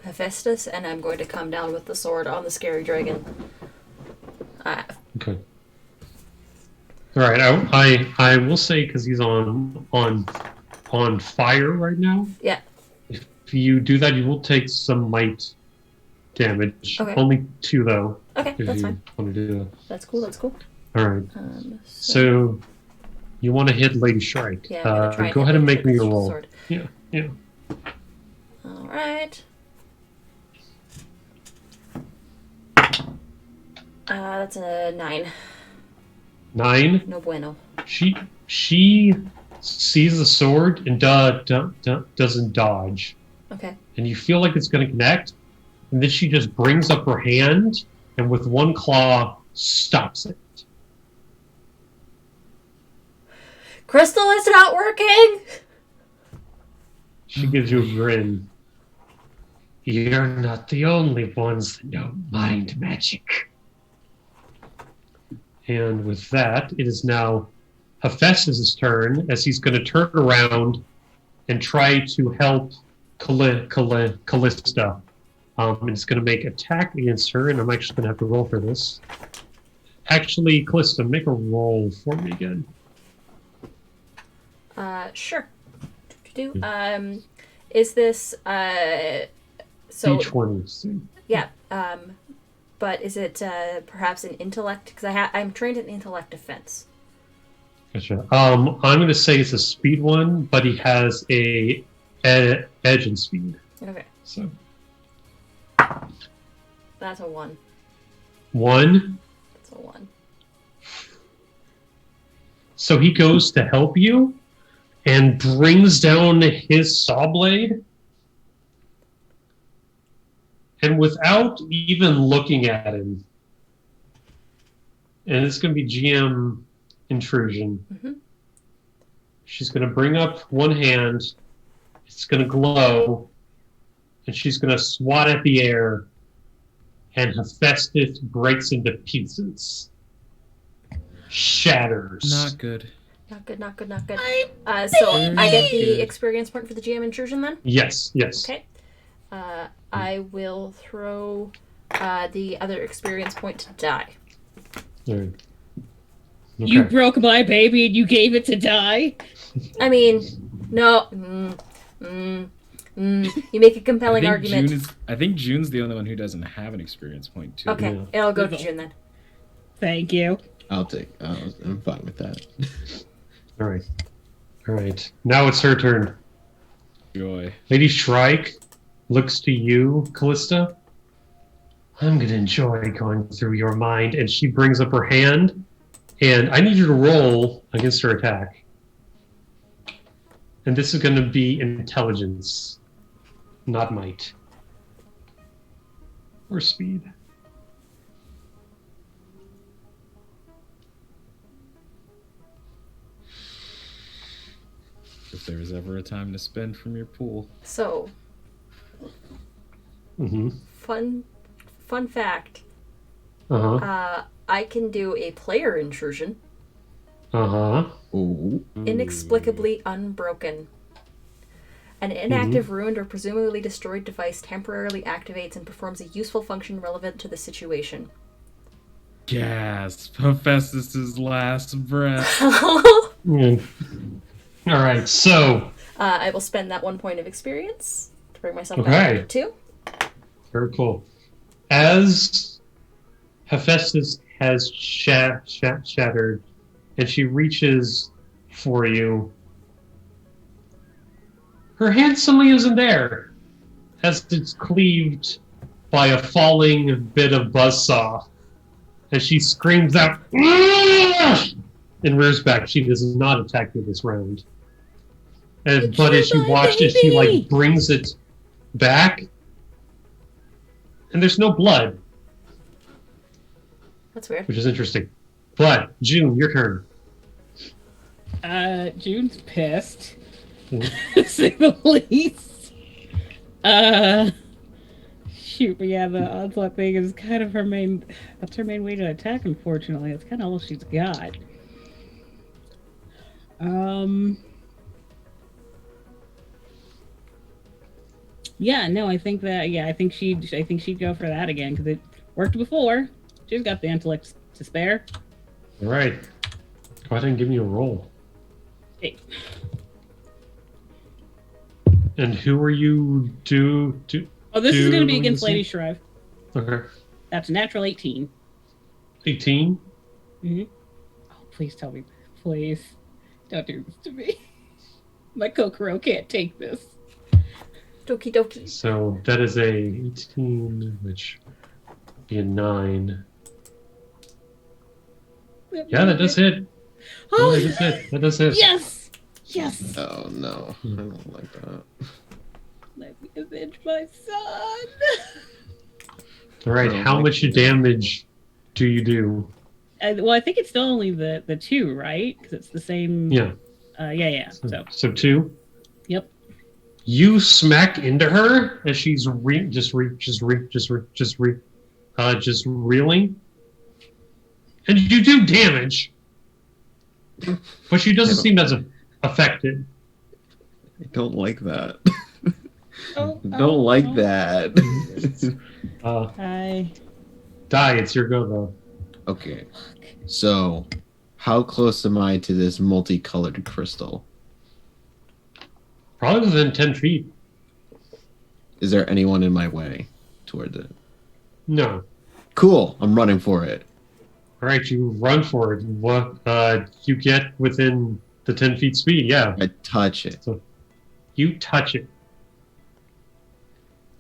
Hephaestus, and I'm going to come down with the sword on the scary dragon. Okay. All right, I will say, because he's on fire right now. Yeah. If you do that, you will take some might damage. Okay. Only 2 though. Okay, If that's you fine. want to do that. That's cool. That's cool. All right. So So you want to hit Lady Shrike? yeah, I'm gonna try Go hit ahead and with make me this a roll. sword. Yeah. All right. That's a 9. 9. No bueno. She sees the sword and doesn't dodge, Okay. and you feel like it's going to connect, and then she just brings up her hand and with one claw stops it. Crystal, it's not working. She gives you a grin. You're not the only ones that know mind magic. And with that, it is now Hephaestus' turn, as he's going to turn around and try to help Callista. And it's going to make attack against her, and I'm actually going to have to roll for this. Actually, Callista, make a roll for me again. Sure. Is this so? D20. Yeah. But is it perhaps an intellect? Because I'm trained in intellect defense. Gotcha. I'm going to say it's a speed one, but he has a edge in speed. Okay. So That's a 1. 1. That's a 1. So he goes to help you and brings down his saw blade. And without even looking at him, and it's going to be GM intrusion. Mm-hmm. She's going to bring up one hand, it's going to glow, and she's going to swat at the air, and Hephaestus breaks into pieces. Shatters. Not good. Not good. Not good. Not good. So I get the experience point for the GM intrusion then. Yes. Okay. I will throw the other experience point to die. All right. You Okay. broke my baby and you gave it to die? I mean, no. You make a compelling argument. I think June's the only one who doesn't have an experience point too. Okay, Yeah. it'll go to June then. Thank you. I'm fine with that. All right. All right. Now it's her turn. Joy. Lady Shrike looks to you, Callista. I'm going to enjoy going through your mind. And she brings up her hand, And I need you to roll against her attack. And this is going to be intelligence, not might. Or speed. If there was ever a time to spend from your pool. So, fun fact. I can do a player intrusion. Ooh. Inexplicably unbroken. An inactive, ruined, or presumably destroyed device temporarily activates and performs a useful function relevant to the situation. Gasp. Hephaestus' last breath. All right, so... I will spend that 1 point of experience to bring myself back to 2. Very cool. As Hephaestus has shattered, and she reaches for you, her hand suddenly isn't there, as it's cleaved by a falling bit of buzzsaw. As she screams out, "Aah!" and rears back. She does not attack you this round. But as you watch as she brings it back, and there's no blood. That's weird. Which is interesting. But, June, your turn. June's pissed. To say the least. Shoot, but yeah, the onslaught thing is kind of her main way to attack, unfortunately. It's kind of all she's got. Yeah, no, I think she'd go for that again, because it worked before. She's got the intellect to spare. All right. Go ahead and give me a roll. Hey. And who are you Oh, this is going to be against Lady Shrive. Okay. That's a natural 18. 18? Mm-hmm. Oh, please tell me. Please. Don't do this to me. My Kokoro can't take this. Doki doki. So that is a 18, which would be a 9. Yeah, that does hit. Oh, that does hit. That does hit. Yes! Yes! Oh no, I don't like that. Let me avenge my son! All right, how much damage do you do? Well, I think it's still only the 2, right? Because it's the same... Yeah. Yeah. So 2? Yep. You smack into her as she's just reeling. And you do damage. But she doesn't seem as affected. I don't like that. Don't like that. Hi. Die, it's your go though. Okay. So, how close am I to this multicolored crystal? Probably within 10 feet. Is there anyone in my way towards it? No. Cool. I'm running for it. All right, you run for it. What you get within the 10 feet speed? Yeah. I touch it. So you touch it.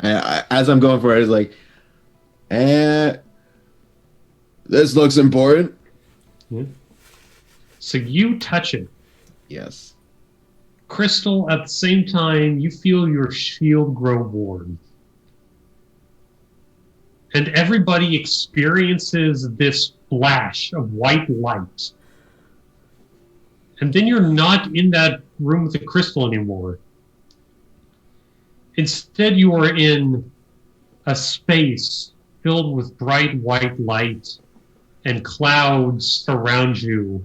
As I'm going for it, it's like, this looks important. Yeah. So you touch it. Yes. Crystal, at the same time, you feel your shield grow warm. And everybody experiences this flash of white light. And then you're not in that room with the crystal anymore. Instead, you are in a space filled with bright white light and clouds around you,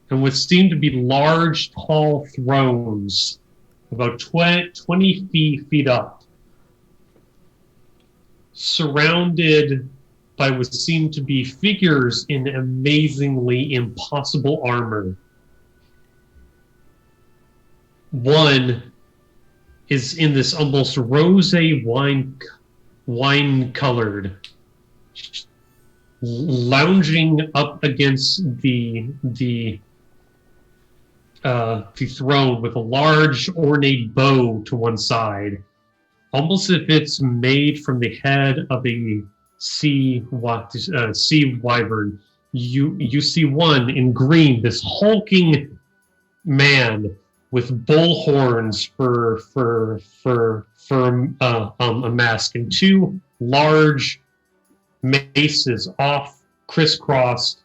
and what seem to be large, tall thrones about 20 feet up, surrounded by what seem to be figures in amazingly impossible armor. One is in this almost rosé wine-colored, lounging up against the throne with a large ornate bow to one side, almost as if it's made from the head of a sea wyvern, you see one in green, this hulking man with bull horns for a mask, and two large maces off crisscrossed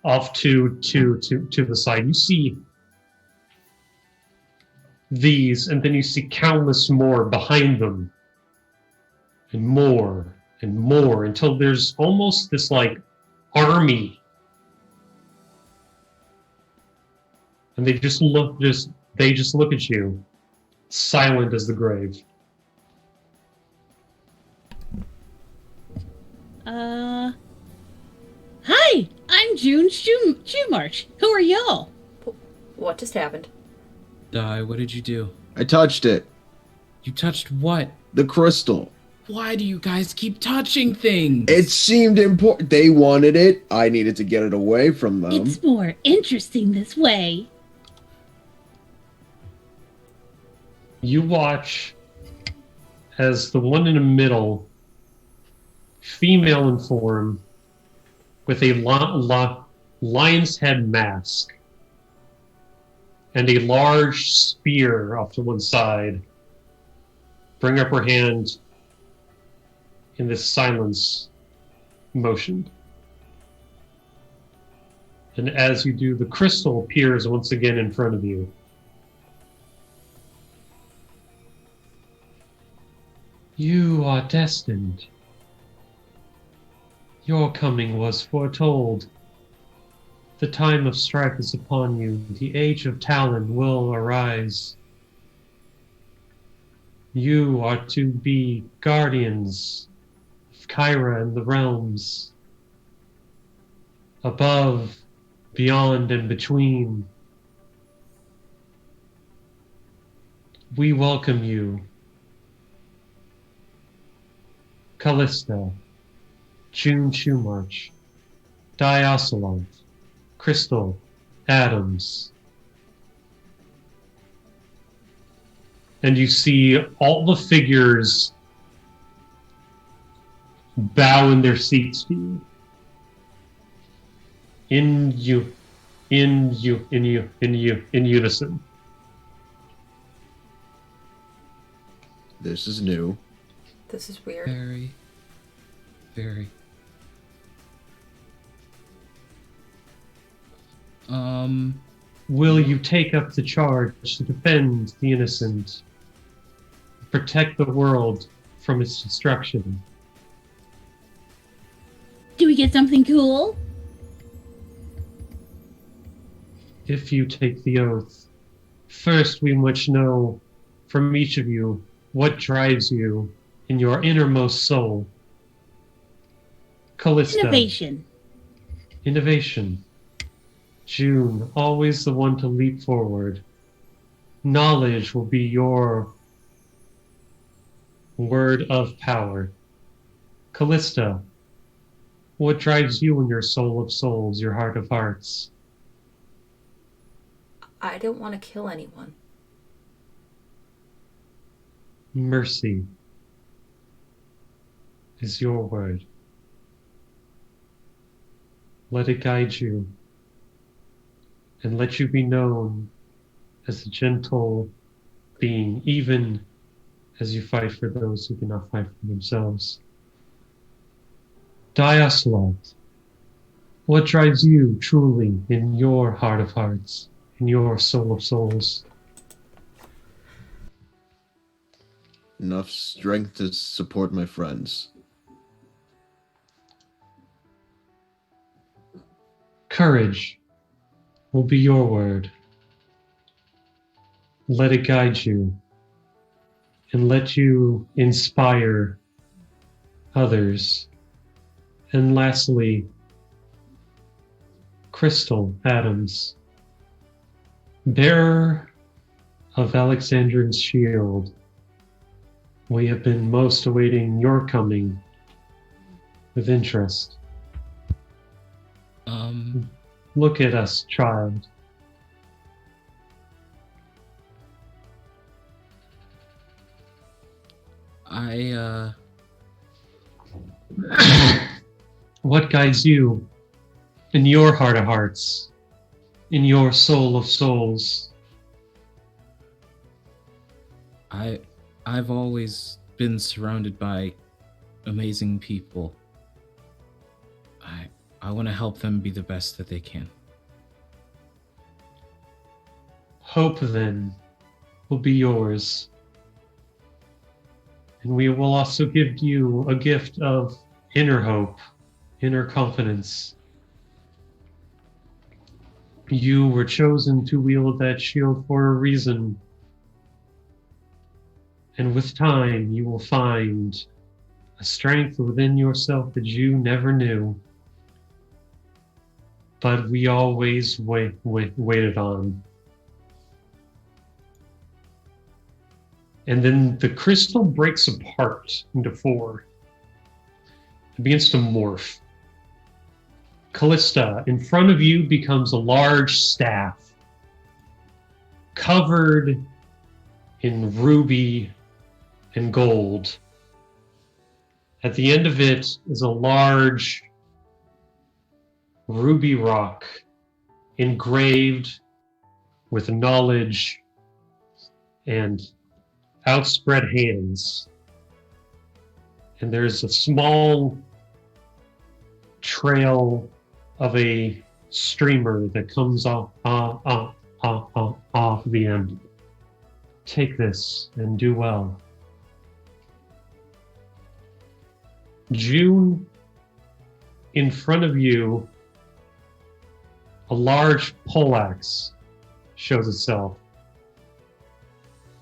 off to the side. You see these, and then you see countless more behind them, and more until there's almost this like army, and they just look at you, silent as the grave. Hi, I'm June Shoemarch. Who are y'all? What just happened? Di, what did you do? I touched it. You touched what? The crystal. Why do you guys keep touching things? It seemed important. They wanted it. I needed to get it away from them. It's more interesting this way. You watch as the one in the middle, female in form, with a lion's head mask and a large spear off to one side, bring up her hand in this silence motion. And as you do, the crystal appears once again in front of you. You are destined. Your coming was foretold. The time of strife is upon you. The age of Talon will arise. You are to be guardians of Kyra and the realms. Above, beyond, and between. We welcome you. Callista, June Shoemarch, Diocelot, Crystal, Adams. And you see all the figures bow in their seats to you. In unison. This is new. This is weird. Very, very. Will you take up the charge to defend the innocent, protect the world from its destruction? Do we get something cool? If you take the oath, first we must know from each of you what drives you in your innermost soul. Callista. Innovation. Innovation. June, always the one to leap forward. Knowledge will be your word of power. Callista, what drives you in your soul of souls, your heart of hearts? I don't want to kill anyone. Mercy is your word. Let it guide you, and let you be known as a gentle being, even as you fight for those who cannot fight for themselves. Diocelot, what drives you truly in your heart of hearts, in your soul of souls? Enough strength to support my friends. Courage will be your word. Let it guide you, and let you inspire others. And lastly, Crystal Adams, bearer of Alexandrin's shield. We have been most awaiting your coming with interest. Look at us, child. I What guides you in your heart of hearts, in your soul of souls. I've always been surrounded by amazing people. I want to help them be the best that they can. Hope, then, will be yours. And we will also give you a gift of inner hope, inner confidence. You were chosen to wield that shield for a reason. And with time, you will find a strength within yourself that you never knew. But we always waited on. And then the crystal breaks apart into four. It begins to morph. Callista, in front of you, becomes a large staff, covered in ruby and gold. At the end of it is a large ruby rock engraved with knowledge and outspread hands. And there's a small trail of a streamer that comes off the end. Take this and do well. June, in front of you, a large poleaxe shows itself.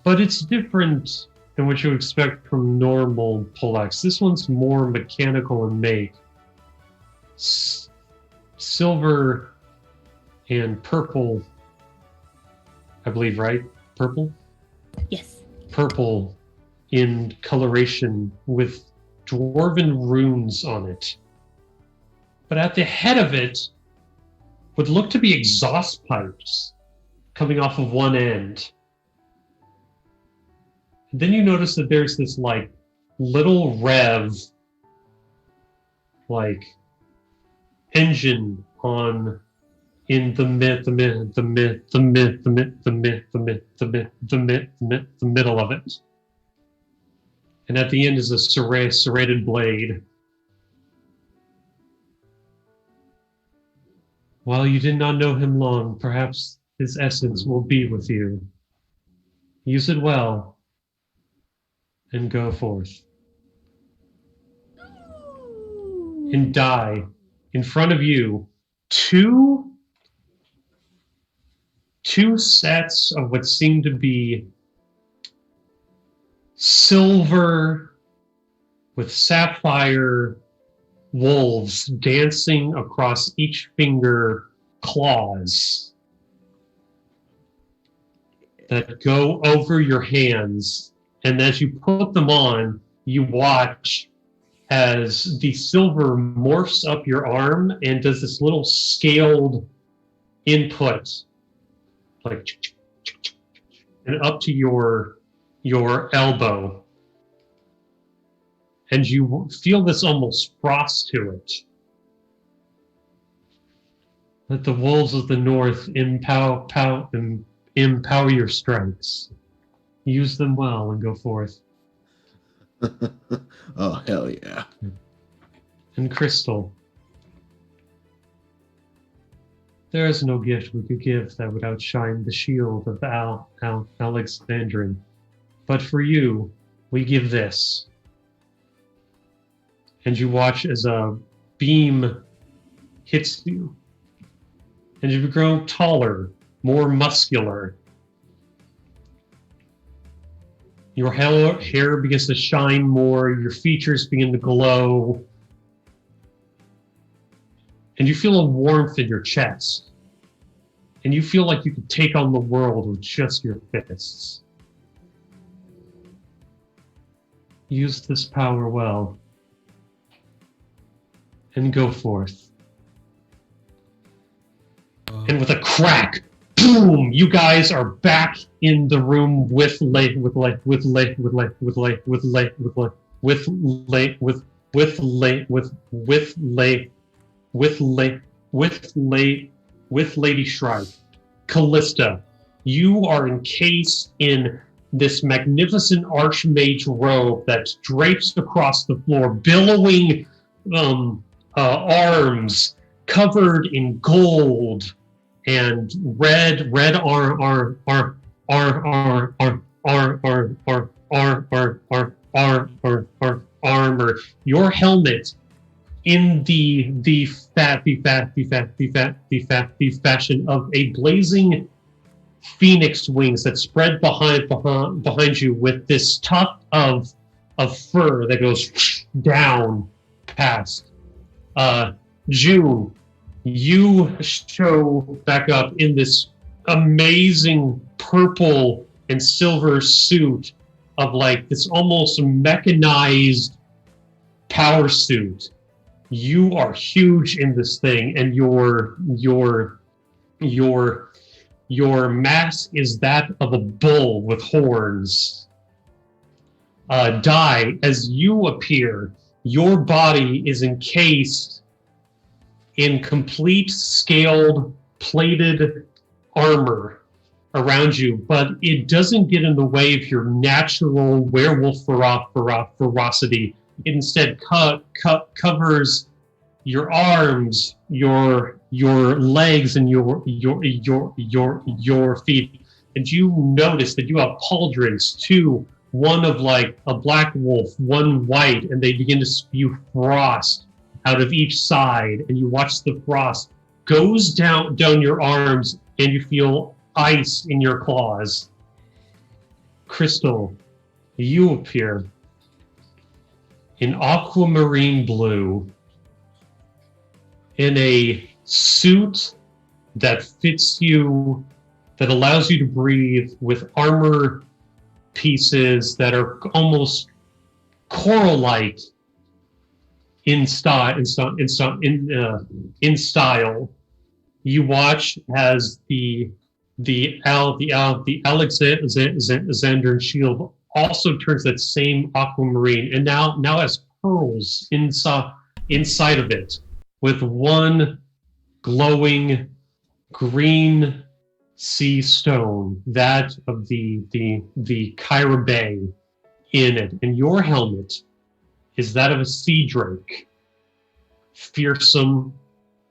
But it's different than what you expect from normal poleaxe. This one's more mechanical in make. Silver and purple, I believe, right? Purple? Yes. Purple in coloration with dwarven runes on it. But at the head of it would look to be exhaust pipes coming off of one end. And then you notice that there's this like little rev like engine on in the middle of it. And at the end is a serrated blade. While you did not know him long, perhaps his essence will be with you. Use it well, and go forth. And die in front of you two sets of what seem to be silver with sapphire wolves dancing across each finger claws that go over your hands. And as you put them on, you watch as the silver morphs up your arm and does this little scaled input, like, and up to your elbow. And you feel this almost frost to it. Let the wolves of the north empower your strikes. Use them well and go forth. Oh, hell yeah. And Crystal, there is no gift we could give that would outshine the shield of the Alexandrian. But for you, we give this. And you watch as a beam hits you. And you grow taller, more muscular. Your hair begins to shine more, your features begin to glow. And you feel a warmth in your chest. And you feel like you could take on the world with just your fists. Use this power well. And go forth. And with a crack, boom! You guys are back in the room with with Lady Shrike, Callista, you are encased in this magnificent archmage robe that drapes across the floor, billowing arms covered in gold and red armor. Your helmet in the fashion of a blazing phoenix wings that spread behind you with this tuft of fur that goes down past. June, you show back up in this amazing purple and silver suit of like this almost mechanized power suit. You are huge in this thing, and your mask is that of a bull with horns. Dai, as you appear, your body is encased in complete scaled, plated armor around you, but it doesn't get in the way of your natural werewolf ferocity. It instead covers your arms, your legs, and your feet. And you notice that you have pauldrons, one of like a black wolf, one white, and they begin to spew frost out of each side. And you watch the frost goes down your arms, and you feel ice in your claws. Crystal, you appear in aquamarine blue, in a suit that fits you, that allows you to breathe, with armor pieces that are almost coral-like in style. You watch as the Alexander shield also turns that same aquamarine, and now has pearls inside of it, with one glowing green sea stone, that of the Kyra Bay, in it. And your helmet is that of a sea drake, fearsome,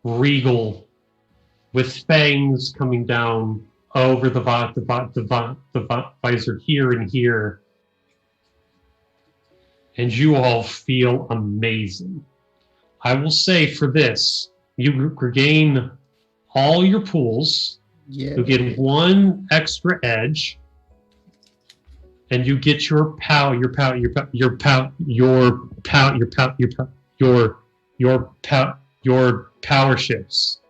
regal, with fangs coming down over the visor here and here. And you all feel amazing. I will say for this, you regain all your pools. Yeah. You get one extra edge, and you get your power ships.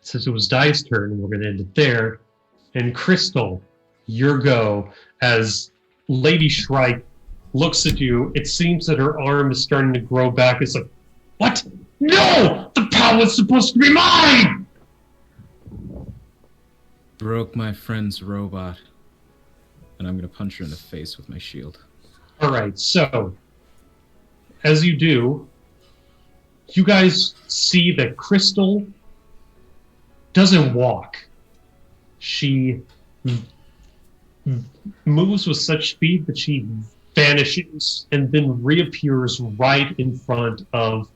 Since it was Dai's turn, we're going to end it there. And Crystal, your go, as Lady Shrike looks at you. It seems that her arm is starting to grow back. It's like, what? No! The power is supposed to be mine! Broke my friend's robot. And I'm going to punch her in the face with my shield. All right, so, as you do, you guys see that Crystal doesn't walk. She moves with such speed that she vanishes and then reappears right in front of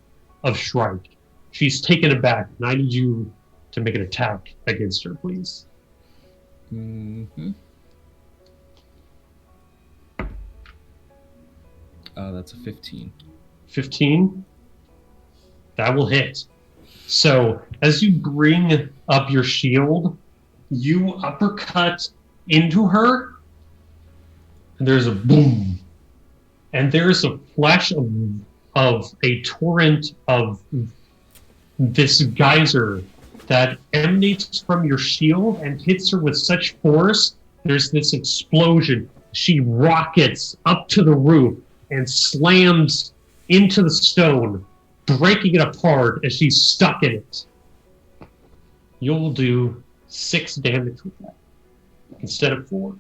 Shrike. She's taken aback, and I need you to make an attack against her, please. Mm-hmm. That's a 15. 15? That will hit. So, as you bring up your shield, you uppercut into her, and there's a boom. And there's a flash of a torrent of this geyser that emanates from your shield and hits her with such force. There's this explosion. She rockets up to the roof and slams into the stone, breaking it apart as she's stuck in it. You'll do 6 damage with that instead of 4.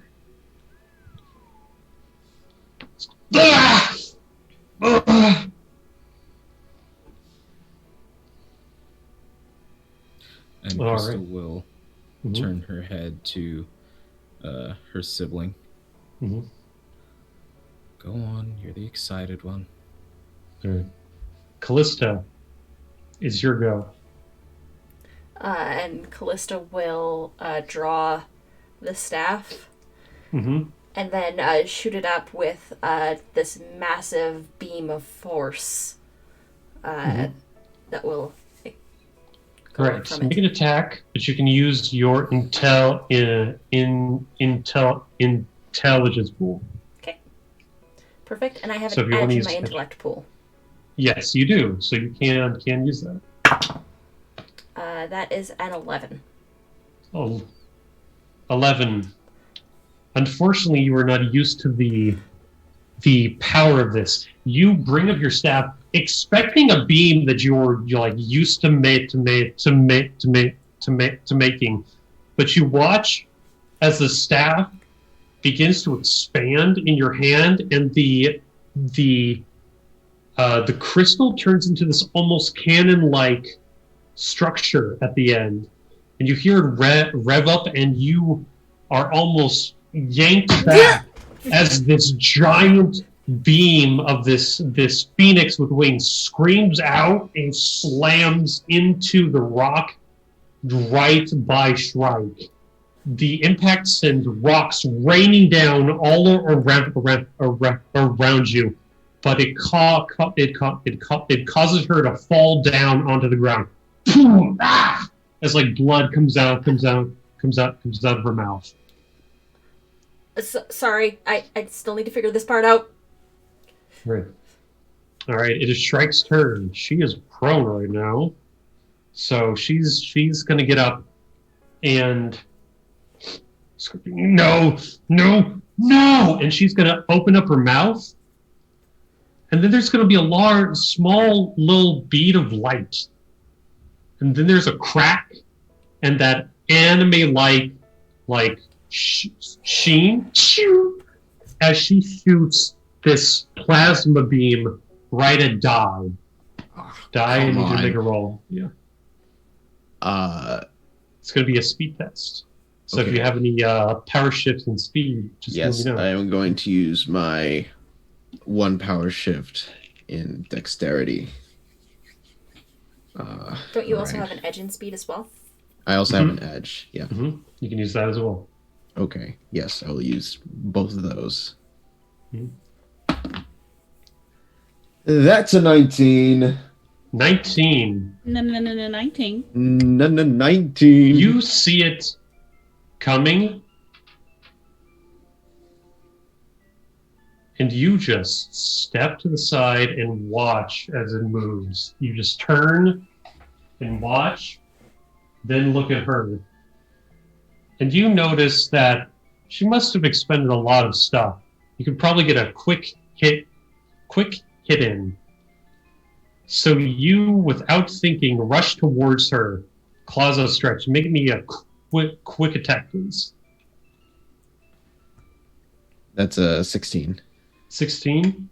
And All Crystal right. will Mhm. turn her head to her sibling. Mhm. Go on, you're the excited one. All right. Callista, is your go. And Callista will draw the staff Mm-hmm. and then shoot it up with this massive beam of force that will go Correct. from Make it. an attack, but you can use your intelligence pool. Okay. Perfect. And I have So if an you want edge to in my use intellect pool. yes, you do. So you can use that. That is an 11. Oh, 11. Unfortunately, you are not used to the power of this. You bring up your staff, expecting a beam that you're like used to making, but you watch as the staff begins to expand in your hand, and the crystal turns into this almost cannon-like structure at the end, and you hear it rev up, and you are almost yanked back as this giant beam of this phoenix with wings screams out and slams into the rock right by Shrike. The impact sends rocks raining down all around you, but it causes her to fall down onto the ground. Boom! Ah! As like blood comes out of her mouth. Sorry, I still need to figure this part out. Right. All right. It is Shrike's turn. She is prone right now, so she's gonna get up and no, and she's gonna open up her mouth, and then there's gonna be a small little bead of light, and then there's a crack, and that anime-like sheen as she shoots this plasma beam right at Die. Die, and you can make a roll. Yeah. It's going to be a speed test. So if you have any power shifts and speed, just let me know. I am going to use my 1 power shift in dexterity. Don't you also have an edge in speed as well? I also have an edge, yeah. Mm-hmm. You can use that as well. Okay, yes, I will use both of those. Mm-hmm. That's a 19. 19. No, 19. 19. You see it coming, and you just step to the side and watch as it moves. You just turn and watch, then look at her. And you notice that she must have expended a lot of stuff. You could probably get a quick hit in. So you, without thinking, rush towards her, claws outstretched. Make me a quick attack, please. That's a 16. 16.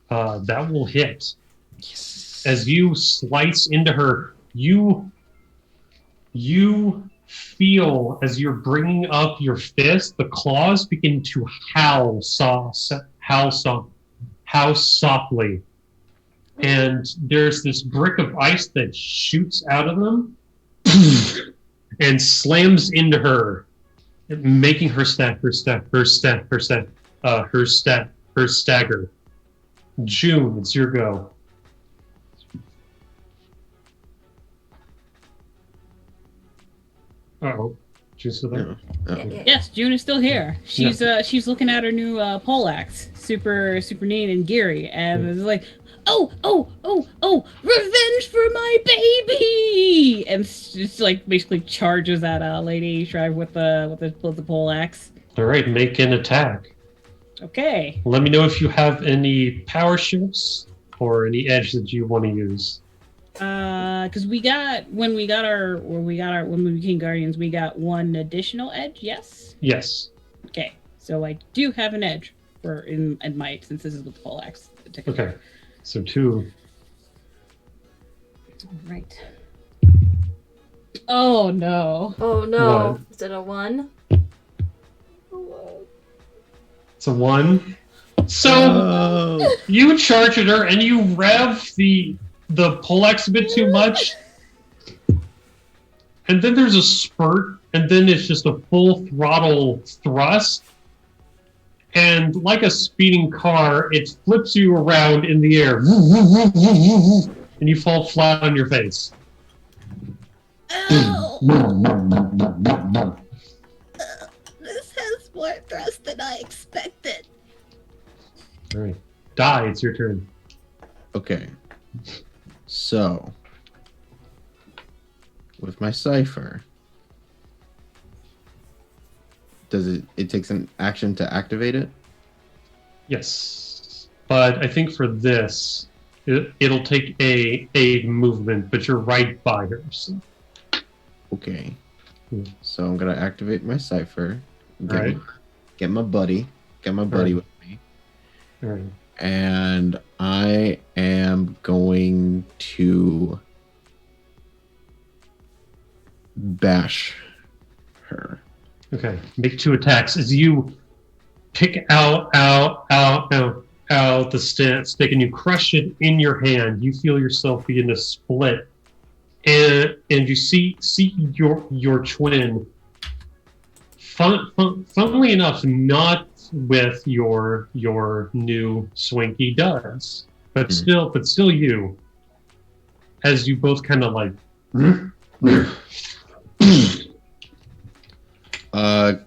That will hit. Yes. As you slice into her, you feel as you're bringing up your fist, the claws begin to howl softly. And there's this brick of ice that shoots out of them and slams into her, making her stagger. June, it's your go. Uh-oh. June's still there? Yeah. Yes, June is still here. She's she's looking at her new poleaxe, super neat and geary, and it's like, oh, revenge for my baby, and just like basically charges at Lady Shrive with the poleaxe. All right, make an attack. Okay. Let me know if you have any power shifts or any edge that you want to use. Because when we became guardians, we got 1 additional edge. Yes. Yes. Okay, so I do have an edge in might, since this is with the poleaxe. Okay. So 2. All right. Oh no. Oh no. What? Is it a 1? It's a 1. So Oh. you charge at her and you rev the Polex a bit too much. And then there's a spurt, and then it's just a full throttle thrust. And like a speeding car, it flips you around in the air. And you fall flat on your face. Ow! This has more thrust than I expected. All right. Die, it's your turn. Okay. So, with my cipher, does it takes an action to activate it? Yes. But I think for this, it'll take a movement, but you're right by her. So. Okay. Hmm. So I'm gonna activate my cipher. Right. Get my buddy. Get my buddy Right. with me. All right. And I am going to bash her. Okay. Make 2 attacks as you pick out the stick and you crush it in your hand. You feel yourself begin to split, and you see your twin. Funnily enough, not with your new swanky duds, but still you, as you both kind of like.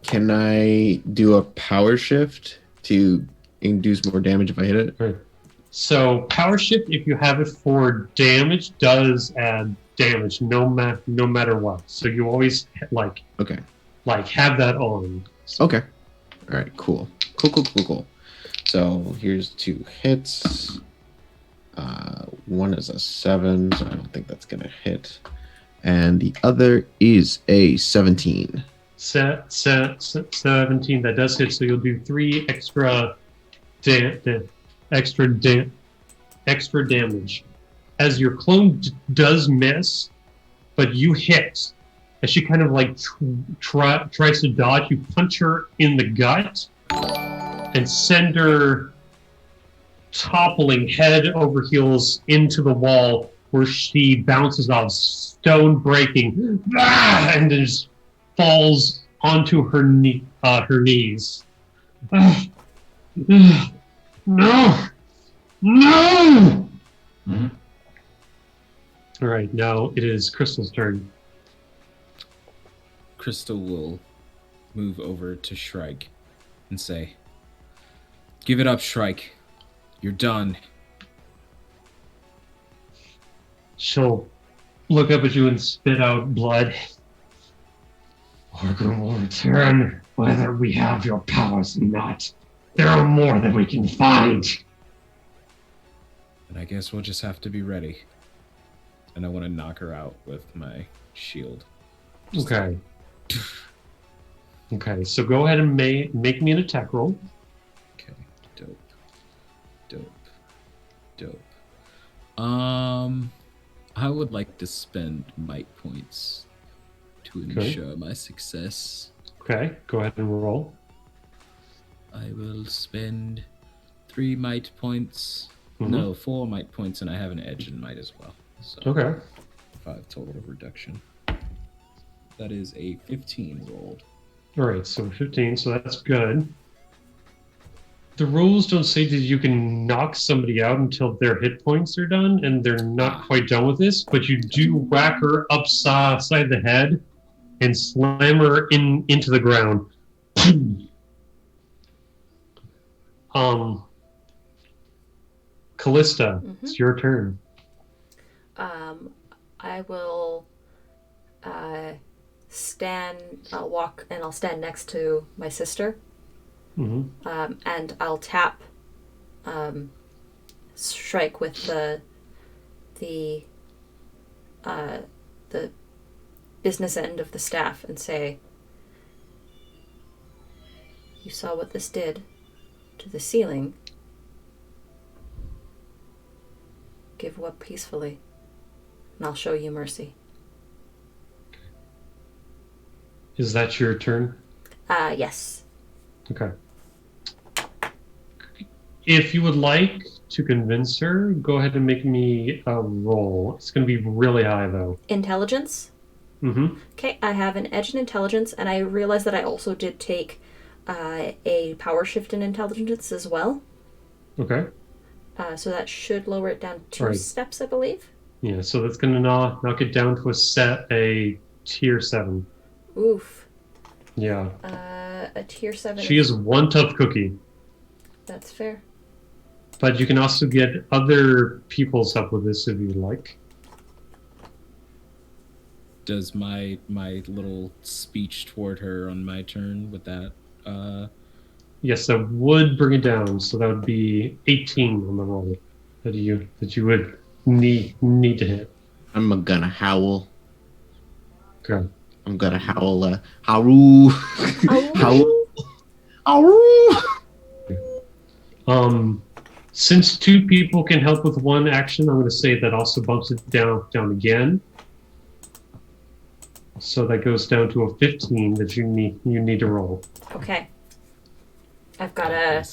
Can I do a power shift to induce more damage if I hit it? Right. So power shift, if you have it for damage, does add damage no matter what. So you always Okay. have that on. So, Okay. All right. Cool. Cool. So here's 2 hits. One is a 7, so I don't think that's gonna hit. And the other is a 17. 17, that does hit. So you'll do 3 extra damage. As your clone does miss, but you hit. As she kind of like tries to dodge, you punch her in the gut and send her toppling head over heels into the wall, where she bounces off, stone breaking, and then just falls onto her knees. No! Mhm. All right, now it is Crystal's turn. Crystal will move over to Shrike and say, "Give it up, Shrike. You're done." She'll look up at you and spit out blood. Orgrim will return, whether we have your powers or not. There are more that we can find. And I guess we'll just have to be ready. And I want to knock her out with my shield. Okay. Okay, so go ahead and make me an attack roll. Okay, dope. I would like to spend might points to ensure my success. Okay, go ahead and roll. I will spend 3 might points. Mhm. No, 4 might points, and I have an edge in might as well. So Okay. 5 total reduction. That is a 15 rolled. All right, so 15, so that's good. The rules don't say that you can knock somebody out until their hit points are done, and they're not quite done with this, but you do whack her upside the head and slam her into the ground. Callista, it's your turn. I will I'll stand next to my sister. Mm-hmm. And I'll tap Shrike with the business end of the staff and say, "You saw what this did to the ceiling. Give up peacefully, and I'll show you mercy." Is that your turn? Yes. Okay. If you would like to convince her, go ahead and make me a roll. It's going to be really high, though. Intelligence? Mm-hmm. Okay, I have an edge in intelligence, and I realized that I also did take a power shift in intelligence as well. Okay. So that should lower it down 2 Right. steps, I believe. Yeah, so that's going to knock it down to a tier 7. Oof. Yeah. A tier 7. She is one tough cookie. That's fair. But you can also get other people's help with this if you'd like. Does my little speech toward her on my turn with that? Yes, that would bring it down, so that would be 18 on the roll that you would need to hit. I'm gonna howl. Okay. I'm gonna howl. Haru. Haru. Since 2 people can help with 1 action, I'm going to say that also bumps it down again. So that goes down to a 15 that you need to roll. Okay. I've got a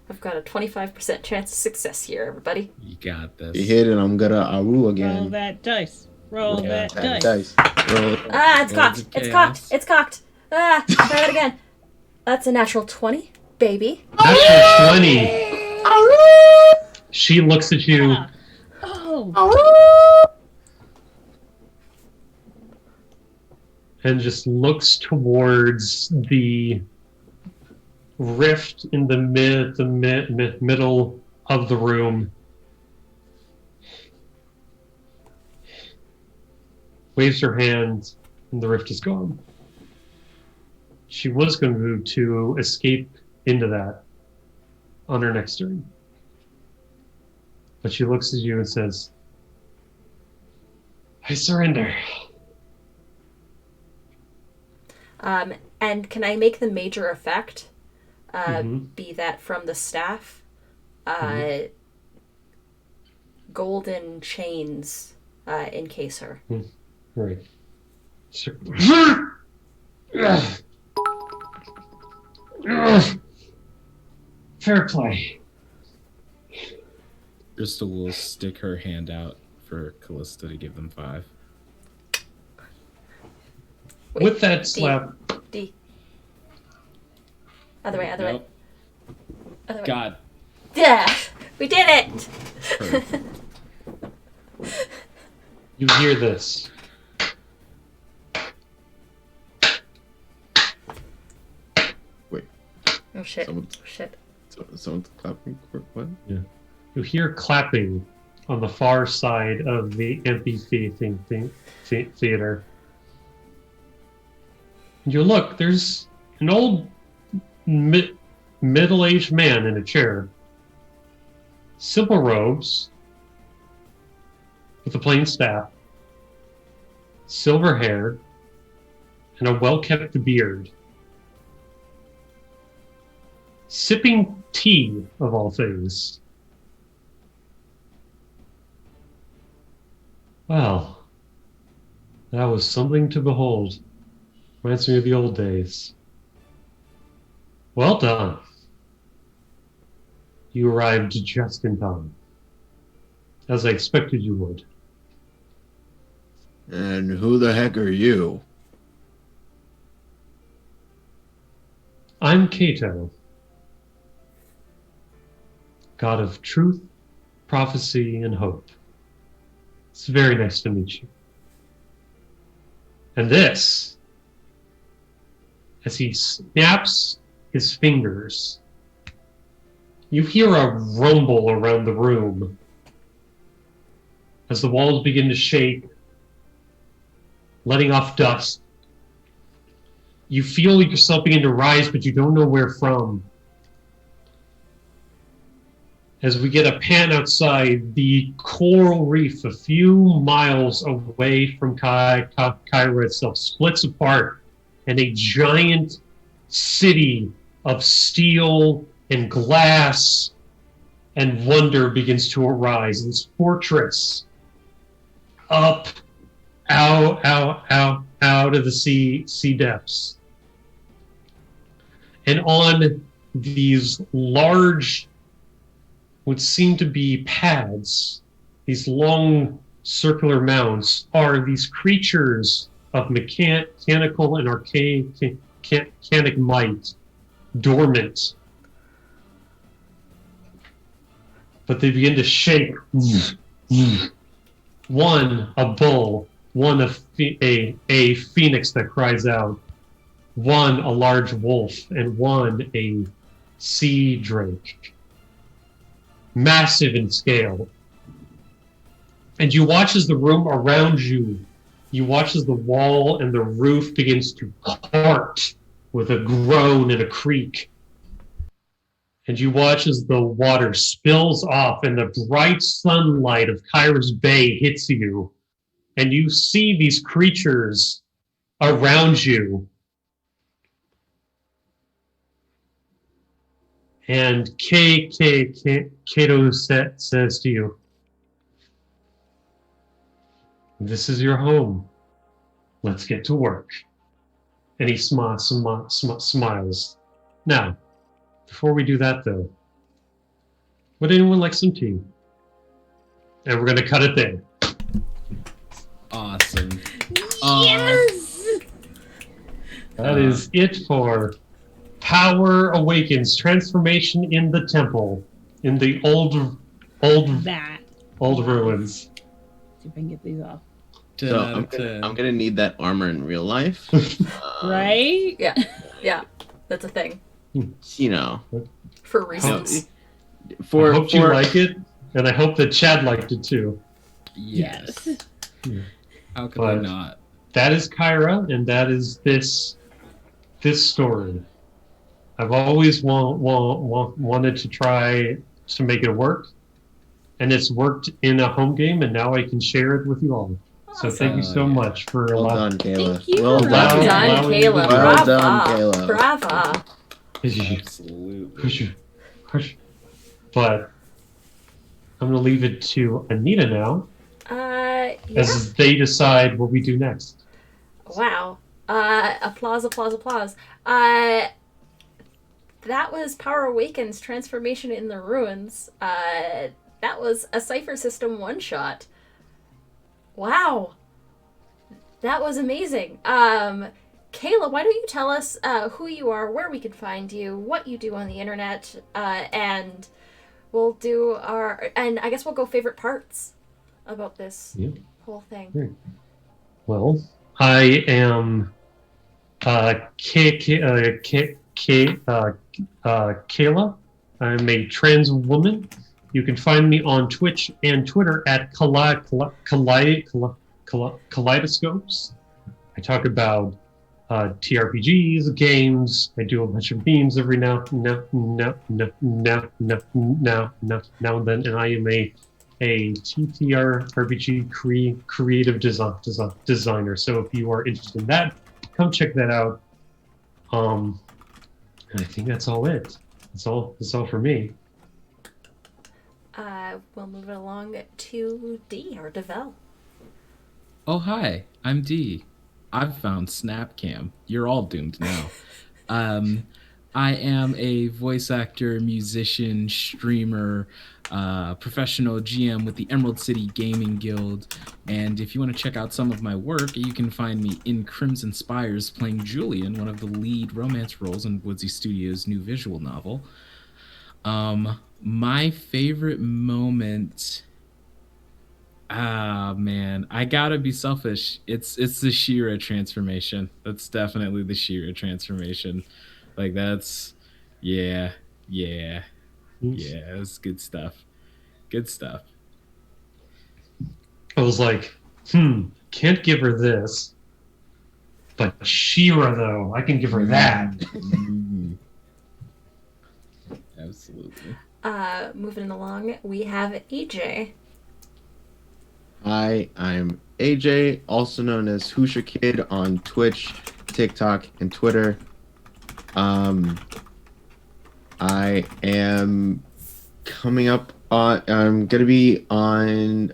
25% chance of success here, everybody. You got this. You hit it. I'm gonna Aru again. Roll that dice. Roll Yeah, that dice. Roll it. It's cocked. It's cocked. It's cocked. Try that again. That's a natural 20, baby. Natural 20. She looks at you. Ah. Oh. And just looks towards the rift in the middle of the room. Waves her hand, and the rift is gone. She was going to escape into that on her next turn. But she looks at you and says, I surrender. And can I make the major effect Mhm. be that from the staff? Mhm. Golden chains encase her. Right. Fair play. Crystal will stick her hand out for Callista to give them 5. Wait, With that slap, D. Other way. Nope. Other way. God. Yeah, we did it. Perfect. you hear this. Oh shit. Someone- Oh shit. Someone's clapping for what? You hear clapping on the far side of the amphitheater. And you look, there's an old middle-aged man in a chair. Simple robes with a plain staff, silver hair, and a well-kept beard. Sipping tea, of all things. Well, that was something to behold. Reminds me of the old days. Well done. You arrived just in time, as I expected you would. And who the heck are you? I'm Cato, god of truth, prophecy, and hope. It's very nice to meet you. And this, as he snaps his fingers, you hear a rumble around the room as the walls begin to shake, letting off dust. You feel yourself begin to rise, but you don't know where from. As we get a pan outside, the coral reef a few miles away from Cairo itself splits apart, and a giant city of steel and glass and wonder begins to arise. This fortress, up, out, out of the sea depths. And on these large, what seem to be pads, these long circular mounts, are these creatures of mechanical and archaic might, dormant. But they begin to shake. One, a bull. One, a phoenix that cries out. One, a large wolf. And one, a sea drake. Massive in scale. And you watch as the room around you, you watch as the wall and the roof begins to part with a groan and a creak. And you watch as the water spills off and the bright sunlight of Kyra's Bay hits you. And you see these creatures around you. And Kato says to you, "This is your home. Let's get to work." And he smiles. Now, before we do that, though, would anyone like some tea? And we're going to cut it there. Awesome. Yes! That is it for Power Awakens, Transformation in the Temple, in the old ruins. See if I can get these off. So I'm gonna need that armor in real life. Right? Yeah, that's a thing. You know, For reasons. I hope you like it, and I hope that Chad liked it too. Yes. How could But I not? that is Kyra, and that is this story. I've always wanted to try to make it work, and it's worked in a home game, and now I can share it with you all. So thank you so much for well allowing. done, Kayla. Thank you. Well Well done. done, Kayla. Well Brava. done, Kayla. Brava. Absolutely. But I'm gonna leave it to Anita now, Yeah. as they decide what we do next. Wow. Applause. That was Power Awakens, Transformation in the Ruins. That was a Cypher System one-shot. Wow. That was amazing. Kayla, why don't you tell us who you are, where we can find you, what you do on the internet, and we'll do and I guess we'll go favorite parts about this whole thing. Great. Well, I am Kayla. I'm a trans woman. You can find me on Twitch and Twitter at Kaleidoscopes. I talk about TRPGs, games. I do a bunch of memes every now and then, and I am a TTRPG creative designer. So if you are interested in that, come check that out. And I think that's all it. That's all for me. We'll move it along to D or Devel. Oh, hi. I'm D. I've found Snapcam. You're all doomed now. I am a voice actor, musician, streamer, professional GM with the Emerald City Gaming Guild. And if you want to check out some of my work, you can find me in Crimson Spires playing Julian, one of the lead romance roles in Woodsy Studios' new visual novel. My favorite moment... man, I gotta be selfish. It's the She-Ra transformation. That's definitely the She-Ra transformation. Like that's, yeah, it's good stuff. Good stuff. I was like, can't give her this, but She-Ra though, I can give her that. Absolutely. Moving along, we have AJ. Hi, I'm AJ, also known as Hoosha Kid on Twitch, TikTok, and Twitter. I am coming up on. I'm gonna be on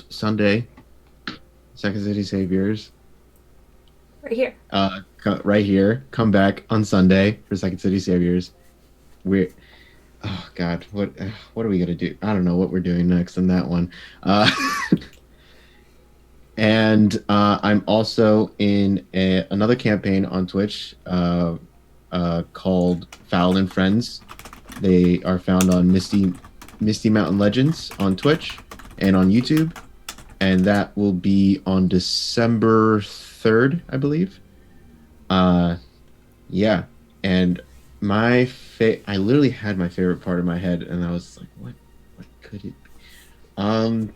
Sunday, Second City Saviors. Right here. Right here. Come back on Sunday for Second City Saviors. We're oh god, what are we gonna do? I don't know what we're doing next in that one. And I'm also in another campaign on Twitch called Foul and Friends. They are found on Misty Mountain Legends on Twitch and on YouTube, and that will be on December 3rd, I believe. Yeah, and I literally had my favorite part in my head, and I was like, what could it be?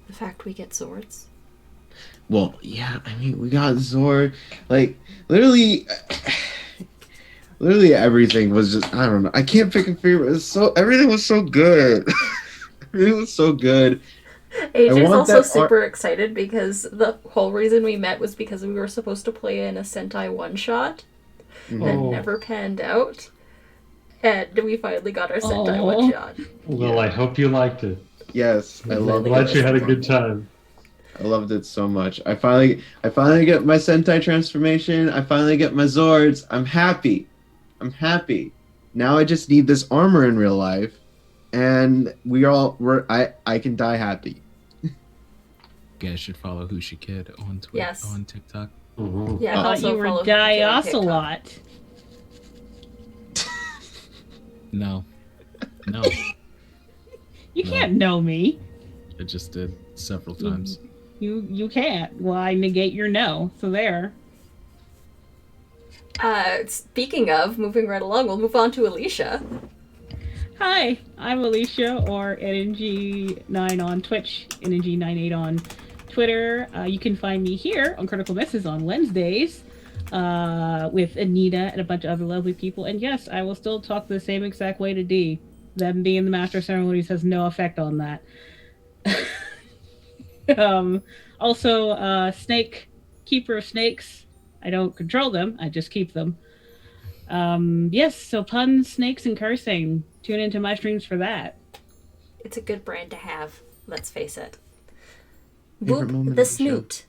The fact we get swords. Well, yeah, I mean, we got Zord. Like, literally everything was just, I don't know. I can't pick a favorite. Everything was so good. Everything was so good. AJ's also super excited because the whole reason we met was because we were supposed to play in a Sentai one-shot that never panned out. And we finally got our Sentai one-shot. Well, I hope you liked it. Yes, I love it. I'm glad you had a good time. I loved it so much. I finally get my Sentai transformation. I finally get my Zords. I'm happy. Now I just need this armor in real life, and I can die happy. You guys should follow Who She Kid on Twitter, on TikTok. Mm-hmm. Yeah, I thought you were Die Ocelot. No. You can't know me. I just did several times. You can't. Well, I negate your no. So there. Speaking of moving right along, we'll move on to Alicia. Hi, I'm Alicia, or NNG9 on Twitch, NNG98 on Twitter. You can find me here on Critical Misses on Wednesdays with Anita and a bunch of other lovely people. And yes, I will still talk the same exact way to D. Them being the master of ceremonies has no effect on that. Also, Snake, Keeper of Snakes. I don't control them, I just keep them. Yes, so puns, snakes, and cursing. Tune into my streams for that. It's a good brand to have, let's face it. Favorite moment Boop the of the show. snoot.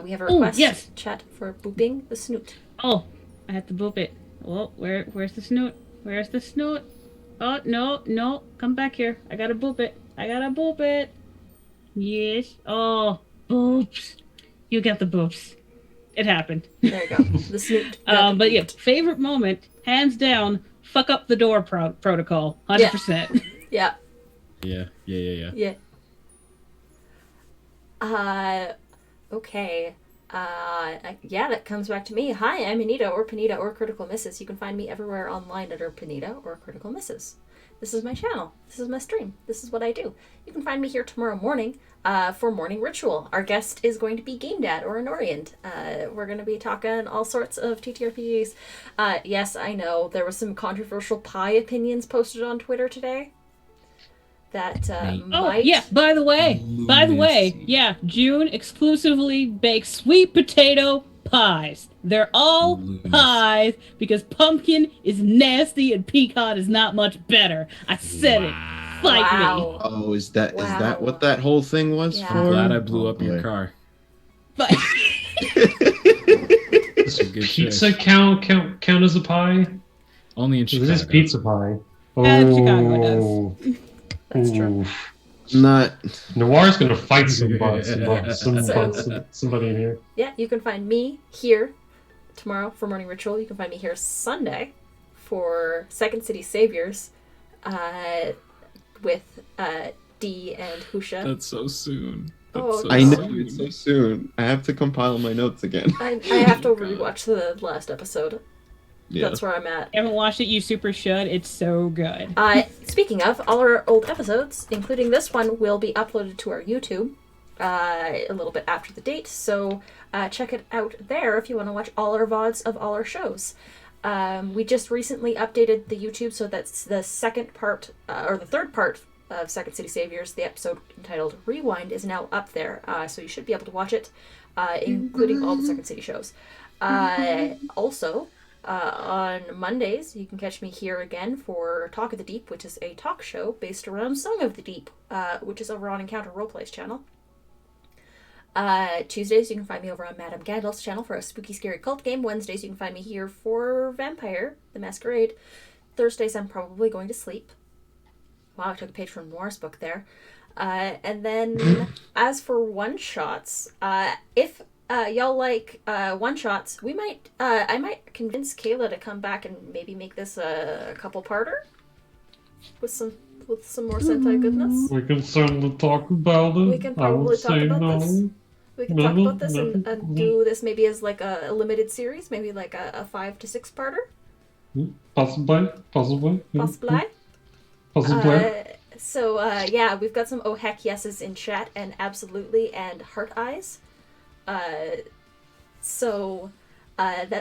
We have a request. Yes. Chat for booping the snoot. Oh, I have to boop it. Well, where's the snoot? Where's the snoot? Oh, no, come back here. I gotta boop it. Yes. Oh, boops. You get the boops. It happened. There you go. The snoot. But yeah, favorite moment, hands down, fuck up the door protocol. 100%. Yeah. Yeah. Okay. Yeah, that comes back to me. Hi, I'm Anita or Panita or Critical Misses. You can find me everywhere online under Panita or Critical Misses. This is my channel. This is my stream. This is what I do. You can find me here tomorrow morning for Morning Ritual. Our guest is going to be Game Dad or an Orient. We're going to be talking all sorts of TTRPGs. Yes, I know there was some controversial pie opinions posted on Twitter today. That might... yeah, by the way, yeah, June exclusively bakes sweet potato pies. They're all pies because pumpkin is nasty and pecan is not much better. I said it. Fight me. Oh, is that what that whole thing was for? I'm glad I blew up your car. But Does pizza count as a pie? Only in Chicago. This is pizza pie. Chicago it does. That's true. Not. Noir's gonna fight somebody in here. Yeah, you can find me here tomorrow for Morning Ritual. You can find me here Sunday for Second City Saviors with D and Husha. That's so soon. I know it's so soon. I have to compile my notes again. I have to rewatch the last episode. Yeah. That's where I'm at. If you haven't watched it, you super should. It's so good. Speaking of, all our old episodes, including this one, will be uploaded to our YouTube a little bit after the date. So check it out there if you want to watch all our VODs of all our shows. We just recently updated the YouTube, so that's the second part, or the third part of Second City Saviors. The episode entitled Rewind is now up there, so you should be able to watch it, including all the Second City shows. Also, on Mondays, you can catch me here again for Talk of the Deep, which is a talk show based around Song of the Deep, which is over on Encounter Roleplay's channel. Tuesdays, you can find me over on Madame Gandalf's channel for a spooky, scary cult game. Wednesdays, you can find me here for Vampire, the Masquerade. Thursdays, I'm probably going to sleep. Wow, I took a page from Noir's book there. And then, as for one-shots, if y'all like one-shots, I might convince Kayla to come back and maybe make this a couple-parter with some more Sentai goodness. We can certainly talk about it. We can probably talk about this. We can talk about this and do this maybe as like a limited series, maybe like a 5 to 6-parter. Possibly. Possibly. Yeah, we've got some oh heck yeses in chat and absolutely and heart eyes. That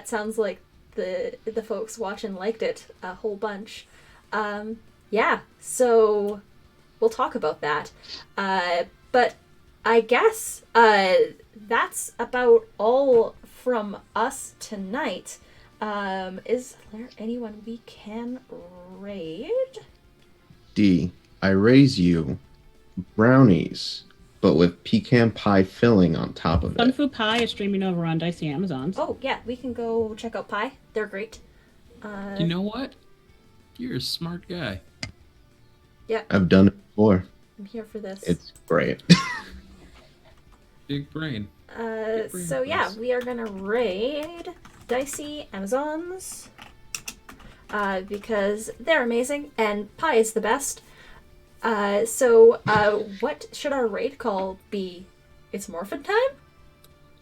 sounds like the folks watching liked it a whole bunch. Yeah, so we'll talk about that. But I guess that's about all from us tonight. Is there anyone we can raid? D, I raise you brownies, but with pecan pie filling on top of Kung it. Fu Pie is streaming over on Dicey Amazons. Oh, yeah, we can go check out Pie. They're great. You know what? You're a smart guy. Yeah, I've done it before. I'm here for this. It's great. Big brain. So yeah, we are gonna raid Dicey Amazons because they're amazing and Pie is the best. What should our raid call be? It's Morphin time?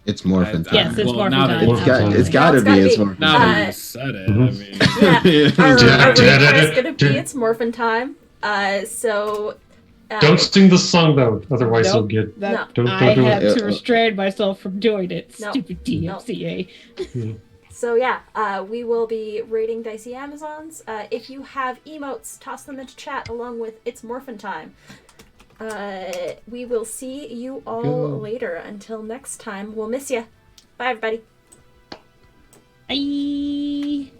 It's morphin' time. Yes, it's morphin' now time. that It's gotta be. It's morphin' Now time. that you said it, I mean, Yeah, our raid is gonna be It's Morphin time. Don't sing the song though, otherwise Nope. you'll get. No. Don't I do had it. to restrain myself from doing it. No. Stupid DMCA. So yeah, we will be raiding Dicey Amazons. If you have emotes, toss them into chat along with It's Morphin time. We will see you all later. Until next time, we'll miss you. Bye, everybody. Bye.